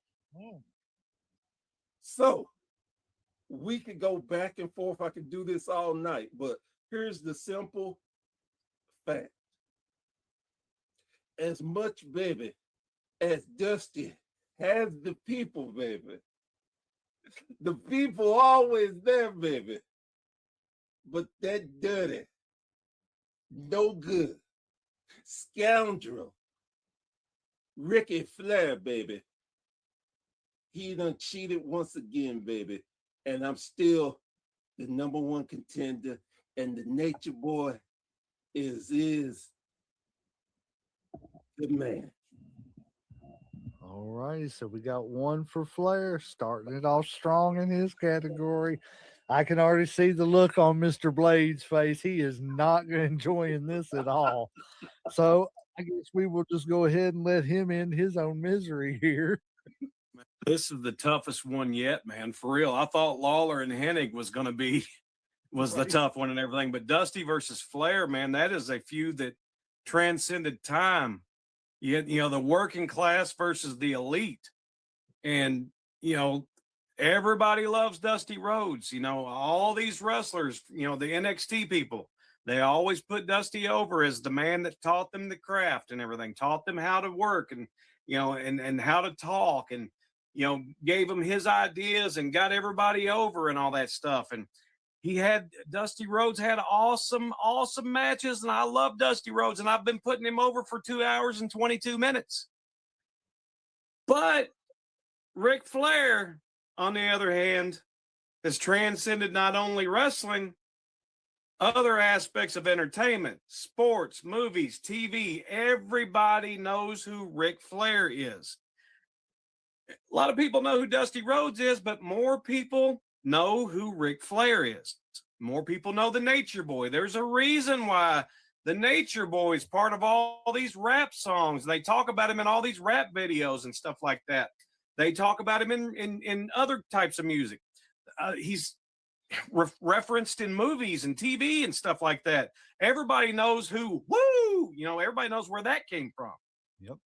So we could go back and forth. I could do this all night, but here's the simple fact. As much, baby, as Dusty has the people, baby, the people always there, baby. But that dirty, no good, scoundrel, Ricky Flair, baby, he done cheated once again, baby. And I'm still the number one contender. And the Nature Boy is the man. All righty, so we got one for Flair, starting it off strong in his category. I can already see the look on Mr. Blade's face. He is not enjoying this at all. So I guess we will just go ahead and let him end his own misery here. This is the toughest one yet, man. For real. I thought Lawler and Hennig was going to be the tough one and everything, but Dusty versus Flair, man, that is a feud that transcended time. You know, the working class versus the elite. And, you know, everybody loves Dusty Rhodes. You know, all these wrestlers, you know, the NXT people, they always put Dusty over as the man that taught them the craft and everything, taught them how to work and, you know, and how to talk and, you know, gave them his ideas and got everybody over and all that stuff. And Dusty Rhodes had awesome matches, and I love Dusty Rhodes, and I've been putting him over for 2 hours and 22 minutes. But Ric Flair, on the other hand, has transcended not only wrestling, other aspects of entertainment, sports, movies, TV. Everybody knows who Ric Flair is. A lot of people know who Dusty Rhodes is, but more people know who Ric Flair is. More people know the Nature Boy. There's a reason why the Nature Boy is part of all these rap songs. They talk about him in all these rap videos and stuff like that. They talk about him in other types of music. He's referenced in movies and TV and stuff like that. Everybody knows who, woo, everybody knows where that came from. Yep.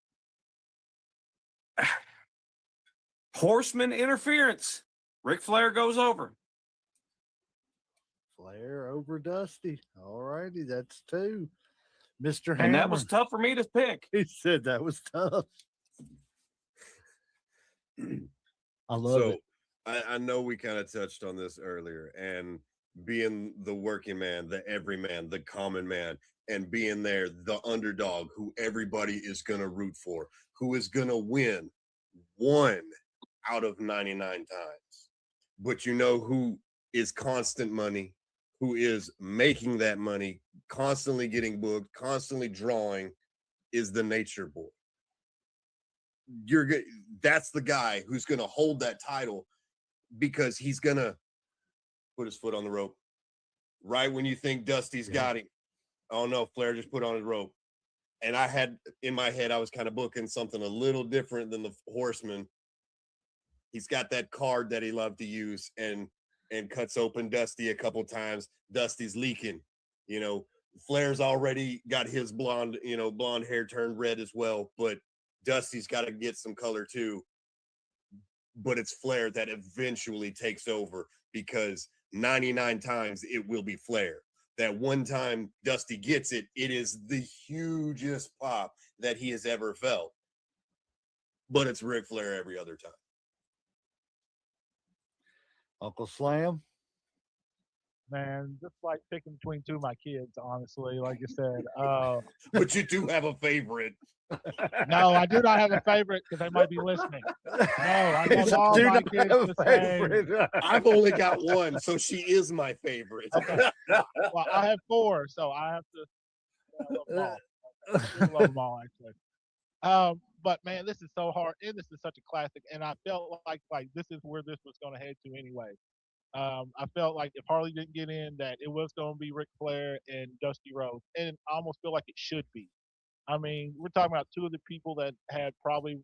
Horseman interference. Ric Flair goes over. Flair over Dusty. All righty, that's 2. Mr. And that Hammer. was tough for me to pick. He said that was tough. I love So it. I know we kind of touched on this earlier, and being the working man, the everyman, the common man, and being there, the underdog who everybody is going to root for, who is going to win 1 out of 99 times. But you know who is constant money, who is making that money, constantly getting booked, constantly drawing, is the Nature Boy. That's the guy who's going to hold that title, because he's going to put his foot on the rope right when you think Dusty's got him. Oh no, Flair just put on his rope. And I had in my head, I was kind of booking something a little different than the Horseman. He's got that card that he loved to use and cuts open Dusty a couple times. Dusty's leaking, Flair's already got his blonde hair turned red as well, but Dusty's got to get some color too. But it's Flair that eventually takes over, because 99 times it will be Flair. That one time Dusty gets it, it is the hugest pop that he has ever felt. But it's Ric Flair every other time. Uncle Slam. Man, just like picking between 2 of my kids, honestly, like you said. But you do have a favorite. No, I do not have a favorite, because they might be listening. No, I love all Do my not kids have the a same. favorite. I've only got one, so she is my favorite. Okay. Well, I have 4, so I have to love them all. I do love them all, actually. But man, this is so hard, and this is such a classic. And I felt like this is where this was going to head to anyway. I felt like if Harley didn't get in, that it was going to be Ric Flair and Dusty Rhodes, and I almost feel like it should be. I mean, we're talking about 2 of the people that had probably,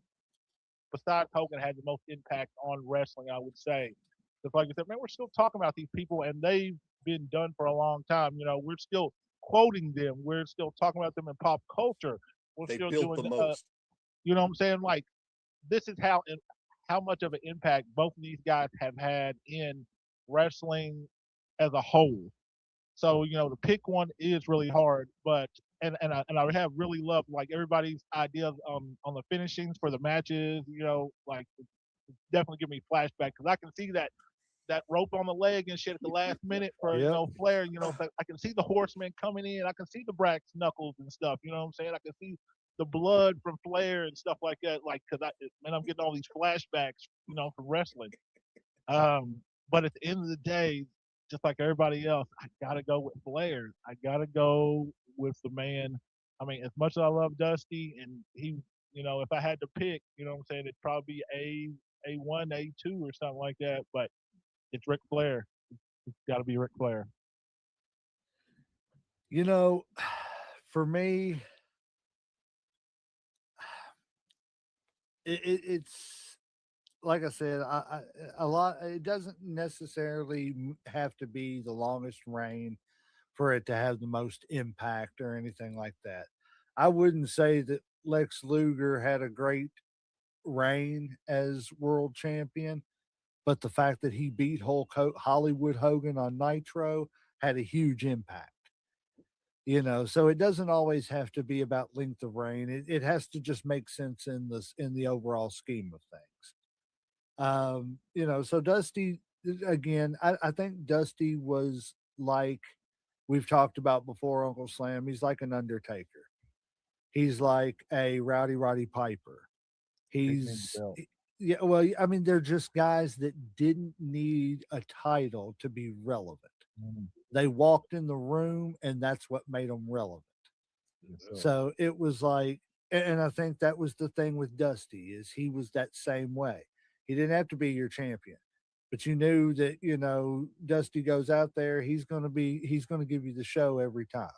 besides Hogan, had the most impact on wrestling, I would say. Because like I said, man, we're still talking about these people, and they've been done for a long time. We're still quoting them. We're still talking about them in pop culture. We're They still built doing the most. you know what I'm saying? Like, this is how much of an impact both of these guys have had in wrestling as a whole. So, to pick one is really hard, but and I have really loved like everybody's ideas on the finishings for the matches. Like, definitely give me flashback, because I can see that rope on the leg and shit at the last minute for Yep. Flair. I can see the Horseman coming in. I can see the brass knuckles and stuff. You know what I'm saying? I can see the blood from Flair and stuff like that. Like, because I'm getting all these flashbacks, from wrestling. But at the end of the day, just like everybody else, I gotta go with Flair. I gotta go with the man. I mean, as much as I love Dusty, and he, if I had to pick, what I'm saying, it'd probably be A1, A2, or something like that. But it's Ric Flair. It's got to be Ric Flair. For me, it's like I said, a lot. It doesn't necessarily have to be the longest reign for it to have the most impact or anything like that. I wouldn't say that Lex Luger had a great reign as world champion, but the fact that he beat Hollywood Hogan on Nitro had a huge impact. So it doesn't always have to be about length of reign. It has to just make sense in the overall scheme of things. So Dusty, again, I think Dusty was like we've talked about before, Uncle Slam. He's like an Undertaker. He's like a Rowdy Piper. Yeah, well, I mean, they're just guys that didn't need a title to be relevant. Mm. They walked in the room, and that's what made them relevant. Yes, So it was like, and I think that was the thing with Dusty, is he was that same way. He didn't have to be your champion, but you knew that, Dusty goes out there, he's going to give you the show every time.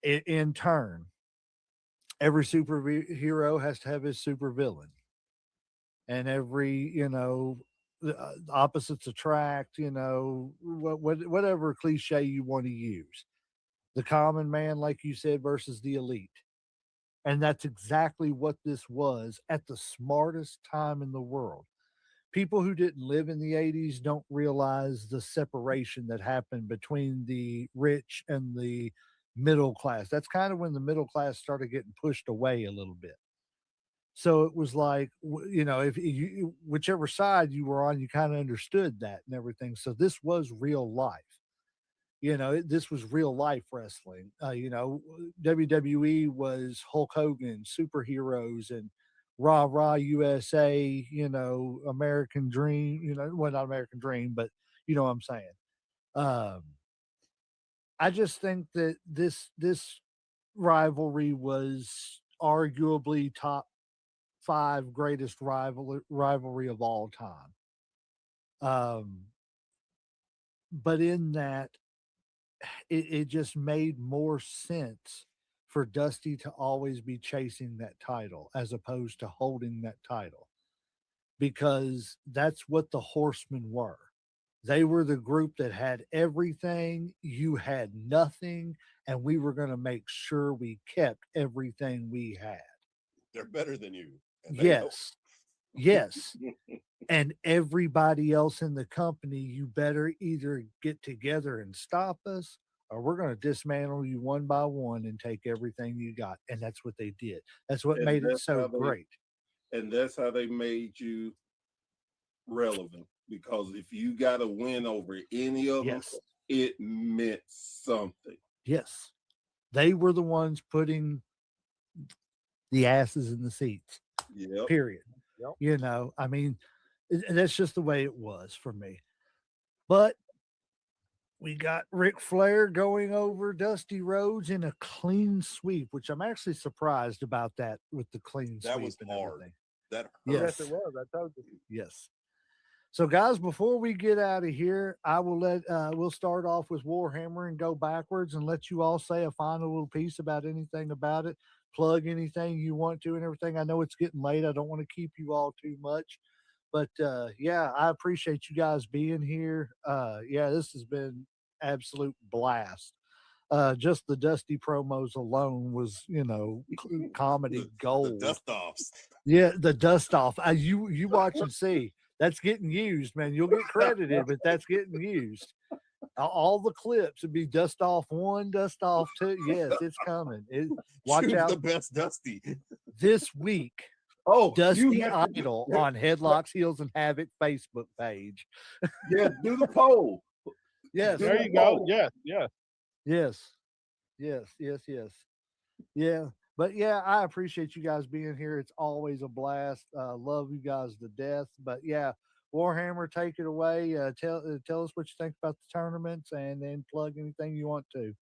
In turn, every superhero has to have his supervillain. And every, opposites attract, whatever cliche you want to use. The common man, like you said, versus the elite. And that's exactly what this was at the smartest time in the world. People who didn't live in the 80s don't realize the separation that happened between the rich and the middle class. That's kind of when the middle class started getting pushed away a little bit. So it was like, if you, whichever side you were on, you kind of understood that and everything. So this was real life. This was real life wrestling. WWE was Hulk Hogan, superheroes, and rah rah USA, American Dream, well, not American Dream, but you know what I'm saying. I just think that this rivalry was arguably top 5 greatest rivalry of all time. But in that, it just made more sense for Dusty to always be chasing that title as opposed to holding that title, because that's what the Horsemen were. They were the group that had everything, you had nothing, and we were going to make sure we kept everything we had. They're better than you. And they know. Yes. And everybody else in the company, you better either get together and stop us, or we're going to dismantle you one by one and take everything you got. And that's what they did. That's what made it so great. And that's how they made you relevant, because if you got to win over any of them, it meant something. Yes. They were the ones putting the asses in the seats. Yep. Period. Yep. I mean, that's just the way it was for me. But we got Ric Flair going over Dusty Rhodes in a clean sweep, which I'm actually surprised about that with the clean sweep. That was hard. Everything. That hurt. Yes, it was. I told you. Yes. So, guys, before we get out of here, I will we'll start off with Warhammer and go backwards and let you all say a final little piece about anything about it. Plug anything you want to and everything. I know it's getting late. I don't want to keep you all too much. But, yeah, I appreciate you guys being here. Yeah, this has been absolute blast. Just the Dusty promos alone was, comedy gold. The dust offs. Yeah, the dust off. You watch and see. That's getting used, man. You'll get credited, but that's getting used. All the clips would be dust off 1, dust off 2. Yes, it's coming. Watch Choose out. The best Dusty. This week, Dusty Idol on Headlocks, Heels, and Havoc Facebook page. Yeah, do the poll. Yes. There you go. Yes. Yeah. But yeah, I appreciate you guys being here. It's always a blast. Love you guys to death. But yeah, Warhammer, take it away. Tell us what you think about the tournaments, and then plug anything you want to.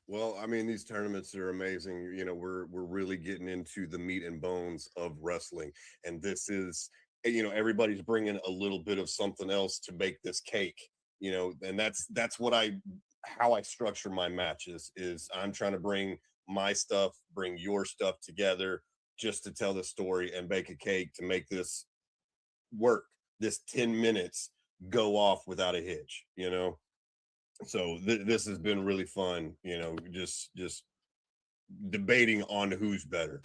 Well, I mean, these tournaments are amazing. We're really getting into the meat and bones of wrestling, and this is, everybody's bringing a little bit of something else to make this cake. And that's how I structure my matches. Is I'm trying to bring my stuff, bring your stuff together, just to tell the story and bake a cake to make this work. This 10 minutes go off without a hitch. So this has been really fun, just debating on who's better.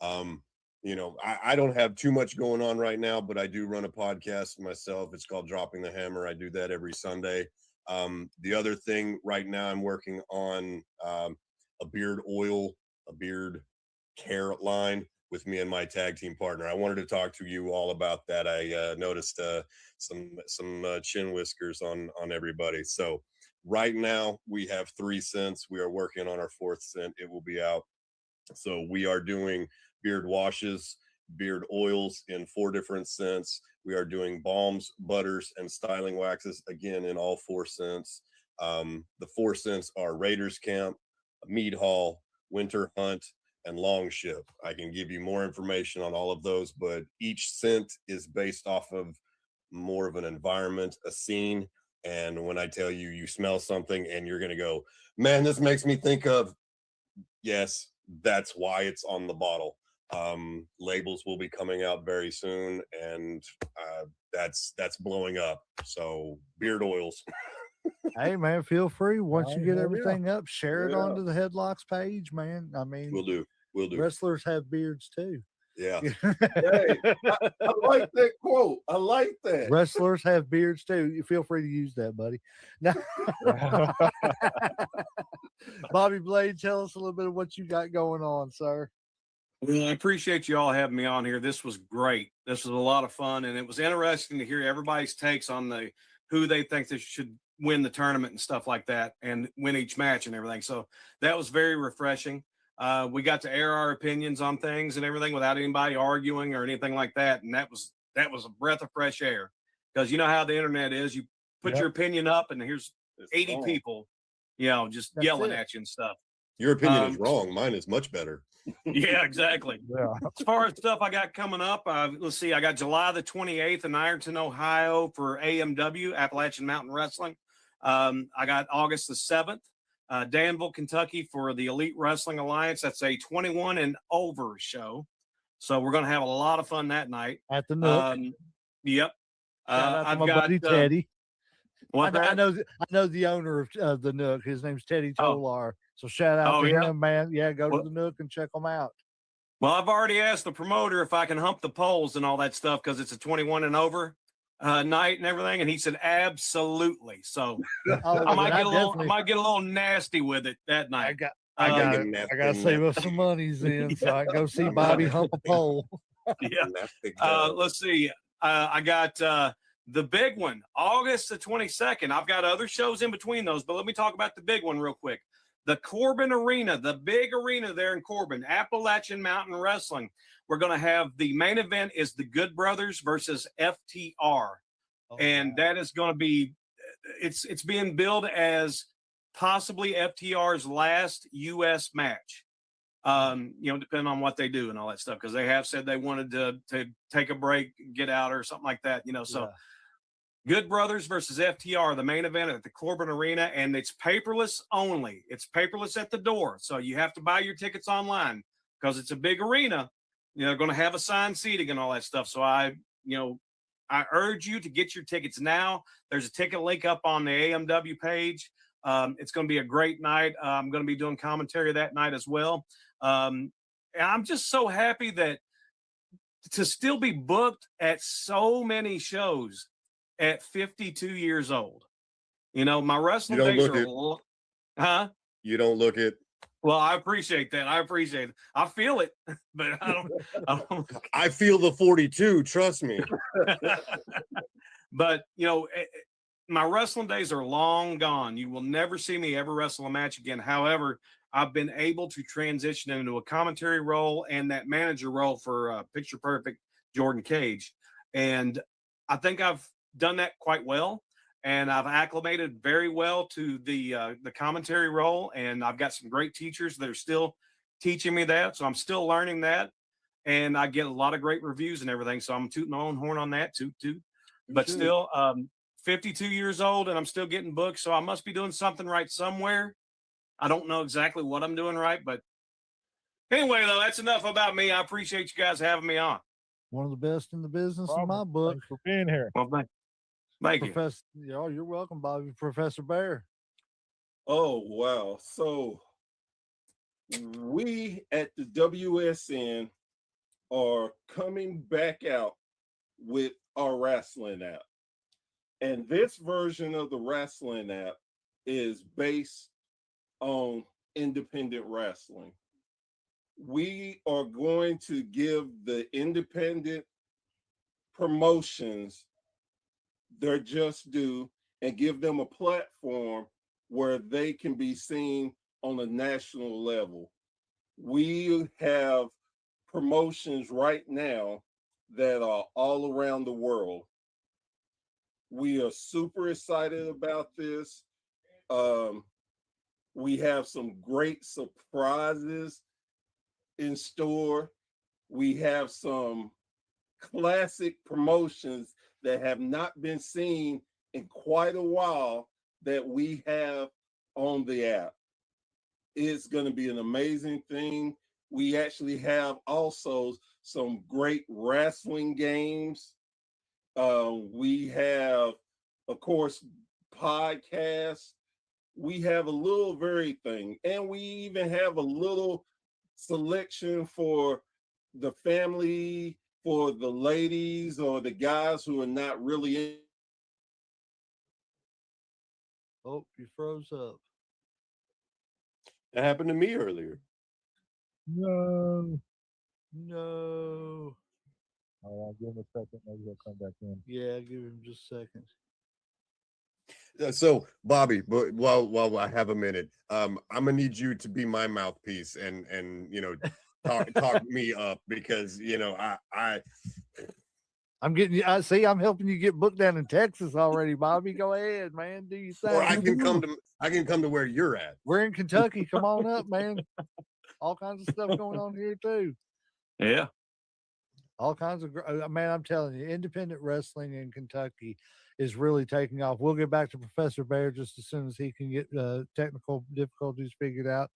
I don't have too much going on right now, but I do run a podcast myself. It's called Dropping the Hammer. I do that every Sunday. The other thing right now, I'm working on a beard oil, a beard care line with me and my tag team partner. I wanted to talk to you all about that. I noticed some chin whiskers on everybody. So right now we have 3 scents. We are working on our 4th scent. It will be out. So we are doing beard washes, beard oils in 4 different scents. We are doing balms, butters, and styling waxes, again, in all 4 scents. The 4 scents are Raiders Camp, Mead Hall, Winter Hunt, and Long Ship. I can give you more information on all of those, but each scent is based off of more of an environment, a scene. And when I tell you, you smell something and you're going to go, man, this makes me think of, yes, that's why it's on the bottle. Labels will be coming out very soon, and that's blowing up. So beard oils. Hey man, feel free once you Oh, get hell yeah. everything up, share it Yeah. onto the Headlocks page, man. I mean, We'll do. wrestlers have beards too. Yeah. Hey, I like that quote. I like that. Wrestlers have beards too. You feel free to use that, buddy. Now, Bobby Blade, tell us a little bit of what you got going on, sir. Well, I appreciate you all having me on here. This was great. This was a lot of fun, and it was interesting to hear everybody's takes on who they think they should win the tournament and stuff like that, and win each match and everything. So that was very refreshing. We got to air our opinions on things and everything without anybody arguing or anything like that, and that was a breath of fresh air, because you know how the internet is. You put Yep. your opinion up, and here's It's 80 fun. people, just That's yelling it. at you and stuff. Your opinion is Um, wrong. Mine is much better. Yeah, exactly. Yeah. As far as stuff I got coming up, let's see. I got July the 28th in Ironton, Ohio for AMW, Appalachian Mountain Wrestling. I got August the 7th, Danville, Kentucky for the Elite Wrestling Alliance. That's a 21 and over show. So we're going to have a lot of fun that night. At the Nook. Yep. Shout out to I've my got buddy Teddy. what I know the owner of the Nook. His name's Teddy Oh. Tolar. So shout out Oh, to yeah? him, man. Yeah, go Well- to the Nook and check them out. Well, I've already asked the promoter if I can hump the poles and all that stuff, because it's a 21 and over night and everything, and he said absolutely. So I might get a little nasty with it that I night. got Napkin, to save up some monies in so I can go see Bobby hump a pole. Yeah. Napkin, Let's see. I got the big one, August the 22nd. I've got other shows in between those, but let me talk about the big one real quick. The Corbin Arena, the big arena there in Corbin, Appalachian Mountain Wrestling. We're going to have the main event is the Good Brothers versus FTR. And that is going to be, it's being billed as possibly FTR's last U.S. match. Depending on what they do and all that stuff, because they have said they wanted to take a break, get out or something like that, So Yeah. Good Brothers versus FTR, the main event at the Corbin Arena, and it's paperless only. It's paperless at the door, so you have to buy your tickets online because it's a big arena. They're going to have assigned seating and all that stuff. So I urge you to get your tickets now. There's a ticket link up on the AMW page. It's going to be a great night. I'm going to be doing commentary that night as well. And I'm just so happy that to still be booked at so many shows at 52 years old. My wrestling days are huh? You don't look it. Well, I appreciate that. I feel it, but I don't I feel the 42. Trust me. But my wrestling days are long gone. You will never see me ever wrestle a match again. However, I've been able to transition into a commentary role and that manager role for Picture Perfect Jordan Cage, and I think I've done that quite well. And I've acclimated very well to the commentary role, and I've got some great teachers that are still teaching me that. So I'm still learning that, and I get a lot of great reviews and everything. So I'm tooting my own horn on that too. But still, 52 years old, and I'm still getting booked. So I must be doing something right somewhere. I don't know exactly what I'm doing right, but anyway, though, that's enough about me. I appreciate you guys having me on. One of the best in the business in my book. Thanks for being here. Well, thank you. Professor, you're welcome, Bobby. Professor Bear. Oh, wow. So we at the WSN are coming back out with our wrestling app. And this version of the wrestling app is based on independent wrestling. We are going to give the independent promotions their just due and give them a platform where they can be seen on a national level. We have promotions right now that are all around the world. We are super excited about this. We have some great surprises in store. We have some classic promotions that have not been seen in quite a while that we have on the app. It's going to be an amazing thing. We actually have also some great wrestling games. We have, of course, podcasts. We have a little of everything, and we even have a little selection for the family, for the ladies or the guys who are not really in. Oh, you froze up. That happened to me earlier. No. No. I'll give him a second. Maybe he'll come back in. Yeah, give him just a second. So Bobby, but while I have a minute, I'm gonna need you to be my mouthpiece and talk me up, because I'm getting you. I see. I'm helping you get booked down in Texas already, Bobby. Go ahead, man. Do your thing. or I can come to where you're at. We're in Kentucky. Come on up, man. All kinds of stuff going on here too. Yeah. All kinds of man. I'm telling you, independent wrestling in Kentucky is really taking off. We'll get back to Professor Bear just as soon as he can get technical difficulties figured out.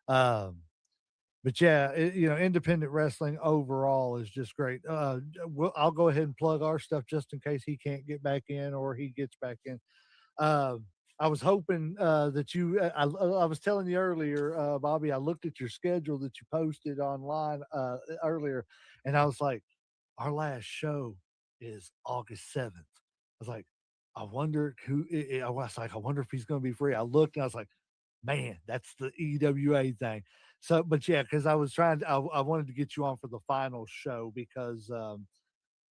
But yeah, independent wrestling overall is just great. I'll go ahead and plug our stuff just in case he can't get back in or he gets back in. I was hoping that you. I was telling you earlier, Bobby. I looked at your schedule that you posted online earlier, and I was like, our last show is August 7th. I was like, I wonder who. I was like, I wonder if he's going to be free. I looked and I was like, man, that's the EWA thing. So, but yeah, because I was trying to, I wanted to get you on for the final show because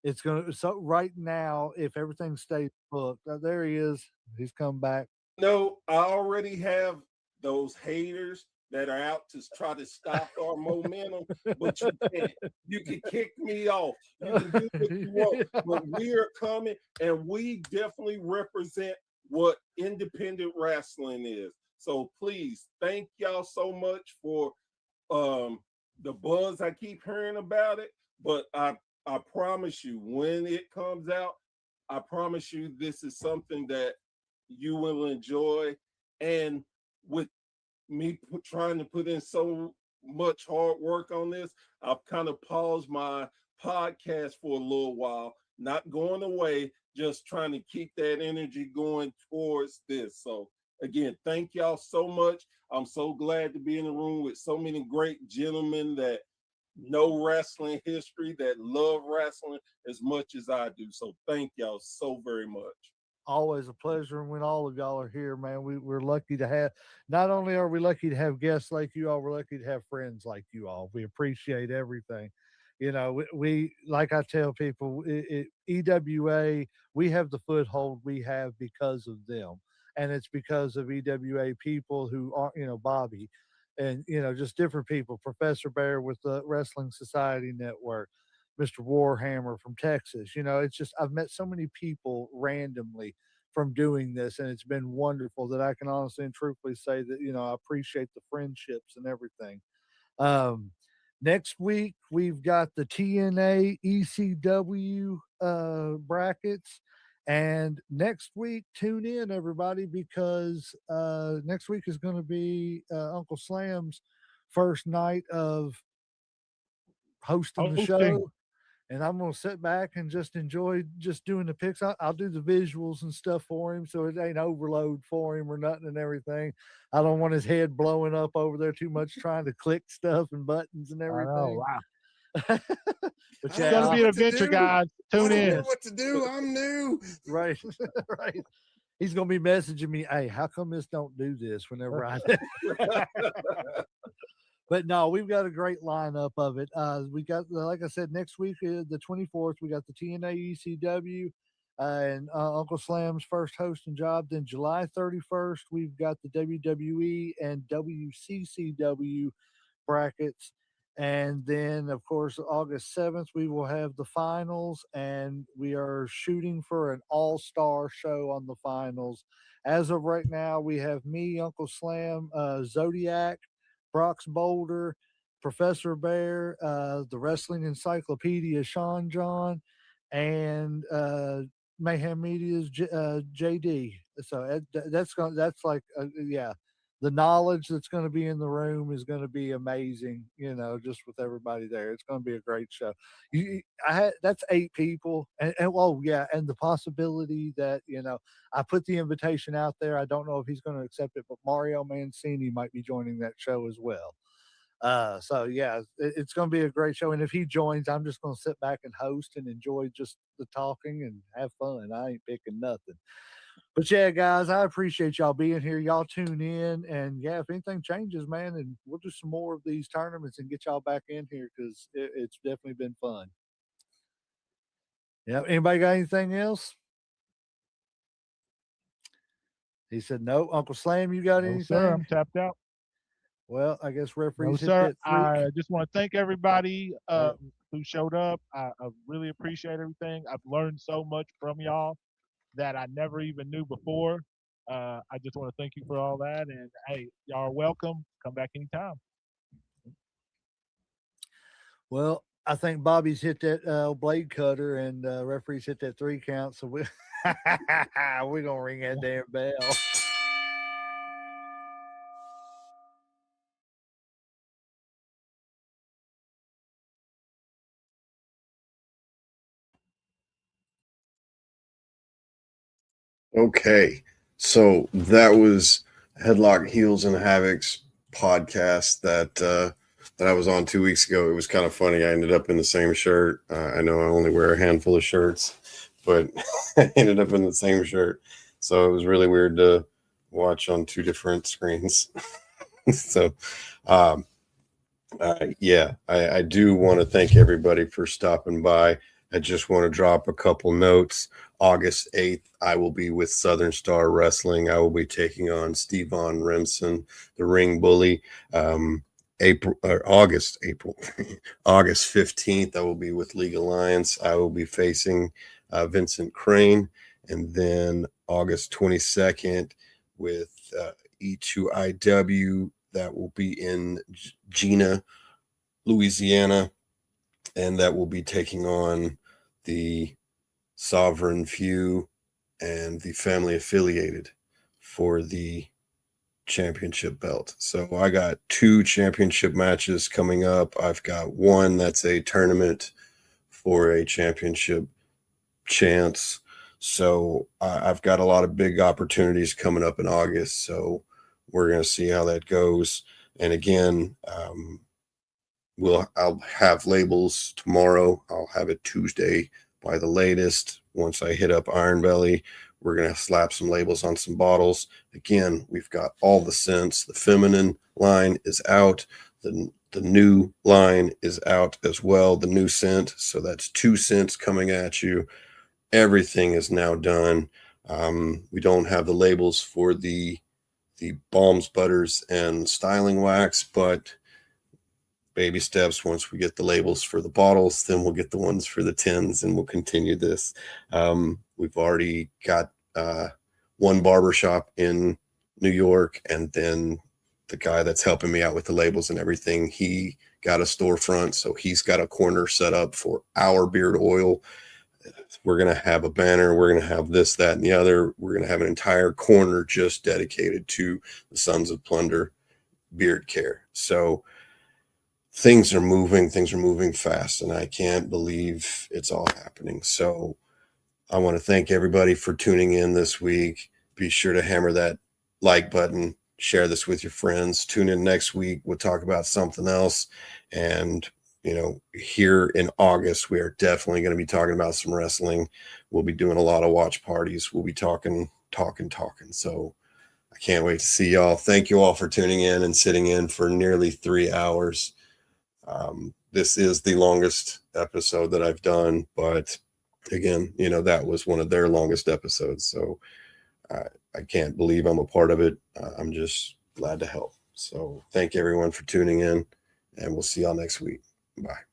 it's going to. So right now, if everything stays booked, there he is. He's come back. No, I already have those haters that are out to try to stop our momentum, but you can't. You can kick me off. You can do what you want, but we are coming, and we definitely represent what independent wrestling is. So please, thank y'all so much for the buzz I keep hearing about it. But I promise you, when it comes out, I promise you this is something that you will enjoy. And with me trying to put in so much hard work on this, I've kind of paused my podcast for a little while, not going away, just trying to keep that energy going towards this. So again, thank y'all so much. I'm so glad to be in the room with so many great gentlemen that know wrestling history, that love wrestling as much as I do. So thank y'all so very much. Always a pleasure. And when all of y'all are here, man, we're lucky to have, not only are we lucky to have guests like you all, we're lucky to have friends like you all. We appreciate everything. We like I tell people, EWA, we have the foothold we have because of them. And it's because of EWA people who are, Bobby and, just different people, Professor Bear with the Wrestling Society Network, Mr. Warhammer from Texas. It's just, I've met so many people randomly from doing this, and it's been wonderful that I can honestly and truthfully say that, I appreciate the friendships and everything. Next week, we've got the TNA ECW brackets. And next week, tune in, everybody, because next week is going to be Uncle Slam's first night of hosting the show. And I'm going to sit back and just enjoy just doing the picks. I'll do the visuals and stuff for him so it ain't overload for him or nothing and everything. I don't want his head blowing up over there too much trying to click stuff and buttons and everything. Wow. But It's going to be an adventure, guys. Tune in. I don't know what to do. I'm new. Right. Right. He's going to be messaging me, hey, how come this don't do this whenever I do? But no, we've got a great lineup of it. We got, like I said, next week, the 24th, we got the TNA ECW and Uncle Slam's first hosting job. Then July 31st, we've got the WWE and WCCW brackets. And then, of course, August 7th, we will have the finals, and we are shooting for an all-star show on the finals. As of right now, we have me, Uncle Slam, Zodiac, Brock's Boulder, Professor Bear, the Wrestling Encyclopedia, Sean John, and Mayhem Media's JD. So that's like, yeah, the knowledge that's going to be in the room is going to be amazing, you know, just with everybody there. It's going to be a great show. That's 8 people. And oh, yeah. And the possibility that, you know, I put the invitation out there. I don't know if he's going to accept it, but Mario Mancini might be joining that show as well. So yeah, it's going to be a great show. And if he joins, I'm just going to sit back and host and enjoy just the talking and have fun. I ain't picking nothing. But yeah, guys, I appreciate y'all being here. Y'all tune in, and yeah, if anything changes, man, and we'll do some more of these tournaments and get y'all back in here because it's definitely been fun. Yeah. Anybody got anything else? He said no. Uncle Slam, you got No, anything? sir, I'm tapped out. Well, I guess No, referees hit sir. that 3. I just want to thank everybody who showed up. I really appreciate everything. I've learned so much from y'all that I never even knew before. I just want to thank you for all that. And hey, y'all are welcome. Come back anytime. Well, I think Bobby's hit that blade cutter, and referees hit that 3 count. So we're gonna ring that damn bell. Okay, so that was Headlock Heels and Havoc's podcast that I was on 2 weeks ago. It was kind of funny. I ended up in the same shirt. I know I only wear a handful of shirts, but I ended up in the same shirt. So it was really weird to watch on 2 different screens. So, yeah, I do want to thank everybody for stopping by. I just want to drop a couple notes. August 8th, I will be with Southern Star Wrestling. I will be taking on Stevan Remsen, the Ring Bully. August 15th, I will be with League Alliance. I will be facing Vincent Crane. And then August 22nd with E2IW, that will be in Gina, Louisiana. And that will be taking on the Sovereign Few and the Family Affiliated for the championship belt. So I got 2 championship matches coming up. I've got one that's a tournament for a championship chance. So I've got a lot of big opportunities coming up in August. So we're going to see how that goes. And again, I'll have labels tomorrow. I'll have it Tuesday by the latest. Once I hit up Iron Belly, we're going to slap some labels on some bottles. Again, we've got all the scents. The feminine line is out. The new line is out as well, the new scent. So that's 2 scents coming at you. Everything is now done. We don't have the labels for the balms, butters, and styling wax, but baby steps. Once we get the labels for the bottles, then we'll get the ones for the tins, and we'll continue this. We've already got one barbershop in New York, and then the guy that's helping me out with the labels and everything, he got a storefront, so he's got a corner set up for our beard oil. We're going to have a banner. We're going to have this, that, and the other. We're going to have an entire corner just dedicated to the Sons of Plunder beard care. So things are moving fast, and I can't believe it's all happening. So I want to thank everybody for tuning in this week. Be sure to hammer that like button, share this with your friends. Tune in next week. We'll talk about something else. And, you know, here in August, we are definitely going to be talking about some wrestling. We'll be doing a lot of watch parties. We'll be talking. So I can't wait to see y'all. Thank you all for tuning in and sitting in for nearly 3 hours. This is the longest episode that I've done, but again, you know, that was one of their longest episodes. So I can't believe I'm a part of it. I'm just glad to help. So thank everyone for tuning in, and we'll see y'all next week. Bye.